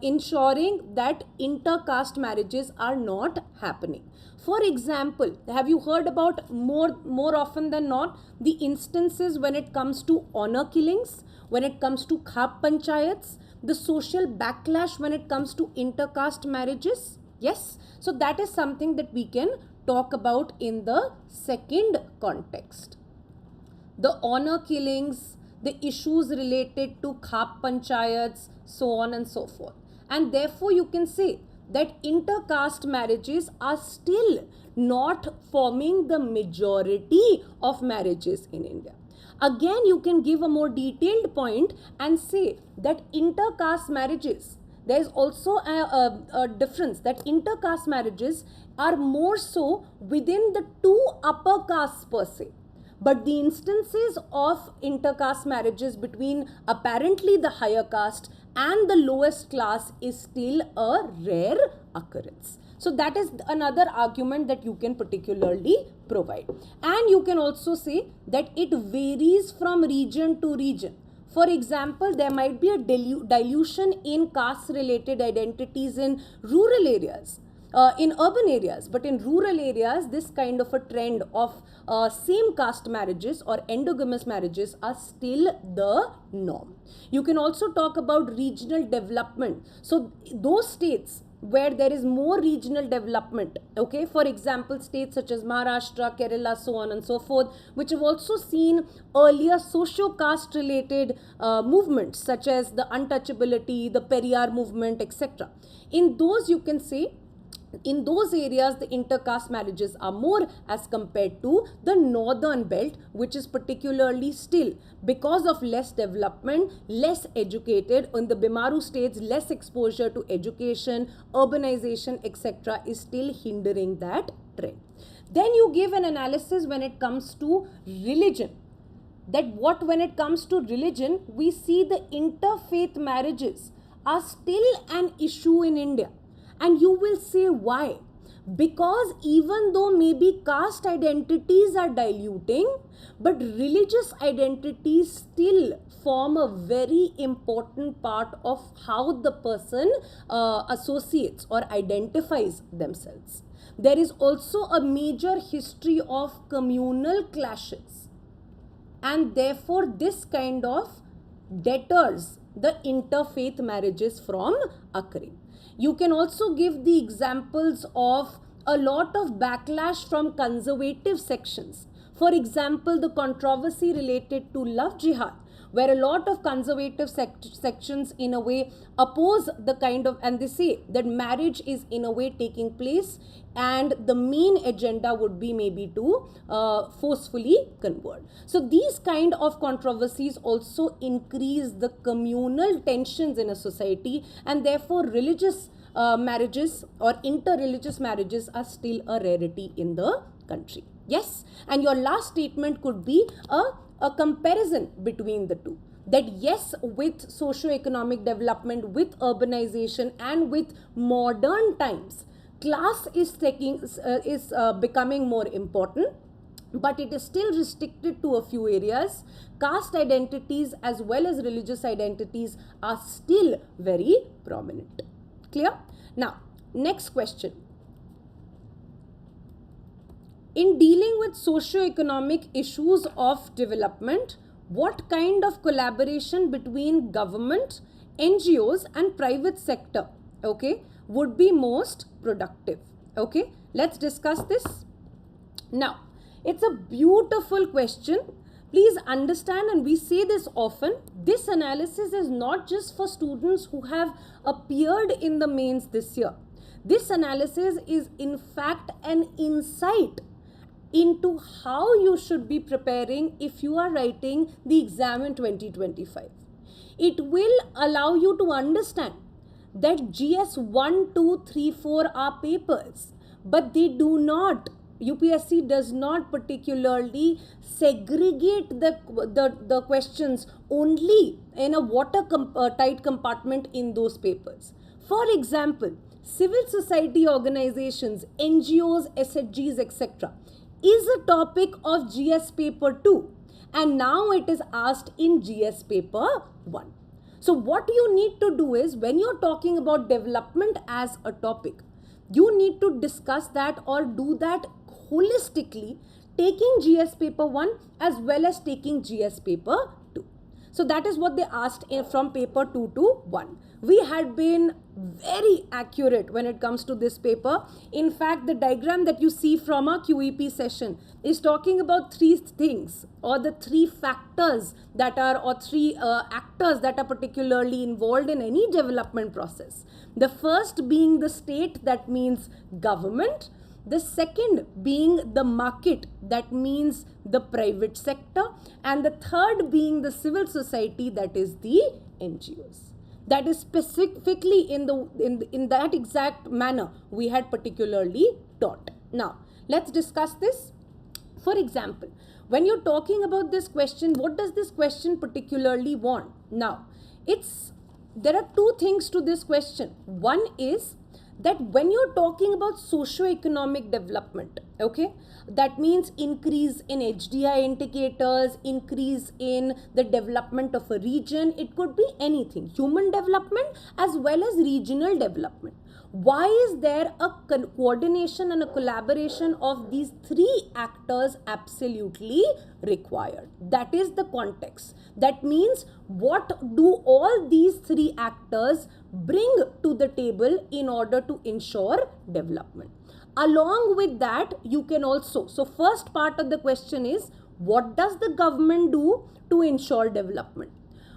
ensuring that inter-caste marriages are not happening. For example, have you heard about more often than not the instances when it comes to honor killings, when it comes to khap panchayats, the social backlash when it comes to inter-caste marriages? Yes, so that is something that we can talk about in the second context. The honor killings, the issues related to khap panchayats, so on and so forth. And therefore you can say that inter-caste marriages are still not forming the majority of marriages in India. Again, you can give a more detailed point and say that inter-caste marriages, there is also a difference that inter-caste marriages are more so within the two upper castes per se. But the instances of inter-caste marriages between apparently the higher caste and the lowest class is still a rare occurrence. So that is another argument that you can particularly provide. And you can also say that it varies from region to region. For example, there might be a dilution in caste-related identities in rural areas, in urban areas, but in rural areas, this kind of a trend of same caste marriages or endogamous marriages are still the norm. You can also talk about regional development. So those states where there is more regional development, okay, for example, states such as Maharashtra, Kerala, so on and so forth, which have also seen earlier socio-caste related movements such as the untouchability, the Periyar movement, etc. In those, you can say, in those areas, the inter-caste marriages are more as compared to the northern belt, which is particularly still because of less development, less educated. In the Bimaru states, less exposure to education, urbanization, etc. is still hindering that trend. Then you give an analysis when it comes to religion. That what when it comes to religion, we see the interfaith marriages are still an issue in India. And you will say why? Because even though maybe caste identities are diluting, but religious identities still form a very important part of how the person associates or identifies themselves. There is also a major history of communal clashes, and therefore this kind of deters the interfaith marriages from occurring. You can also give the examples of a lot of backlash from conservative sections. For example, the controversy related to love jihad, where a lot of conservative sections in a way oppose the kind of, and they say that marriage is in a way taking place and the main agenda would be maybe to forcefully convert. So these kind of controversies also increase the communal tensions in a society, and therefore religious marriages or inter-religious marriages are still a rarity in the country. Yes, and your last statement could be a comparison between the two. That yes, with socio-economic development, with urbanization, and with modern times, class is becoming more important, but it is still restricted to a few areas. Caste identities as well as religious identities are still very prominent. Clear? Now, next question. In dealing with socio-economic issues of development, what kind of collaboration between government, NGOs and private sector, okay, would be most productive? Okay, let's discuss this. Now, it's a beautiful question. Please understand, and we say this often, this analysis is not just for students who have appeared in the mains this year. This analysis is in fact an insight into how you should be preparing if you are writing the exam in 2025. It will allow you to understand that GS 1, 2, 3, 4 are papers, but they do not, UPSC does not particularly segregate the questions only in a watertight compartment in those papers. For example, civil society organizations, NGOs, SHGs, etc. is a topic of GS paper 2, and now it is asked in GS paper 1. So what you need to do is, when you're talking about development as a topic, you need to discuss that or do that holistically, taking GS paper 1 as well as taking GS paper 2. So that is what they asked from paper 2 to 1. We had been very accurate when it comes to this paper. In fact, the diagram that you see from our QEP session is talking about 3 things, or the 3 factors that are, or 3 actors that are particularly involved in any development process. The first being the state, that means government. The second being the market, that means the private sector, and the third being the civil society, that is the NGOs. That is specifically in that exact manner we had particularly taught. Now, let's discuss this. For example, when you're talking about this question, what does this question particularly want? Now, there are two things to this question. One is that when you're talking about socio-economic development, okay, that means increase in HDI indicators, increase in the development of a region, it could be anything, human development as well as regional development. Why is there a coordination and a collaboration of these three actors absolutely required? That is the context. That means what do all these three actors bring to the table in order to ensure development? Along with that, you can also, so first part of the question is, what does the government do to ensure development?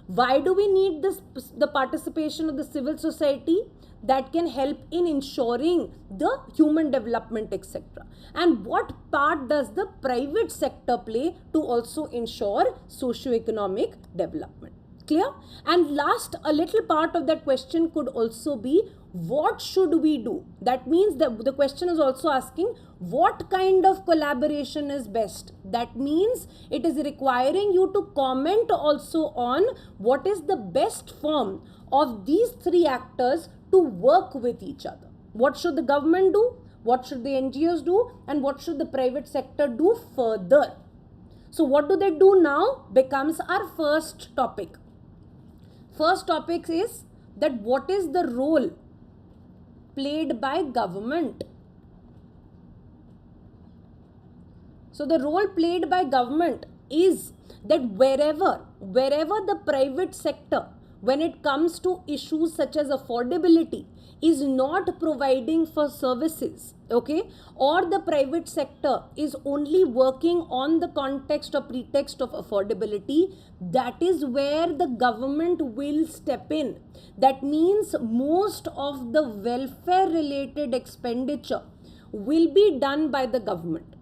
Why do we need the participation of the civil society that can help in ensuring the human development, etc.? And what part does the private sector play to also ensure socio-economic development? Clear? And last, a little part of that question could also be, what should we do? That means that the question is also asking, what kind of collaboration is best? That means it is requiring you to comment also on what is the best form of these three actors to work with each other. What should the government do? What should the NGOs do? And what should the private sector do further? So what do they do now becomes our first topic. First topic is that what is the role played by government? So the role played by government is that wherever the private sector, when it comes to issues such as affordability, is not providing for services, okay, or the private sector is only working on the context or pretext of affordability, that is where the government will step in. That means most of the welfare related expenditure will be done by the government.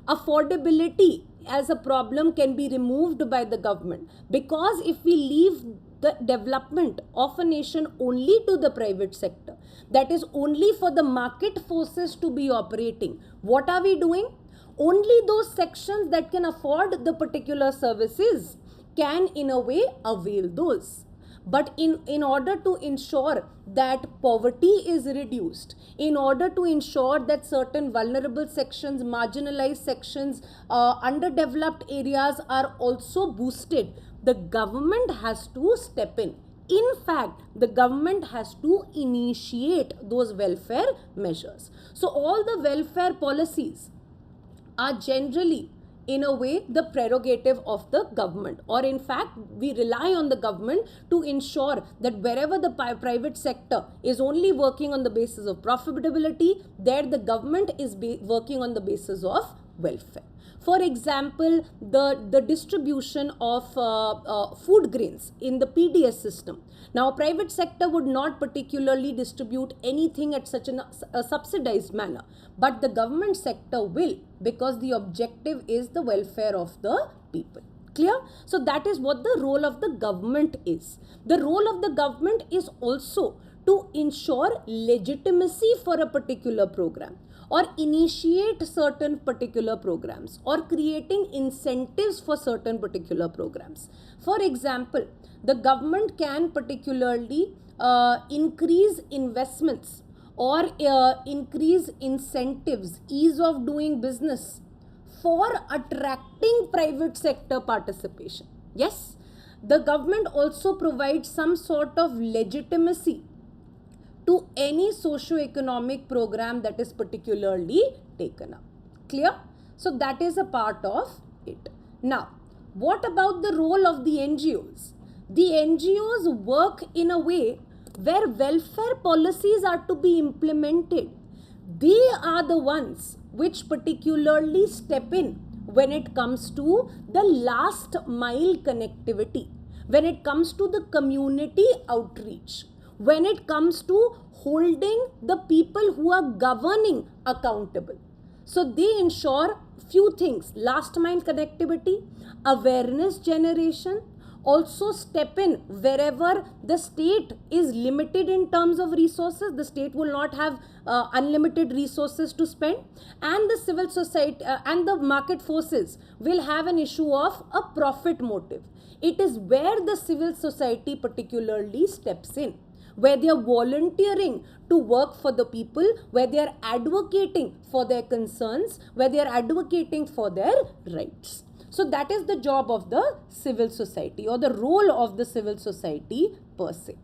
Affordability as a problem can be removed by the government, because if we leave the development of a nation only to the private sector, that is only for the market forces to be operating, what are we doing? Only those sections that can afford the particular services can in a way avail those. But in order to ensure that poverty is reduced, in order to ensure that certain vulnerable sections, marginalized sections, underdeveloped areas are also boosted, the government has to step in. In fact, the government has to initiate those welfare measures. So all the welfare policies are generally in a way the prerogative of the government, or in fact we rely on the government to ensure that wherever the private sector is only working on the basis of profitability, there the government is working on the basis of welfare. For example, the distribution of food grains in the PDS system. Now, private sector would not particularly distribute anything at such a subsidized manner, but the government sector will, because the objective is the welfare of the people. Clear? So that is what the role of the government is. The role of the government is also to ensure legitimacy for a particular program, or initiate certain particular programs, or creating incentives for certain particular programs. For example, the government can particularly increase investments or increase incentives, ease of doing business for attracting private sector participation. Yes, the government also provides some sort of legitimacy to any socio-economic program that is particularly taken up. Clear? So that is a part of it. Now, what about the role of the NGOs? The NGOs work in a way where welfare policies are to be implemented. They are the ones which particularly step in when it comes to the last mile connectivity, when it comes to the community outreach, when it comes to holding the people who are governing accountable. So they ensure few things: last mile connectivity, awareness generation, also step in wherever the state is limited in terms of resources. The state will not have unlimited resources to spend, and the civil society and the market forces will have an issue of a profit motive. It is where the civil society particularly steps in, where they are volunteering to work for the people, where they are advocating for their concerns, where they are advocating for their rights. So that is the job of the civil society, or the role of the civil society per se.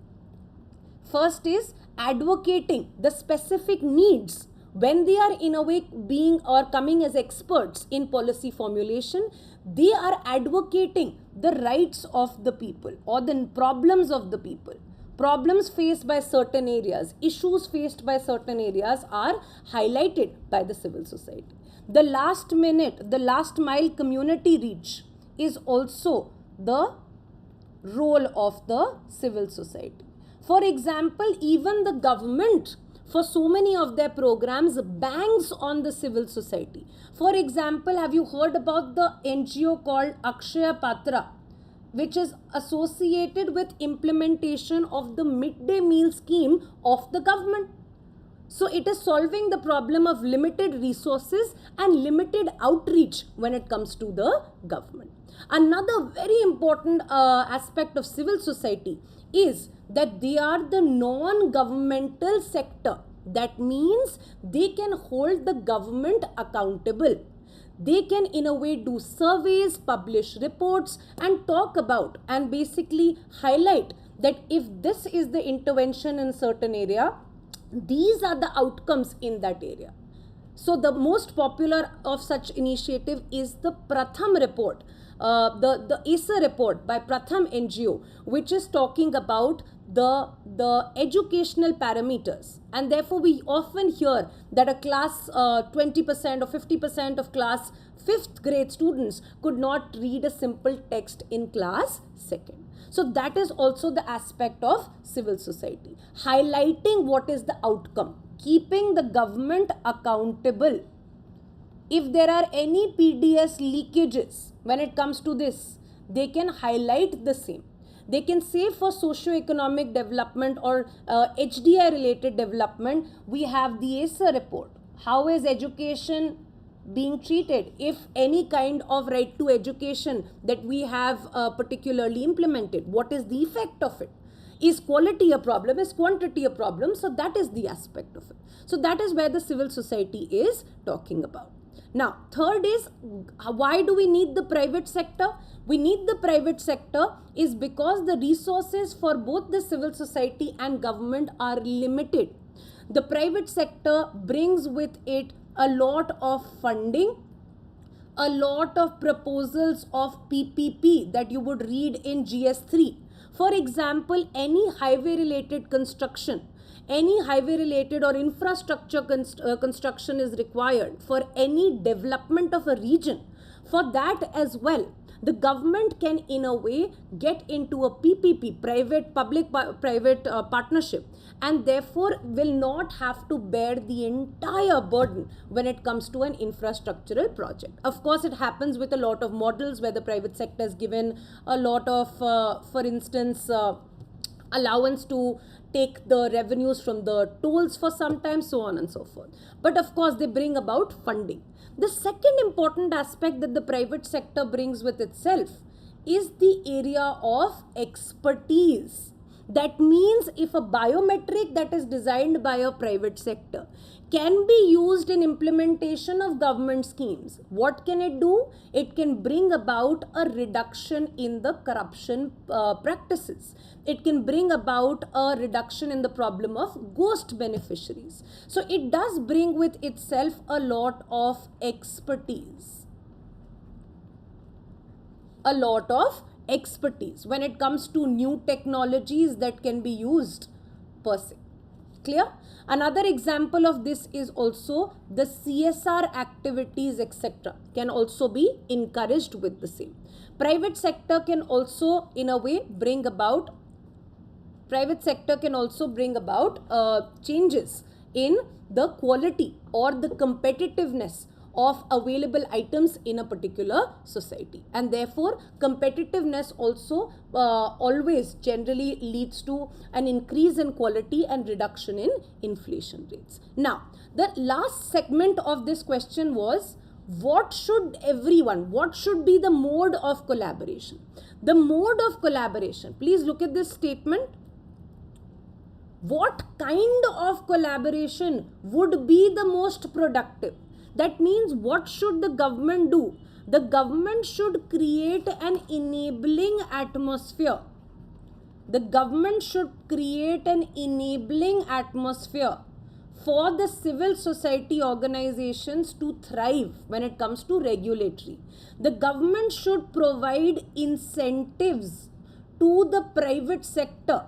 First is advocating the specific needs. When they are in a way being or coming as experts in policy formulation, they are advocating the rights of the people or the problems of the people. Problems faced by certain areas, issues faced by certain areas are highlighted by the civil society. The last minute, the last mile community reach is also the role of the civil society. For example, even the government, for so many of their programs, banks on the civil society. For example, have you heard about the NGO called Akshaya Patra, which is associated with implementation of the midday meal scheme of the government? So it is solving the problem of limited resources and limited outreach when it comes to the government. Another very important aspect of civil society is that they are the non-governmental sector. That means they can hold the government accountable. They can in a way do surveys, publish reports, and talk about and basically highlight that if this is the intervention in certain area, these are the outcomes in that area. So the most popular of such initiative is the Pratham report, the ACER report by Pratham NGO, which is talking about the educational parameters. And therefore we often hear that a class 20% or 50% of class 5th grade students could not read a simple text in class 2nd. So that is also the aspect of civil society, highlighting what is the outcome, keeping the government accountable. If there are any PDS leakages when it comes to this, they can highlight the same. They can say for socio-economic development or HDI related development, we have the ACER report. How is education being treated? If any kind of right to education that we have particularly implemented, what is the effect of it? Is quality a problem? Is quantity a problem? So that is the aspect of it. So that is where the civil society is talking about. Now, third is, why do we need the private sector? We need the private sector is because the resources for both the civil society and government are limited. The private sector brings with it a lot of funding, a lot of proposals of PPP that you would read in GS3. For example, any highway related construction, any highway related or infrastructure construction is required for any development of a region. For that as well, the government can in a way get into a PPP, public-private partnership, and therefore will not have to bear the entire burden when it comes to an infrastructural project. Of course, it happens with a lot of models where the private sector is given a lot of, for instance, allowance to take the revenues from the tolls for some time, so on and so forth. But of course, they bring about funding. The second important aspect that the private sector brings with itself is the area of expertise. That means if a biometric that is designed by a private sector can be used in implementation of government schemes, what can it do? It can bring about a reduction in the corruption practices. It can bring about a reduction in the problem of ghost beneficiaries. So it does bring with itself a lot of expertise. A lot of expertise when it comes to new technologies that can be used per se. Clear? Another example of this is also the CSR activities, etc. can also be encouraged with the same. Private sector can also in a way bring about changes in the quality or the competitiveness of available items in a particular society, and therefore competitiveness also always generally leads to an increase in quality and reduction in inflation rates. Now, the last segment of this question was, what should be the mode of collaboration? The mode of collaboration, please look at this statement. What kind of collaboration would be the most productive? That means, what should the government do? The government should create an enabling atmosphere. The government should create an enabling atmosphere for the civil society organizations to thrive when it comes to regulatory. The government should provide incentives to the private sector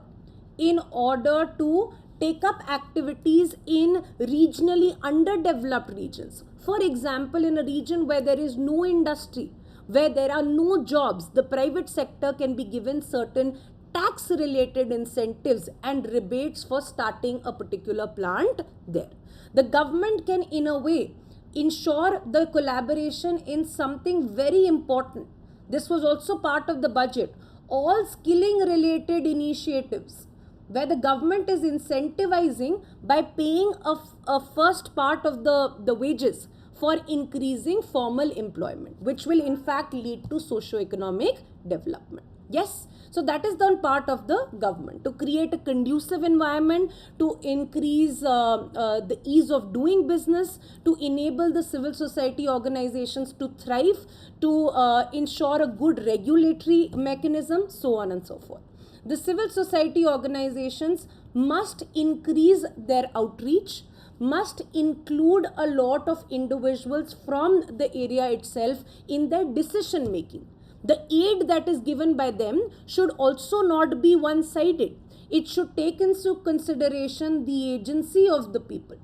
in order to take up activities in regionally underdeveloped regions. For example, in a region where there is no industry, where there are no jobs, the private sector can be given certain tax related incentives and rebates for starting a particular plant there. The government can, in a way, ensure the collaboration in something very important. This was also part of the budget. All skilling related initiatives, where the government is incentivizing by paying a first part of the wages for increasing formal employment, which will in fact lead to socio-economic development. Yes, so that is the part of the government, to create a conducive environment, to increase the ease of doing business, to enable the civil society organizations to thrive, to ensure a good regulatory mechanism, so on and so forth. The civil society organizations must increase their outreach, must include a lot of individuals from the area itself in their decision making. The aid that is given by them should also not be one-sided. It should take into consideration the agency of the people.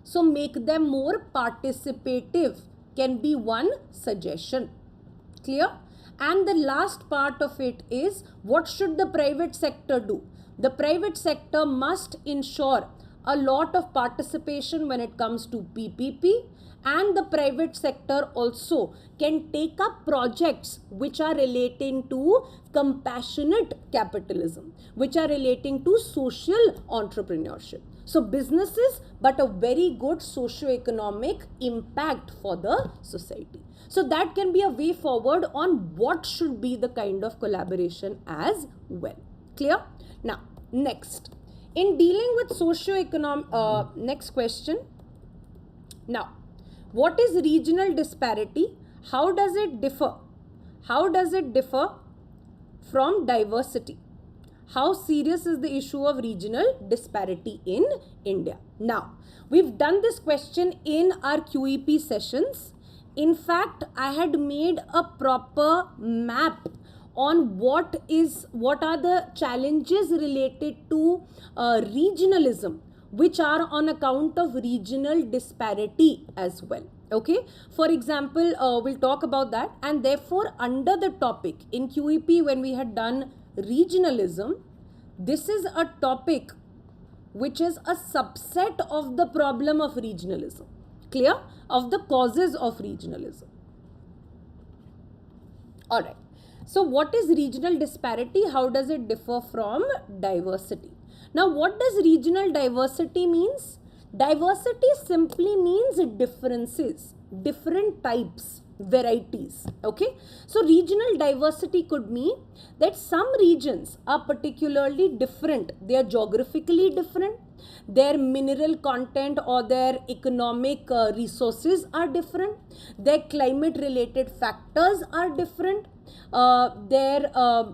So make them more participative can be one suggestion. Clear? And the last part of it is, what should the private sector do? The private sector must ensure a lot of participation when it comes to PPP, and the private sector also can take up projects which are relating to compassionate capitalism, which are relating to social entrepreneurship. So businesses, but a very good socio-economic impact for the society. So that can be a way forward on what should be the kind of collaboration as well. Clear? Now, next. In dealing with socio-economic, next question. Now, what is regional disparity? How does it differ? How does it differ from diversity? How serious is the issue of regional disparity in India? Now, we've done this question in our QEP sessions. In fact, I had made a proper map on what are the challenges related to regionalism, which are on account of regional disparity as well. Okay, for example, we'll talk about that, and therefore under the topic in QEP when we had done regionalism, this is a topic which is a subset of the problem of regionalism. Clear? Of the causes of regionalism. Alright. So what is regional disparity? How does it differ from diversity? Now, what does regional diversity means? Diversity simply means differences, different types, varieties. Okay. So regional diversity could mean that some regions are particularly different. They are geographically different. Their mineral content or their economic resources are different. Their climate related factors are different. Their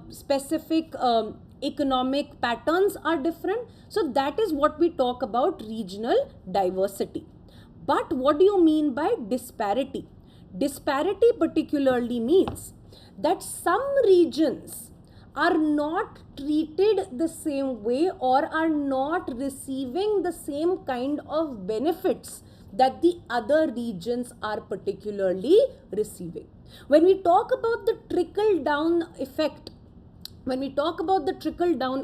specific economic patterns are different. So that is what we talk about regional diversity. But what do you mean by disparity? Disparity particularly means that some regions are not treated the same way or are not receiving the same kind of benefits that the other regions are particularly receiving. When we talk about the trickle down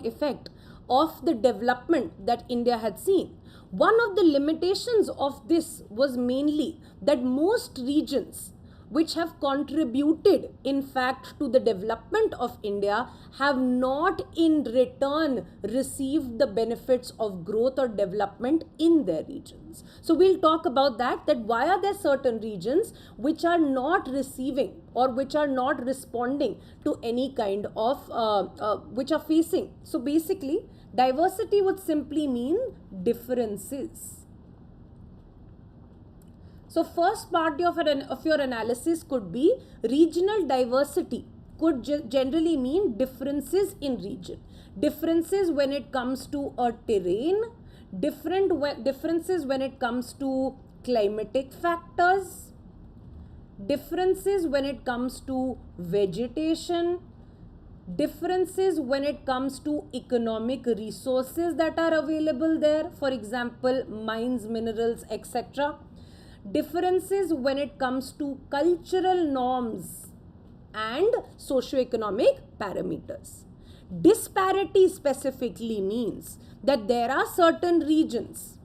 effect, of the development that India had seen. One of the limitations of this was mainly that most regions which have contributed in fact to the development of India have not in return received the benefits of growth or development in their regions. So we'll talk about that why are there certain regions which are not receiving or which are not responding to any kind of, which are facing. So basically diversity would simply mean differences. So first part of your analysis could be regional diversity could generally mean differences in region. Differences when it comes to a terrain, differences when it comes to climatic factors, differences when it comes to vegetation, differences when it comes to economic resources that are available there, for example, mines, minerals, etc. Differences when it comes to cultural norms and socio-economic parameters. Disparity specifically means that there are certain regions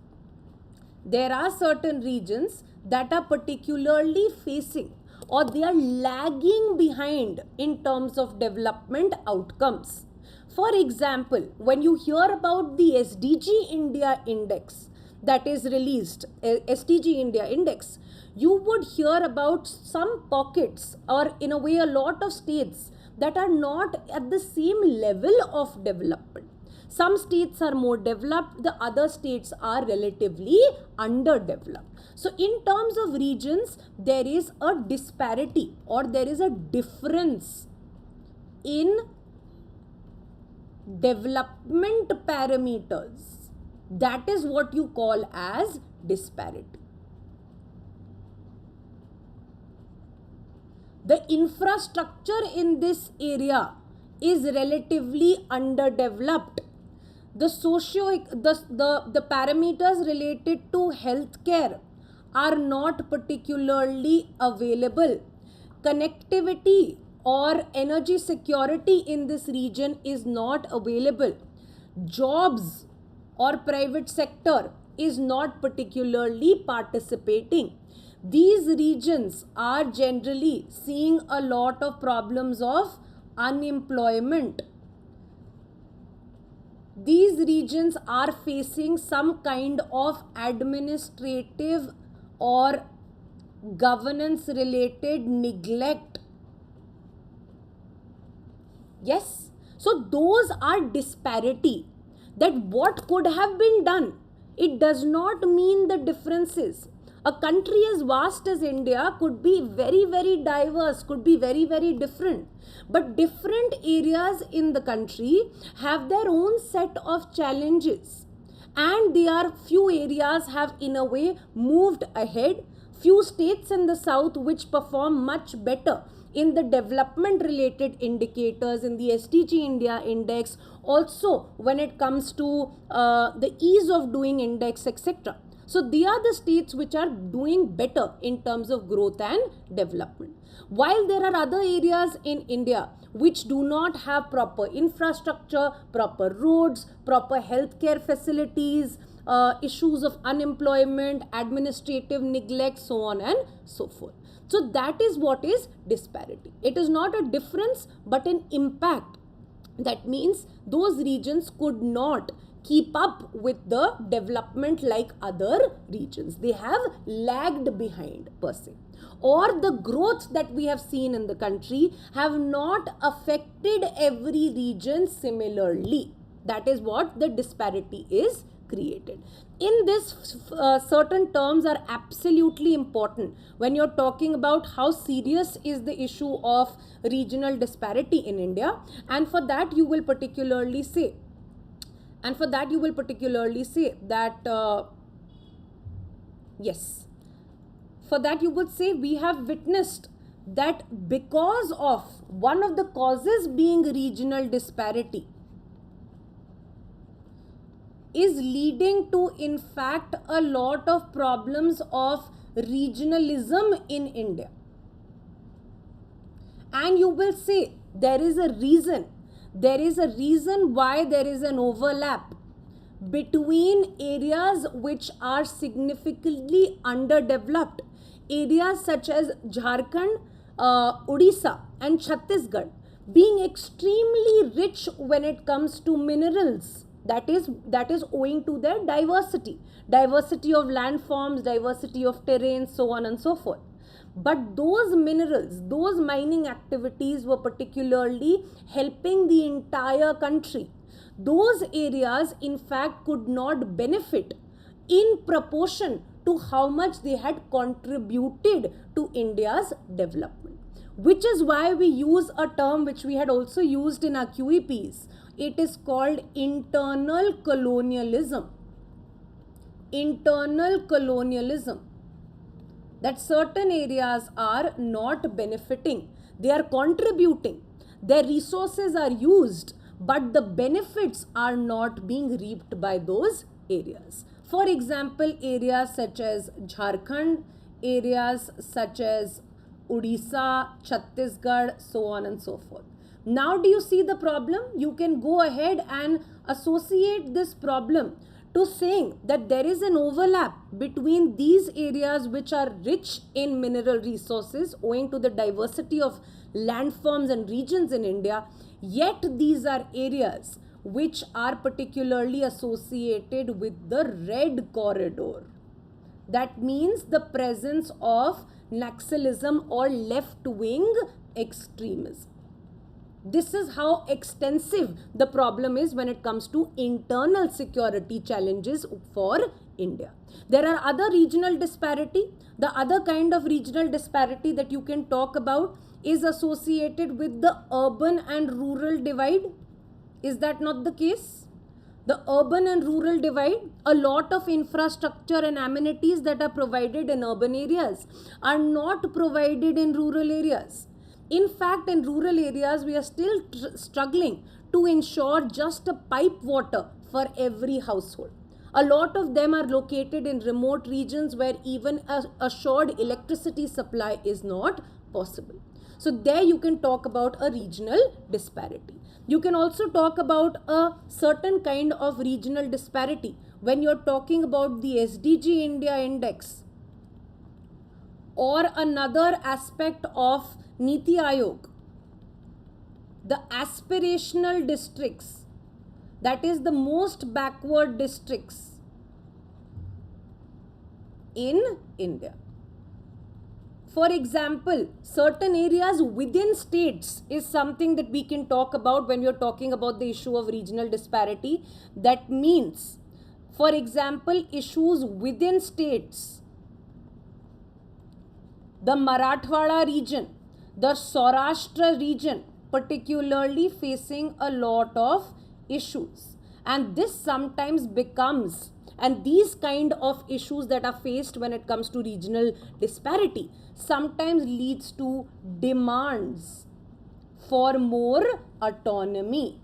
that are particularly facing or they are lagging behind in terms of development outcomes. For example, when you hear about the SDG India Index that is released, SDG India Index, you would hear about some pockets or in a way a lot of states that are not at the same level of development. Some states are more developed, the other states are relatively underdeveloped. So in terms of regions, there is a disparity or there is a difference in development parameters. That is what you call as disparity. The infrastructure in this area is relatively underdeveloped. The parameters related to healthcare are not particularly available. Connectivity or energy security in this region is not available. Jobs or private sector is not particularly participating. These regions are generally seeing a lot of problems of unemployment. These regions are facing some kind of administrative or governance related neglect. Yes, so those are disparity. That what could have been done, it does not mean the differences. A country as vast as India could be very, very diverse, could be very, very different. But different areas in the country have their own set of challenges. And there are few areas have in a way moved ahead. Few states in the south which perform much better in the development related indicators in the SDG India Index, also when it comes to the ease of doing index, etc. So they are the states which are doing better in terms of growth and development. While there are other areas in India which do not have proper infrastructure, proper roads, proper healthcare facilities, issues of unemployment, administrative neglect, so on and so forth. So that is what is disparity. It is not a difference but an impact. That means those regions could not keep up with the development like other regions. They have lagged behind per se. Or the growth that we have seen in the country have not affected every region similarly. That is what the disparity is created. In this, certain terms are absolutely important when you're talking about how serious is the issue of regional disparity in India, and for that you will particularly say that yes, for that you would say we have witnessed that because of one of the causes being regional disparity is leading to in fact a lot of problems of regionalism in India. And you will say there is a reason there is a reason why there is an overlap between areas which are significantly underdeveloped, areas such as Jharkhand, Odisha and Chhattisgarh being extremely rich when it comes to minerals. That is owing to their diversity of landforms, diversity of terrain, so on and so forth. But those minerals, those mining activities were particularly helping the entire country. Those areas in fact could not benefit in proportion to how much they had contributed to India's development. Which is why we use a term which we had also used in our QEPs. It is called internal colonialism. Internal colonialism. That certain areas are not benefiting. They are contributing. Their resources are used, but the benefits are not being reaped by those areas. For example, areas such as Jharkhand, areas such as Odisha, Chhattisgarh, so on and so forth. Now do you see the problem? You can go ahead and associate this problem to saying that there is an overlap between these areas which are rich in mineral resources owing to the diversity of landforms and regions in India, yet these are areas which are particularly associated with the red corridor. That means the presence of Naxalism or left-wing extremism. This is how extensive the problem is when it comes to internal security challenges for India. There are other regional disparity. The other kind of regional disparity that you can talk about is associated with the urban and rural divide. Is that not the case? The urban and rural divide, a lot of infrastructure and amenities that are provided in urban areas are not provided in rural areas. In fact, in rural areas, we are still struggling to ensure just a pipe water for every household. A lot of them are located in remote regions where even a assured electricity supply is not possible. So there you can talk about a regional disparity. You can also talk about a certain kind of regional disparity when you're talking about the SDG India Index or another aspect of Niti Aayog, the aspirational districts, that is the most backward districts in India. For example, certain areas within states is something that we can talk about when you're talking about the issue of regional disparity. That means, for example, issues within states, the Marathwada region, the Saurashtra region, particularly facing a lot of issues. And this sometimes becomes, and these kind of issues that are faced when it comes to regional disparity sometimes leads to demands for more autonomy.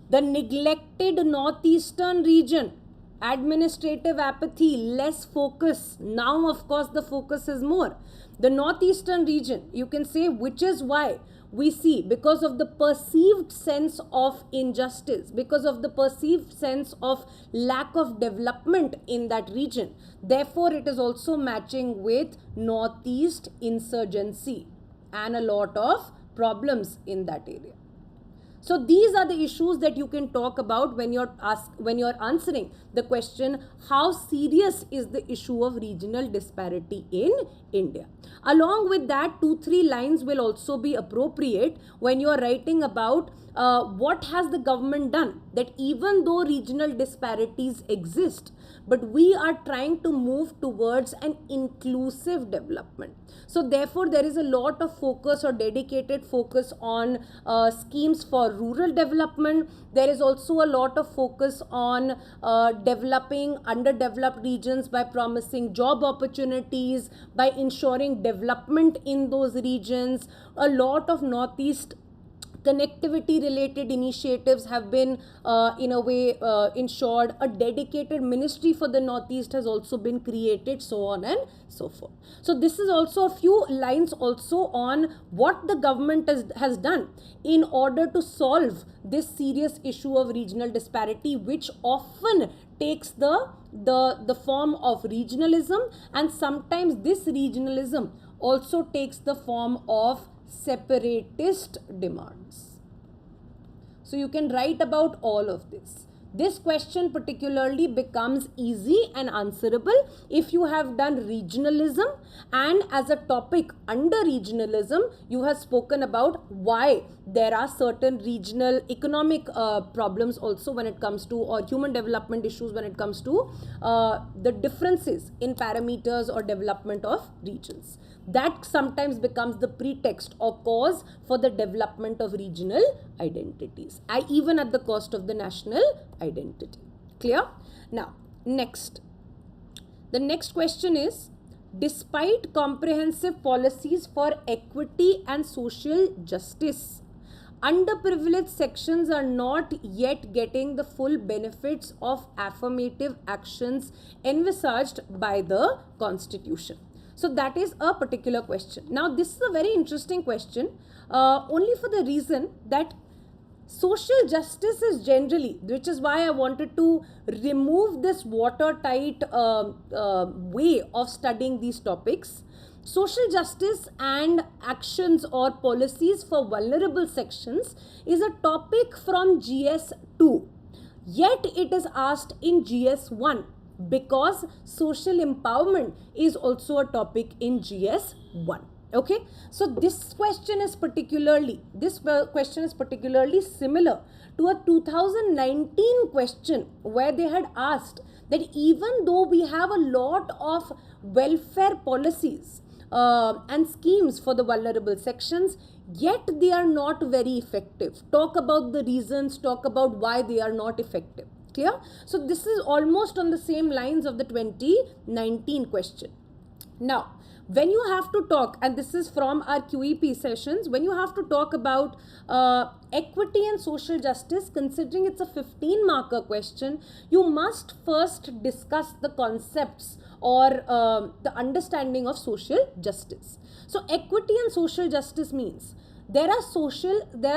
The neglected northeastern region, administrative apathy, less focus. Now, of course, the focus is more. The northeastern region, you can say, which is why we see, because of the perceived sense of injustice, because of the perceived sense of lack of development in that region. Therefore, it is also matching with northeast insurgency and a lot of problems in that area. So these are the issues that you can talk about when you're answering the question, how serious is the issue of regional disparity in India? Along with that, 2-3 lines will also be appropriate when you are writing about what has the government done, that even though regional disparities exist, but we are trying to move towards an inclusive development. So therefore, there is a lot of focus or dedicated focus on schemes for rural development. There is also a lot of focus on developing underdeveloped regions by promising job opportunities, by ensuring development in those regions. A lot of Northeast connectivity related initiatives have been in a way ensured. A dedicated ministry for the Northeast has also been created, so on and so forth. So this is also a few lines also on what the government has done in order to solve this serious issue of regional disparity, which often takes the form of regionalism, and sometimes this regionalism also takes the form of separatist demands. So you can write about all of this. This question particularly becomes easy and answerable if you have done regionalism, and as a topic under regionalism you have spoken about why there are certain regional economic problems also when it comes to, or human development issues when it comes to the differences in parameters or development of regions. That sometimes becomes the pretext or cause for the development of regional identities, even at the cost of the national identity. Clear? Now, next. The next question is, despite comprehensive policies for equity and social justice, underprivileged sections are not yet getting the full benefits of affirmative actions envisaged by the Constitution. So that is a particular question. Now this is a very interesting question only for the reason that social justice is generally, which is why I wanted to remove this watertight way of studying these topics. Social justice and actions or policies for vulnerable sections is a topic from GS 2, yet it is asked in GS 1. Because social empowerment is also a topic in GS 1. Okay, so this question is particularly similar to a 2019 question where they had asked that even though we have a lot of welfare policies and schemes for the vulnerable sections, yet they are not very effective. Talk about the reasons, talk about why they are not effective. Clear? So this is almost on the same lines of the 2019 question. Now, when you have to talk, and this is from our QEP sessions, when you have to talk about equity and social justice, considering it's a 15-marker question, you must first discuss the concepts or the understanding of social justice. So equity and social justice means there are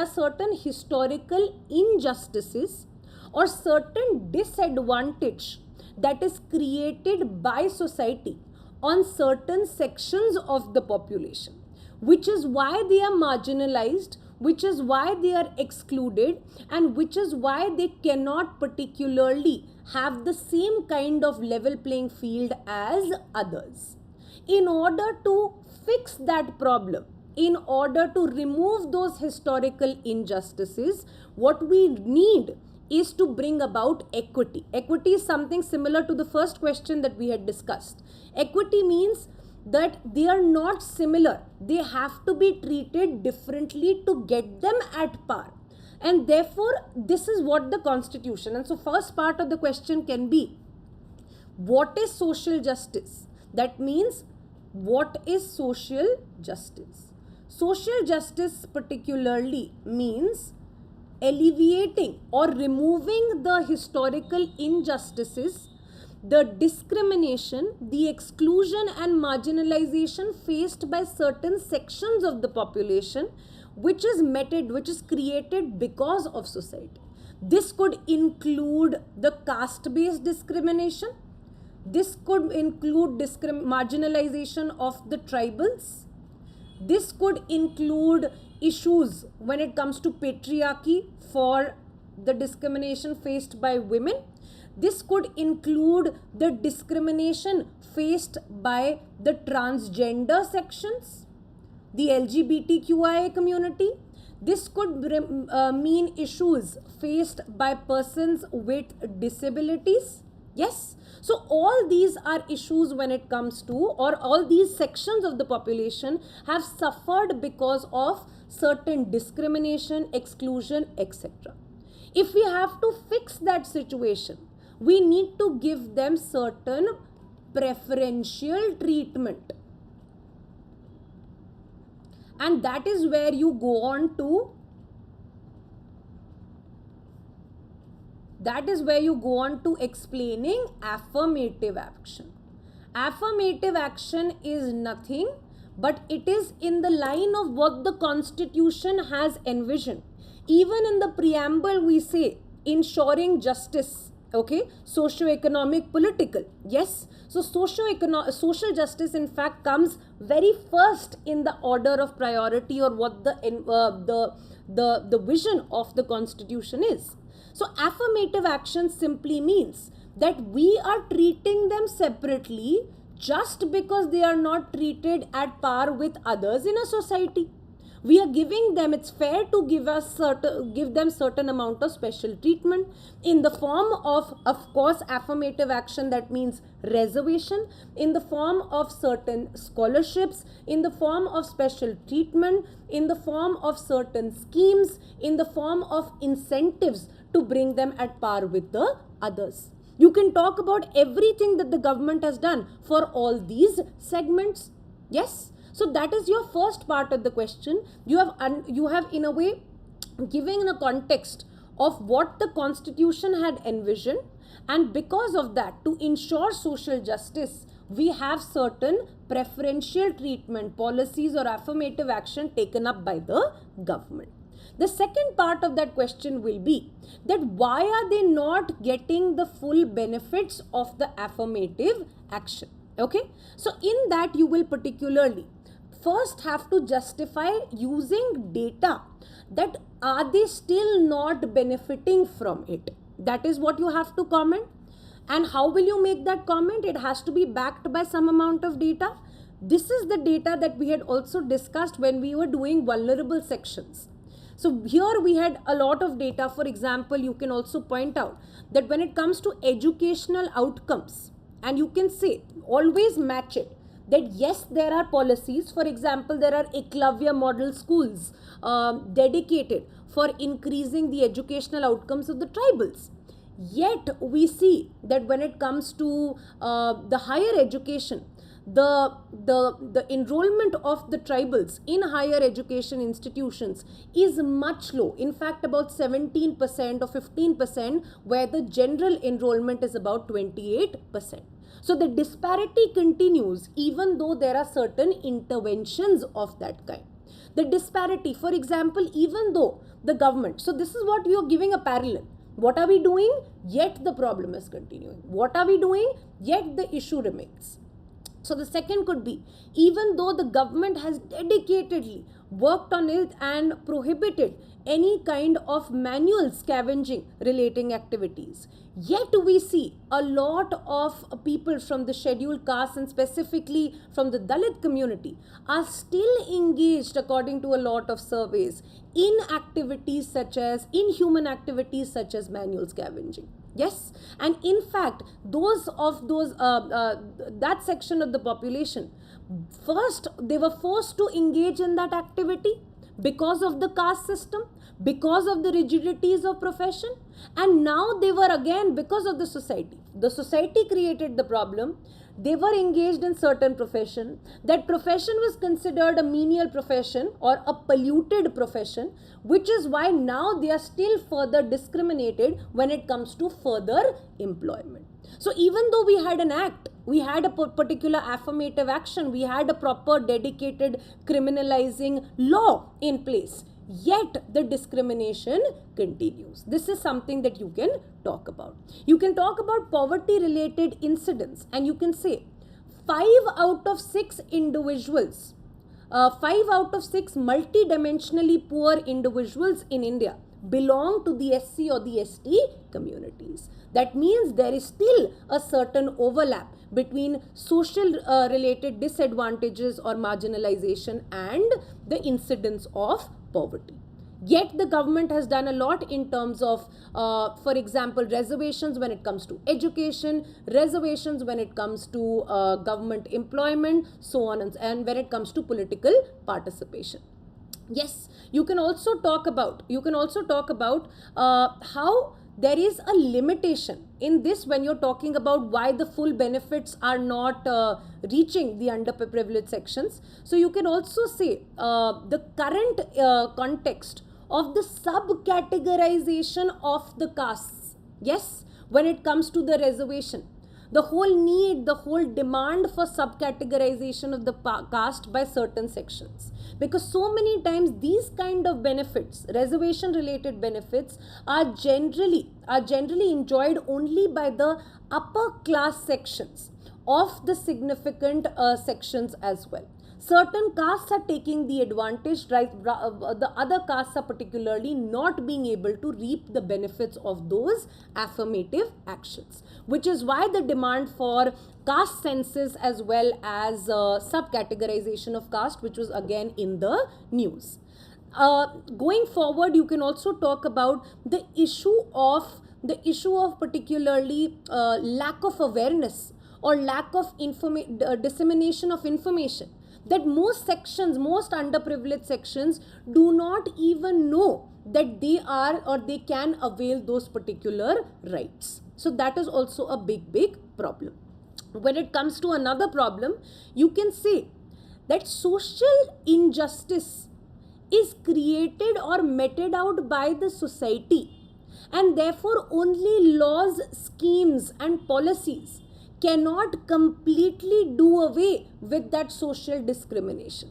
certain historical injustices or certain disadvantage that is created by society on certain sections of the population, which is why they are marginalized, which is why they are excluded, and which is why they cannot particularly have the same kind of level playing field as others. In order to fix that problem, in order to remove those historical injustices, what we need is to bring about equity. Equity is something similar to the first question that we had discussed. Equity means that they are not similar. They have to be treated differently to get them at par. And therefore, this is what the Constitution. And so first part of the question can be, what is social justice? That means, what is social justice? Social justice particularly means alleviating or removing the historical injustices, the discrimination, the exclusion and marginalization faced by certain sections of the population, which is created because of society. This could include the caste-based discrimination. This could include marginalization of the tribals. This could include issues when it comes to patriarchy for the discrimination faced by women. This could include the discrimination faced by the transgender sections, the LGBTQIA community. This could mean issues faced by persons with disabilities. Yes. So all these are issues when it comes to, or all these sections of the population have suffered because of certain discrimination, exclusion, etc. If we have to fix that situation, we need to give them certain preferential treatment. And that is where you go on to That is where you go on to explaining affirmative action. Affirmative action is nothing but it is in the line of what the constitution has envisioned. Even in the preamble we say ensuring justice, okay, socio-economic, political. Yes, so social justice in fact comes very first in the order of priority, or what the vision of the constitution is. So affirmative action simply means that we are treating them separately just because they are not treated at par with others in a society. We are giving them, it's fair to give them certain amount of special treatment in the form of course, affirmative action, that means reservation, in the form of certain scholarships, in the form of special treatment, in the form of certain schemes, in the form of incentives to bring them at par with the others. You can talk about everything that the government has done for all these segments. Yes. So that is your first part of the question. You have in a way given a context of what the constitution had envisioned, and because of that, to ensure social justice, we have certain preferential treatment policies or affirmative action taken up by the government. The second part of that question will be that why are they not getting the full benefits of the affirmative action? Okay, so in that you will particularly first have to justify using data that are they still not benefiting from it. That is what you have to comment. And how will you make that comment? It has to be backed by some amount of data. This is the data that we had also discussed when we were doing vulnerable sections. So here we had a lot of data. For example, you can also point out that when it comes to educational outcomes, and you can say, always match it, that yes, there are policies. For example, there are Eklavya model schools dedicated for increasing the educational outcomes of the tribals. Yet we see that when it comes to the higher education, the enrollment of the tribals in higher education institutions is much low. In fact, about 17% or 15%, where the general enrollment is about 28%. So the disparity continues even though there are certain interventions of that kind. The disparity, for example, even though the government, so this is what you are giving a parallel. What are we doing? Yet the problem is continuing. What are we doing? Yet the issue remains. So the second could be, even though the government has dedicatedly worked on it and prohibited any kind of manual scavenging relating activities, yet we see a lot of people from the scheduled castes and specifically from the Dalit community are still engaged, according to a lot of surveys, in activities such as, inhuman activities such as manual scavenging. Yes, and in fact, that section of the population, first they were forced to engage in that activity because of the caste system, because of the rigidities of profession, and now they were again because of the society. The society created the problem. They were engaged in certain profession. That profession was considered a menial profession or a polluted profession, which is why now they are still further discriminated when it comes to further employment. So even though we had an act, we had a particular affirmative action, we had a proper dedicated criminalizing law in place, yet the discrimination continues. This is something that you can talk about. You can talk about poverty related incidents, and you can say 5 out of 6 individuals, 5 out of 6 multidimensionally poor individuals in India belong to the SC or the ST communities. That means there is still a certain overlap between social related disadvantages or marginalization and the incidence of poverty. Yet the government has done a lot in terms of, for example, reservations when it comes to education, reservations when it comes to government employment, so on, and when it comes to political participation. Yes, you can also talk about how there is a limitation in this when you're talking about why the full benefits are not reaching the underprivileged sections. So you can also say the current context of the subcategorization of the castes. Yes, when it comes to the reservation, the whole need, the whole demand for subcategorization of the caste by certain sections, because so many times these kind of benefits, reservation related benefits, are generally enjoyed only by the upper class sections of the significant sections as well. Certain castes are taking the advantage, right? The other castes are particularly not being able to reap the benefits of those affirmative actions, which is why the demand for caste census as well as subcategorization of caste, which was again in the news. Going forward, you can also talk about the issue of particularly lack of awareness or lack of dissemination of information, that most sections, most underprivileged sections do not even know that they are or they can avail those particular rights. So that is also a big problem. When it comes to another problem, you can say that social injustice is created or meted out by the society, and therefore only laws, schemes and policies cannot completely do away with that social discrimination.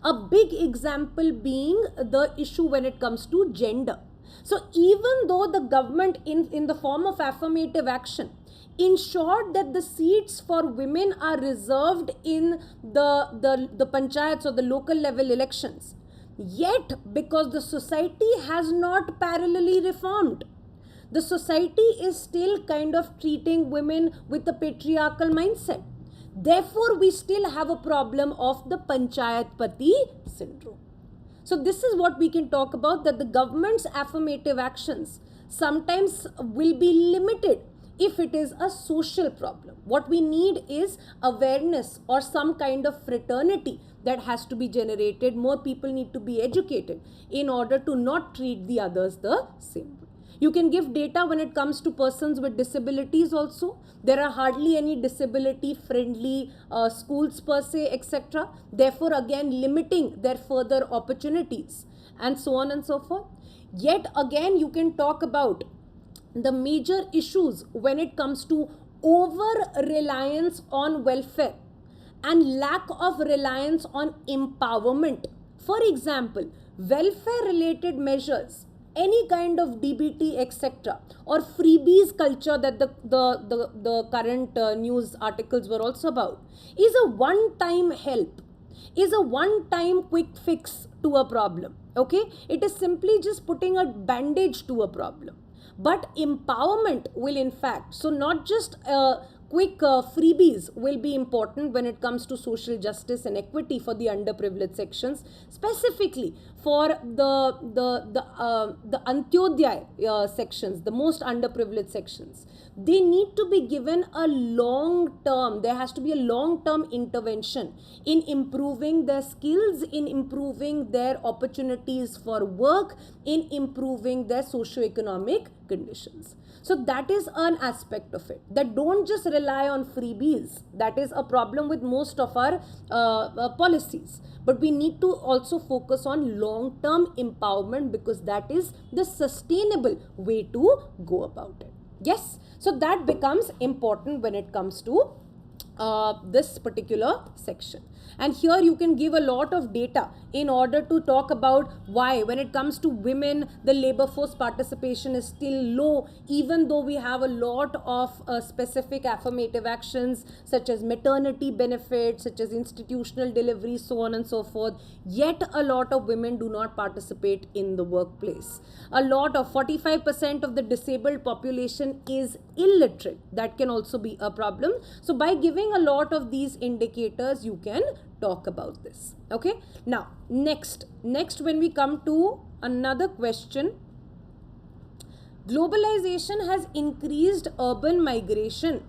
A big example being the issue when it comes to gender. So even though the government in the form of affirmative action ensured that the seats for women are reserved in the panchayats or the local level elections, yet because the society has not parallelly reformed, the society is still kind of treating women with a patriarchal mindset. Therefore, we still have a problem of the Panchayat Pati syndrome. So this is what we can talk about, that the government's affirmative actions sometimes will be limited if it is a social problem. What we need is awareness or some kind of fraternity that has to be generated. More people need to be educated in order to not treat the others the same way. You can give data when it comes to persons with disabilities also. There are hardly any disability friendly schools per se, etc. Therefore, again, limiting their further opportunities and so on and so forth. Yet again, you can talk about the major issues when it comes to over reliance on welfare and lack of reliance on empowerment. For example, welfare related measures, any kind of DBT, etc., or freebies culture that the current news articles were also about, is a one-time help, is a one-time quick fix to a problem. Okay, it is simply just putting a bandage to a problem. But empowerment will in fact, so not just quick freebies will be important when it comes to social justice and equity for the underprivileged sections, specifically for the Antyodaya sections, the most underprivileged sections. They need to be given a long term, there has to be a long term intervention in improving their skills, in improving their opportunities for work, in improving their socio-economic conditions. So that is an aspect of it, that don't just rely on freebies. That is a problem with most of our policies. But we need to also focus on long-term empowerment, because that is the sustainable way to go about it. Yes, so that becomes important when it comes to this particular section. And here you can give a lot of data in order to talk about why when it comes to women the labor force participation is still low, even though we have a lot of specific affirmative actions such as maternity benefits, such as institutional delivery, so on and so forth. Yet a lot of women do not participate in the workplace. A lot of 45% of the disabled population is illiterate. That can also be a problem. So by giving a lot of these indicators, you can talk about this. Okay, now next when we come to another question, globalization has increased urban migration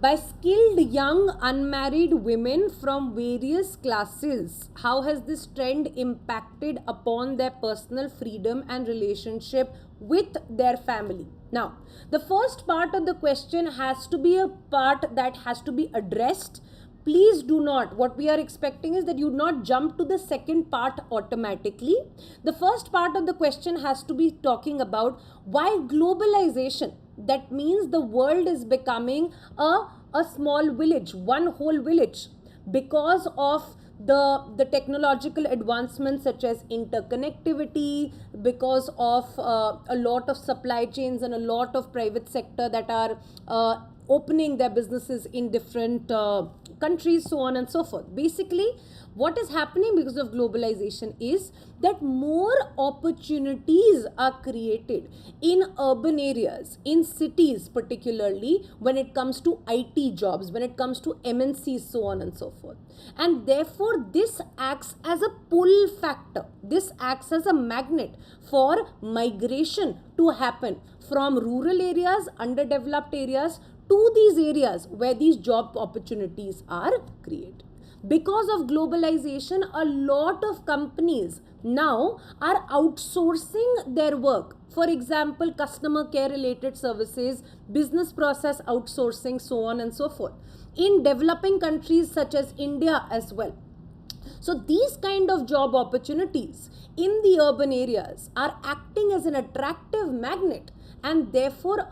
by skilled young unmarried women from various classes. How has this trend impacted upon their personal freedom and relationship with their family? Now, the first part of the question has to be a part that has to be addressed please do not, what we are expecting is that you not jump to the second part automatically. The first part of the question has to be talking about why globalization. That means the world is becoming a small village, one whole village, because of the technological advancements such as interconnectivity, because of a lot of supply chains and a lot of private sector that are opening their businesses in different countries, so on and so forth. Basically, what is happening because of globalization is that more opportunities are created in urban areas, in cities particularly, when it comes to IT jobs, when it comes to MNCs, so on and so forth. And therefore, this acts as a pull factor. This acts as a magnet for migration to happen from rural areas, underdeveloped areas, to these areas where these job opportunities are created. Because of globalization, a lot of companies now are outsourcing their work. For example, customer care related services, business process outsourcing, so on and so forth, in developing countries such as India as well. So these kind of job opportunities in the urban areas are acting as an attractive magnet, and therefore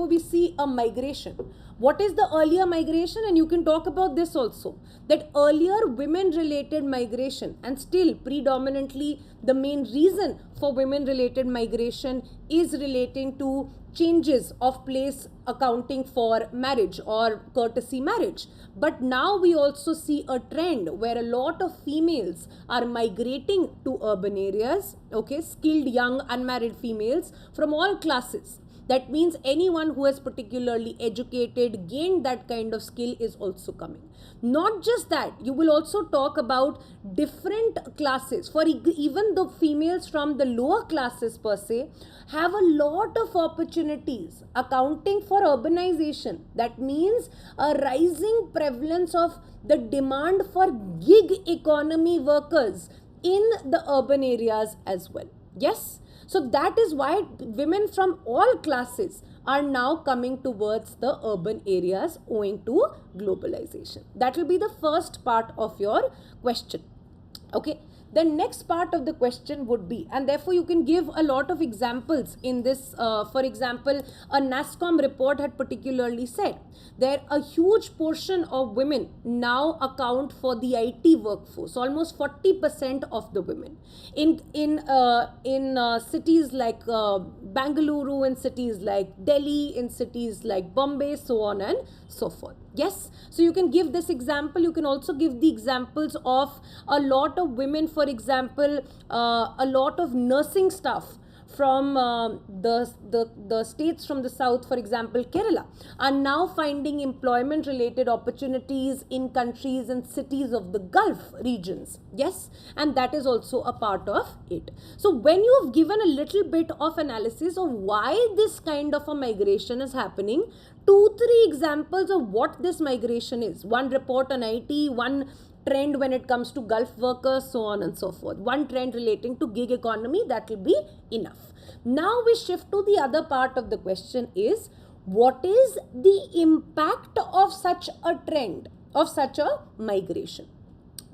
we see a migration. What is the earlier migration? And you can talk about this also, that earlier women related migration, and still predominantly the main reason for women related migration is relating to changes of place accounting for marriage or courtesy marriage. But now we also see a trend where a lot of females are migrating to urban areas, okay, skilled young unmarried females from all classes. That means anyone who has particularly educated, gained that kind of skill is also coming. Not just that, you will also talk about different classes. For even the females from the lower classes per se have a lot of opportunities accounting for urbanization. That means a rising prevalence of the demand for gig economy workers in the urban areas as well. Yes? So that is why women from all classes are now coming towards the urban areas owing to globalization. That will be the first part of your question. Okay. The next part of the question would be, and therefore you can give a lot of examples in this. For example, a NASSCOM report had particularly said that a huge portion of women now account for the IT workforce, almost 40% of the women in cities like Bangalore, in cities like Delhi, in cities like Bombay, so on and so forth. Yes, so you can give this example. You can also give the examples of a lot of women, for example, a lot of nursing staff from the states from the south, for example, Kerala, are now finding employment related opportunities in countries and cities of the Gulf regions. Yes, and that is also a part of it. So when you have given a little bit of analysis of why this kind of a migration is happening, 2-3 examples of what this migration is. One report on IT, one trend when it comes to Gulf workers, so on and so forth. One trend relating to gig economy, that will be enough. Now we shift to the other part of the question is, what is the impact of such a trend, of such a migration?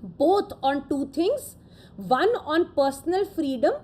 Both on two things, one on personal freedom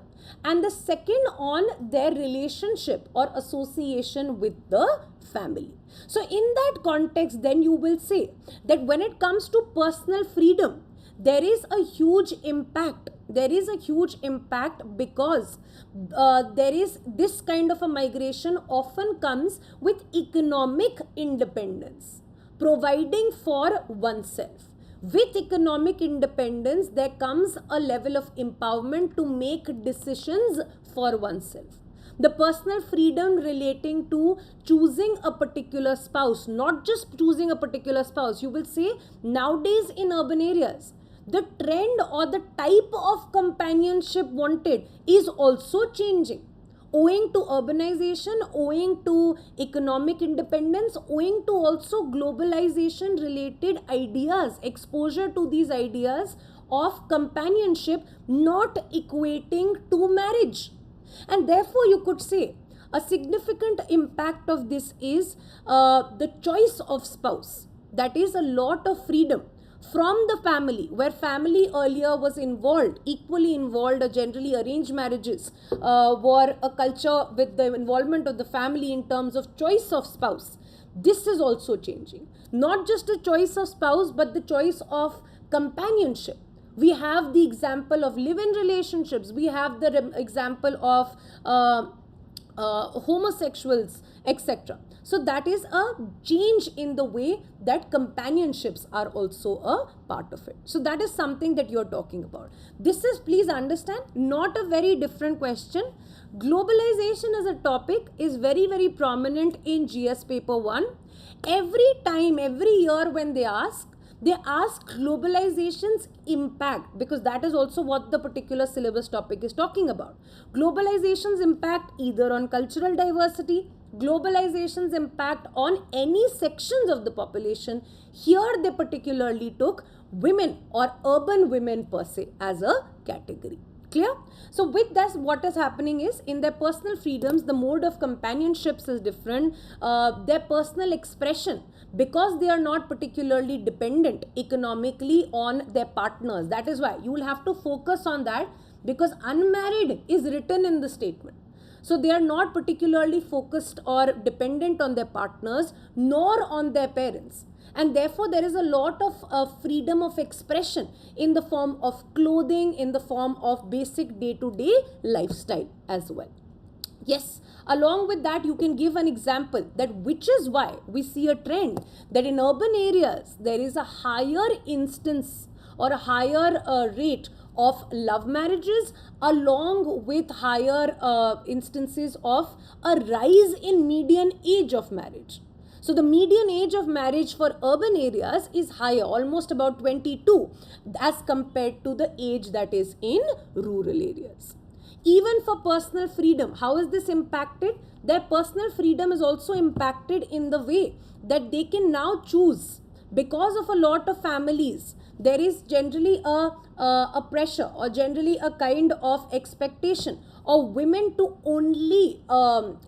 and the second on their relationship or association with the family. So in that context, then you will say that when it comes to personal freedom, there is a huge impact. There is a huge impact because there is this kind of a migration often comes with economic independence, providing for oneself. With economic independence, there comes a level of empowerment to make decisions for oneself. The personal freedom relating to choosing a particular spouse, not just choosing a particular spouse. You will say nowadays in urban areas, the trend or the type of companionship wanted is also changing. Owing to urbanization, owing to economic independence, owing to also globalization related ideas, exposure to these ideas of companionship not equating to marriage. And therefore you could say a significant impact of this is the choice of spouse. that is a lot of freedom from the family, where family earlier was involved, equally involved, or generally arranged marriages were a culture with the involvement of the family in terms of choice of spouse. This is also changing. Not just a choice of spouse, but the choice of companionship. We have the example of live-in relationships. We have the example of homosexuals, etc. So that is a change in the way that companionships are also a part of it. So that is something that you're talking about. This is, please understand, not a very different question. Globalization as a topic is very, very prominent in GS paper 1. Every time, every year when they ask globalization's impact, because that is also what the particular syllabus topic is talking about. Globalization's impact either on cultural diversity, globalization's impact on any sections of the population. Here they particularly took women or urban women per se as a category. Clear? So with that, what is happening is, in their personal freedoms, the mode of companionships is different. Their personal expression, because they are not particularly dependent economically on their partners. That is why you will have to focus on that, because unmarried is written in the statement. So they are not particularly focused or dependent on their partners nor on their parents. And therefore there is a lot of freedom of expression in the form of clothing, in the form of basic day-to-day lifestyle as well. Yes, along with that, you can give an example that which is why we see a trend that in urban areas there is a higher instance or a higher rate of love marriages, along with higher instances of a rise in median age of marriage. So the median age of marriage for urban areas is higher, almost about 22, as compared to the age that is in rural areas. Even for personal freedom, how is this impacted? Their personal freedom is also impacted in the way that they can now choose. Because of a lot of families, there is generally a pressure or generally a kind of expectation of women to only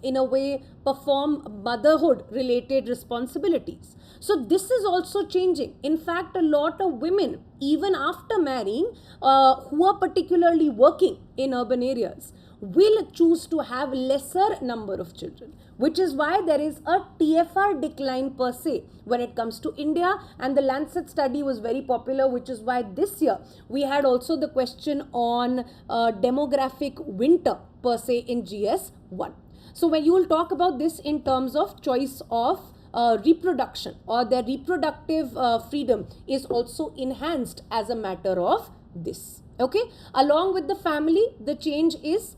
in a way perform motherhood related responsibilities. So this is also changing. In fact, a lot of women, even after marrying, who are particularly working in urban areas, will choose to have lesser number of children, which is why there is a TFR decline per se when it comes to India. And the Lancet study was very popular, which is why this year we had also the question on demographic winter per se in GS 1. So when you will talk about this in terms of choice of reproduction, or their reproductive freedom is also enhanced as a matter of this. Okay, along with the family, the change is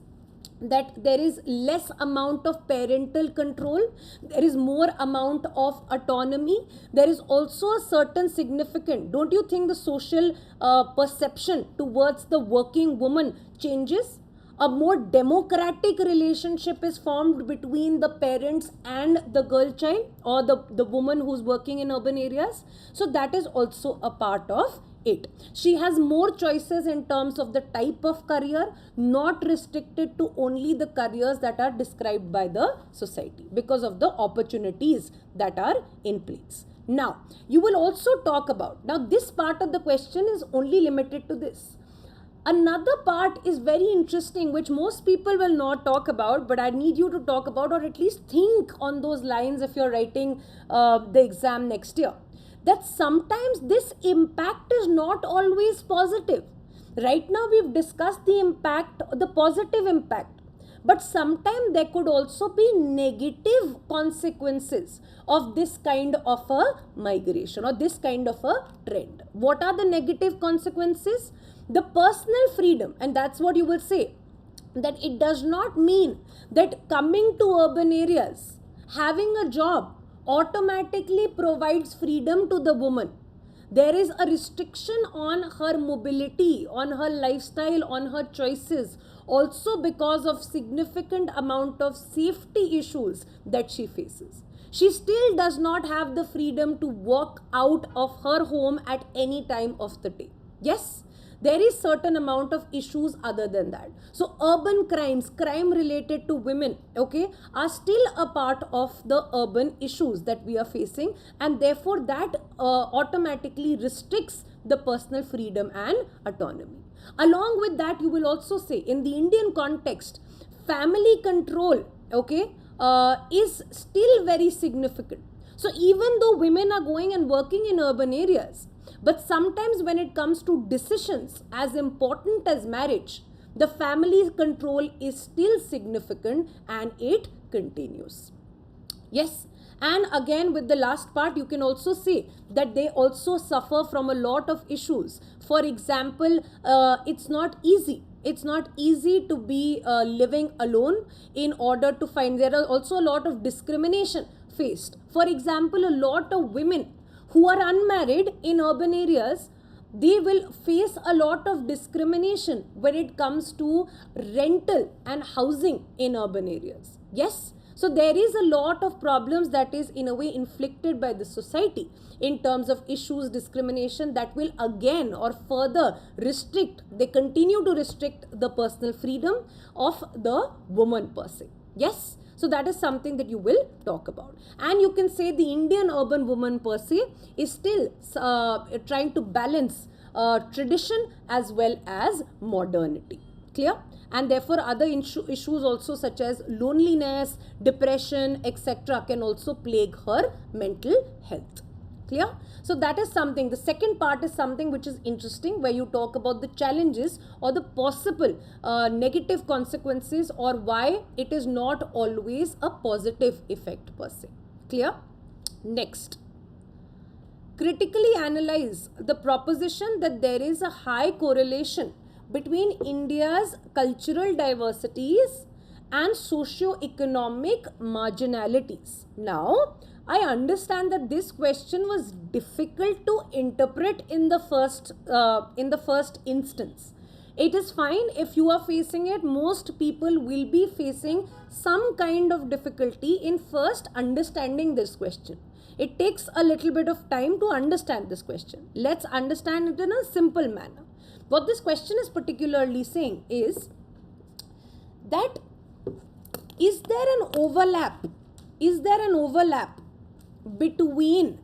that there is less amount of parental control, there is more amount of autonomy. There is also a certain significant, don't you think the social perception towards the working woman changes? A more democratic relationship is formed between the parents and the girl child, or the woman who's working in urban areas. So that is also a part of it. She has more choices in terms of the type of career, not restricted to only the careers that are described by the society, because of the opportunities that are in place. Now, you will also talk about, now this part of the question is only limited to this. Another part is very interesting, which most people will not talk about, but I need you to talk about, or at least think on those lines if you're writing the exam next year. That sometimes this impact is not always positive. Right now we've discussed the impact, the positive impact, but sometimes there could also be negative consequences of this kind of a migration or this kind of a trend. What are the negative consequences? The personal freedom, and that's what you will say, that it does not mean that coming to urban areas, having a job automatically provides freedom to the woman. There is a restriction on her mobility, on her lifestyle, on her choices, also because of significant amount of safety issues that she faces. She still does not have the freedom to walk out of her home at any time of the day. Yes? There is certain amount of issues other than that. So urban crimes, crime related to women, okay, are still a part of the urban issues that we are facing, and therefore that automatically restricts the personal freedom and autonomy. Along with that, you will also say in the Indian context, family control, okay, is still very significant. So even though women are going and working in urban areas, but sometimes when it comes to decisions as important as marriage, the family control is still significant and it continues. Yes. And again, with the last part, you can also say that they also suffer from a lot of issues. For example, it's not easy. It's not easy to be living alone in order to find. There are also a lot of discrimination faced. For example, a lot of women who are unmarried in urban areas, they will face a lot of discrimination when it comes to rental and housing in urban areas. Yes. So there is a lot of problems that is in a way inflicted by the society in terms of issues, discrimination that will again or further restrict, they continue to restrict the personal freedom of the woman per se. Yes. So that is something that you will talk about. And you can say the Indian urban woman per se is still trying to balance tradition as well as modernity. Clear? And therefore other issues also such as loneliness, depression, etc. can also plague her mental health. Clear? So that is something. The second part is something which is interesting, where you talk about the challenges or the possible negative consequences, or why it is not always a positive effect per se. Clear? Next. Critically analyze the proposition that there is a high correlation between India's cultural diversities and socio-economic marginalities. Now, I understand that this question was difficult to interpret in the first instance. It is fine if you are facing it. Most people will be facing some kind of difficulty in first understanding this question. It takes a little bit of time to understand this question. Let's understand it in a simple manner. What this question is particularly saying is that is there an overlap between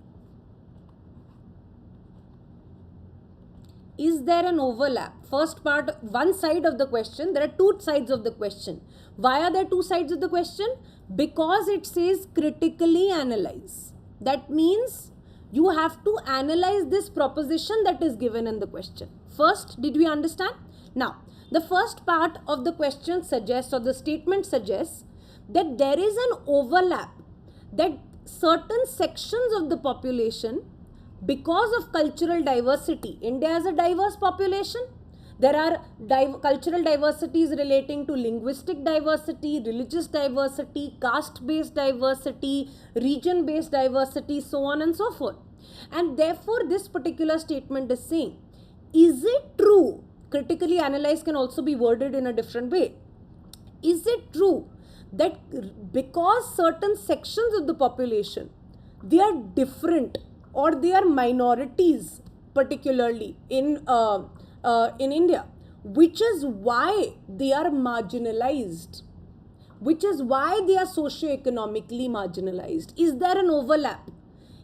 first part, one side of the question. There are two sides of the question. Why are there two sides of the question? Because it says critically analyze. That means you have to analyze this proposition that is given in the question. First, did we understand? Now, the first part of the question suggests, or the statement suggests, that there is an overlap, that certain sections of the population, because of cultural diversity, India has a diverse population. There are cultural diversities relating to linguistic diversity, religious diversity, caste-based diversity, region-based diversity, so on and so forth. And therefore, this particular statement is saying, is it true? Critically analyze can also be worded in a different way. Is it true that because certain sections of the population, they are different, or they are minorities, particularly in India, which is why they are marginalized, which is why they are socio-economically marginalized? Is there an overlap?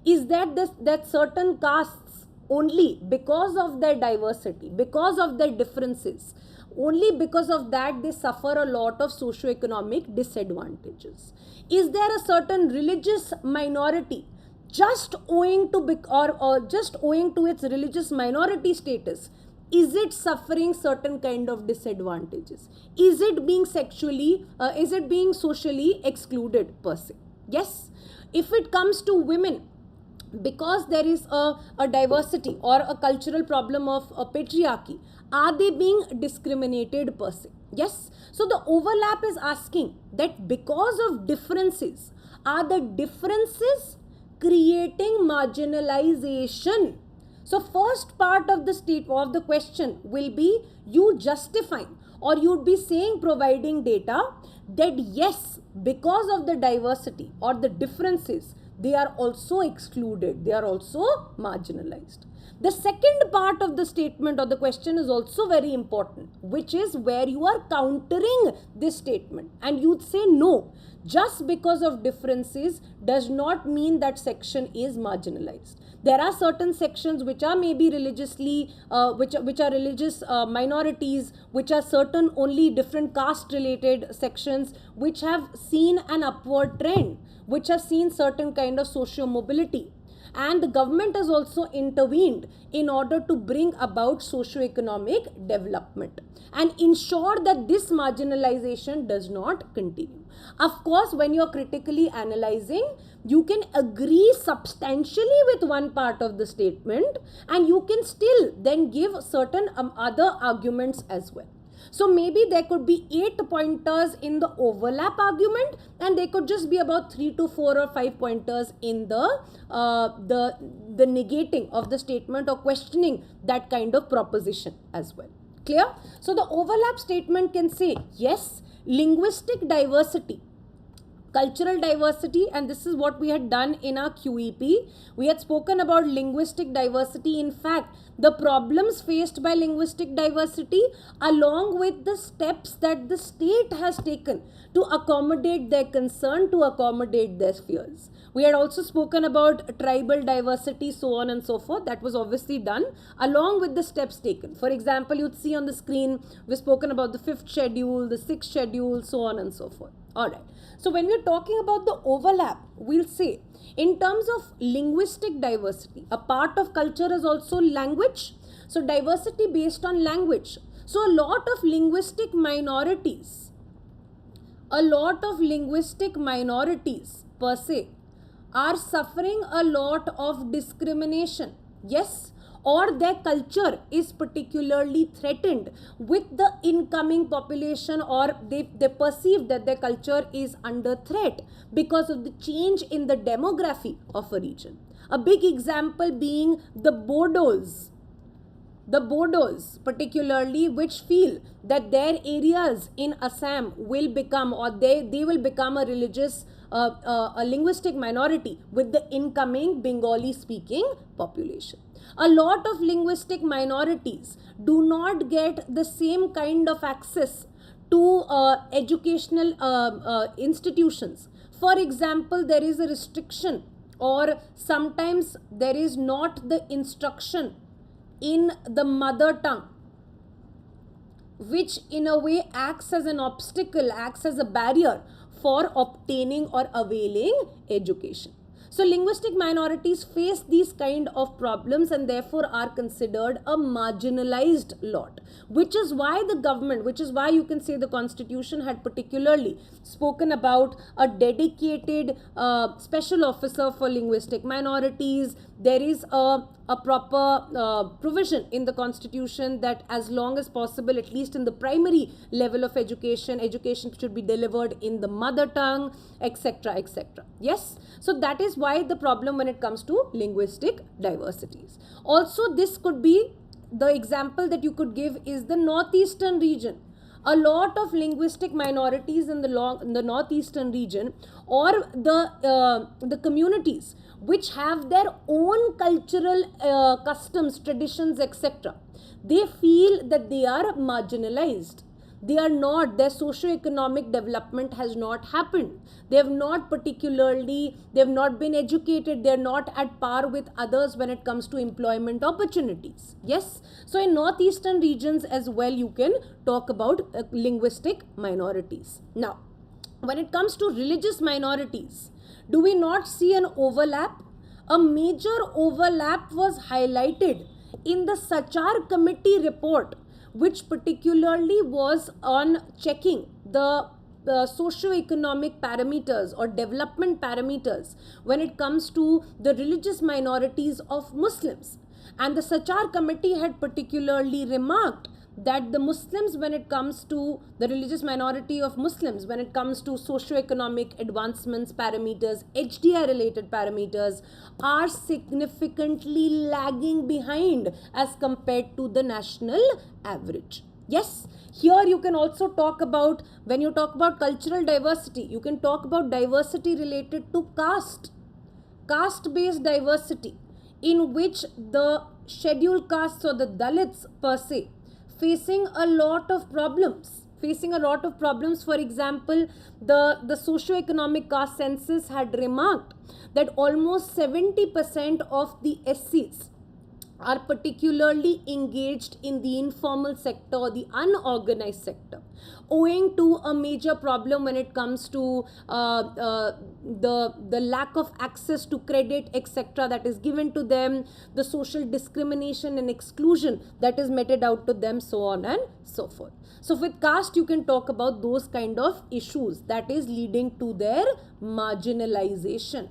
Is that certain castes, only because of their diversity, because of their differences, only because of that they suffer a lot of socio-economic disadvantages? Is there a certain religious minority, just owing to its religious minority status, is it suffering certain kind of disadvantages? Is it being socially excluded per se? Yes. If it comes to women, because there is a diversity or a cultural problem of patriarchy, are they being discriminated per se? Yes. So the overlap is asking that because of differences, are the differences creating marginalization? So first part of the question will be you justifying, or you'd be saying, providing data that yes, because of the diversity or the differences, they are also excluded, they are also marginalized. The second part of the statement or the question is also very important, which is where you are countering this statement and you'd say no, just because of differences does not mean that section is marginalized. There are certain sections which are maybe religiously, which are religious minorities, which are certain only different caste related sections, which have seen an upward trend, which have seen certain kind of socio-mobility. And the government has also intervened in order to bring about socio-economic development and ensure that this marginalization does not continue. Of course, when you're critically analyzing, you can agree substantially with one part of the statement and you can still then give certain other arguments as well. So maybe there could be 8 pointers in the overlap argument and there could just be about 3 to 4 or 5 pointers in the negating of the statement or questioning that kind of proposition as well. Clear? So the overlap statement can say, yes, linguistic diversity, cultural diversity, and this is what we had done in our QEP. We had spoken about linguistic diversity. In fact, the problems faced by linguistic diversity along with the steps that the state has taken to accommodate their concern, to accommodate their fears. We had also spoken about tribal diversity, so on and so forth. That was obviously done along with the steps taken. For example, you'd see on the screen, we've spoken about the 5th schedule, the 6th schedule, so on and so forth. Alright. So when we're talking about the overlap, we'll say in terms of linguistic diversity, a part of culture is also language. So diversity based on language. So a lot of linguistic minorities per se are suffering a lot of discrimination. Yes, or their culture is particularly threatened with the incoming population, or they perceive that their culture is under threat because of the change in the demography of a region. A big example being the Bodos particularly, which feel that their areas in Assam will become, or they will become a religious a linguistic minority with the incoming Bengali speaking population. A lot of linguistic minorities do not get the same kind of access to educational institutions. For example, there is a restriction, or sometimes there is not the instruction in the mother tongue, which in a way acts as an obstacle, acts as a barrier for obtaining or availing education. So linguistic minorities face these kind of problems and therefore are considered a marginalized lot, which is why the government, which is why you can say the constitution had particularly spoken about a dedicated special officer for linguistic minorities. There is a proper provision in the constitution that as long as possible, at least in the primary level of education should be delivered in the mother tongue, etc., etc. Yes, so that is why the problem when it comes to linguistic diversities. Also, this could be the example that you could give is the northeastern region. A lot of linguistic minorities in the northeastern region, or the communities which have their own cultural customs, traditions, etc. They feel that they are marginalized. They are not, their socio-economic development has not happened. They have not been educated, they are not at par with others when it comes to employment opportunities. Yes, so in northeastern regions as well, you can talk about linguistic minorities. Now, when it comes to religious minorities, do we not see an overlap? A major overlap was highlighted in the Sachar Committee report, which particularly was on checking the socio-economic parameters or development parameters when it comes to the religious minorities of Muslims. And the Sachar Committee had particularly remarked that the Muslims, when it comes to the religious minority of Muslims, when it comes to socio-economic advancements parameters, HDI related parameters, are significantly lagging behind as compared to the national average. Yes, here you can also talk about, when you talk about cultural diversity, you can talk about diversity related to caste. caste-based diversity in which the scheduled castes or the Dalits per se facing a lot of problems. For example, the socio-economic caste census had remarked that almost 70% of the SCs are particularly engaged in the informal sector or the unorganized sector, owing to a major problem when it comes to the lack of access to credit, etc., that is given to them, the social discrimination and exclusion that is meted out to them, so on and so forth. So with caste, you can talk about those kind of issues that is leading to their marginalization.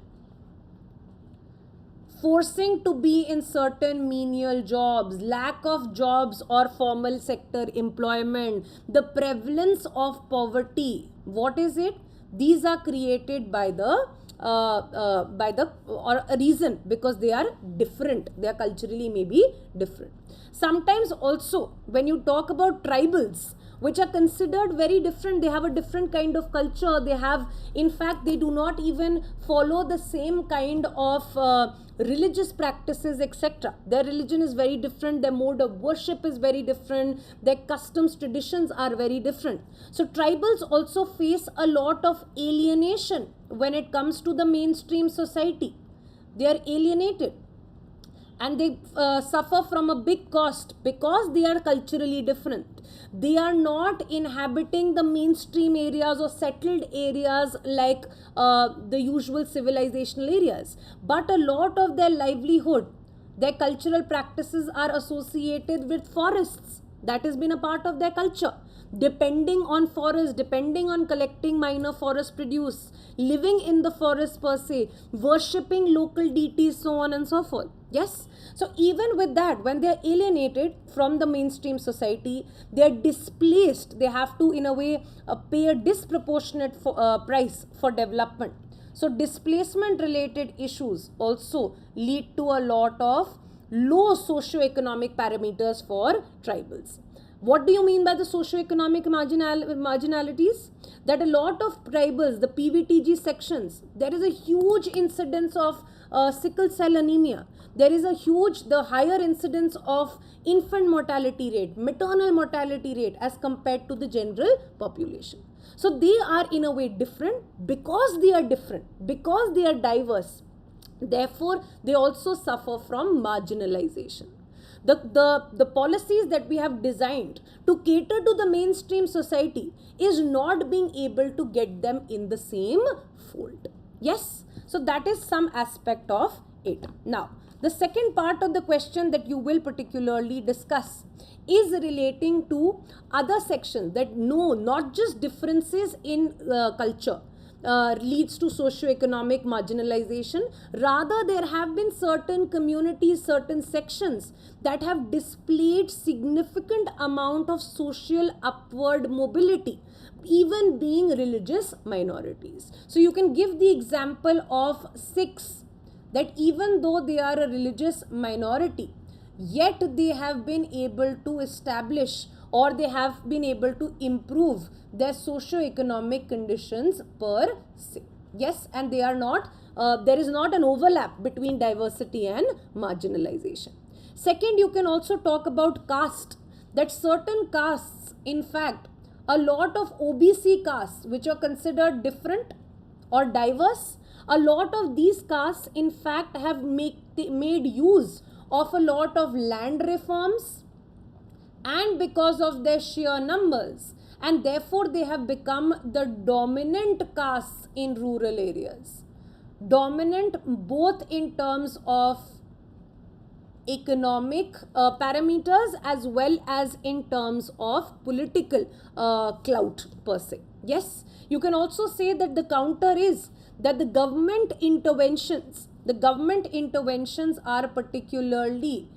Forcing to be in certain menial jobs, lack of jobs or formal sector employment, the prevalence of poverty. What is it? These are created by the or a reason because they are different. They are culturally maybe different. Sometimes also when you talk about tribals, which are considered very different, they have a different kind of culture, they have, in fact, they do not even follow the same kind of religious practices, etc. Their religion is very different, their mode of worship is very different, their customs, traditions are very different. So tribals also face a lot of alienation when it comes to the mainstream society. They are alienated and they suffer from a big cost because they are culturally different. They are not inhabiting the mainstream areas or settled areas like the usual civilizational areas, but a lot of their livelihood, their cultural practices are associated with forests. That has been a part of their culture, depending on forests, depending on collecting minor forest produce, living in the forest per se, worshipping local deities, so on and so forth. Yes, so even with that, when they are alienated from the mainstream society, they are displaced. They have to, in a way, pay a disproportionate price for development. So displacement related issues also lead to a lot of low socio-economic parameters for tribals. What do you mean by the socio-economic marginalities? That a lot of tribals, the PVTG sections, there is a huge incidence of sickle cell anemia. There is the higher incidence of infant mortality rate, maternal mortality rate as compared to the general population. So they are in a way different because they are different, because they are diverse. Therefore, they also suffer from marginalization. The policies that we have designed to cater to the mainstream society is not being able to get them in the same fold. Yes, so that is some aspect of it. Now, the second part of the question that you will particularly discuss is relating to other sections that no, not just differences in culture leads to socio-economic marginalization. Rather, there have been certain communities, certain sections that have displayed significant amount of social upward mobility, even being religious minorities. So you can give the example of Sikhs, that even though they are a religious minority, yet they have been able to establish or they have been able to improve their socio-economic conditions per se. Yes, and they are not, there is not an overlap between diversity and marginalization. Second, you can also talk about caste, that certain castes, in fact, a lot of OBC castes which are considered different or diverse, a lot of these castes in fact have made use of a lot of land reforms, and because of their sheer numbers, and therefore they have become the dominant castes in rural areas. Dominant both in terms of economic parameters as well as in terms of political clout per se. Yes, you can also say that the counter is that the government interventions are particularly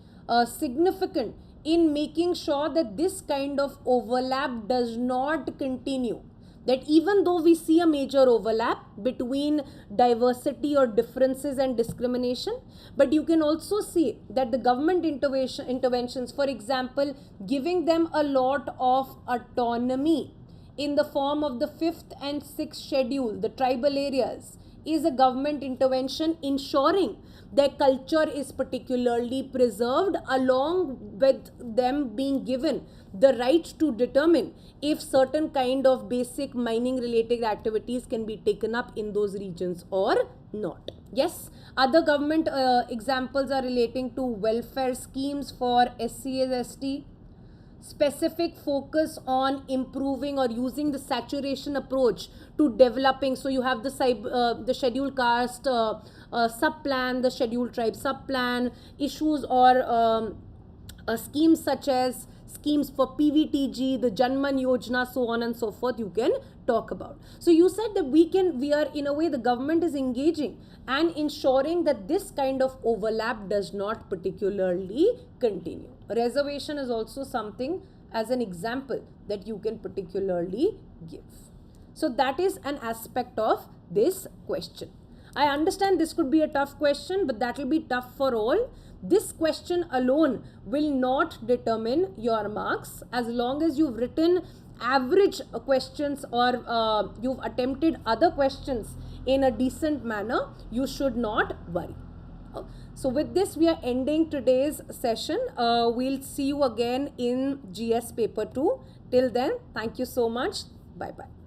significant in making sure that this kind of overlap does not continue. That even though we see a major overlap between diversity or differences and discrimination, but you can also see that the government interventions, for example, giving them a lot of autonomy in the form of the 5th and 6th schedule, the tribal areas, is a government intervention ensuring their culture is particularly preserved, along with them being given the right to determine if certain kind of basic mining related activities can be taken up in those regions or not. Yes, other government examples are relating to welfare schemes for SCs, ST, specific focus on improving or using the saturation approach to developing. So you have the scheduled caste sub-plan, the scheduled tribe sub-plan issues, or schemes such as schemes for PVTG, the Janman Yojana, so on and so forth, you can talk about. So you said that we are in a way, the government is engaging and ensuring that this kind of overlap does not particularly continue. Reservation is also something as an example that you can particularly give. So that is an aspect of this question. I understand this could be a tough question, but that will be tough for all. This question alone will not determine your marks. As long as you've written average questions or you've attempted other questions in a decent manner, you should not worry. So with this, we are ending today's session. We'll see you again in GS paper 2. Till then, thank you so much. Bye-bye.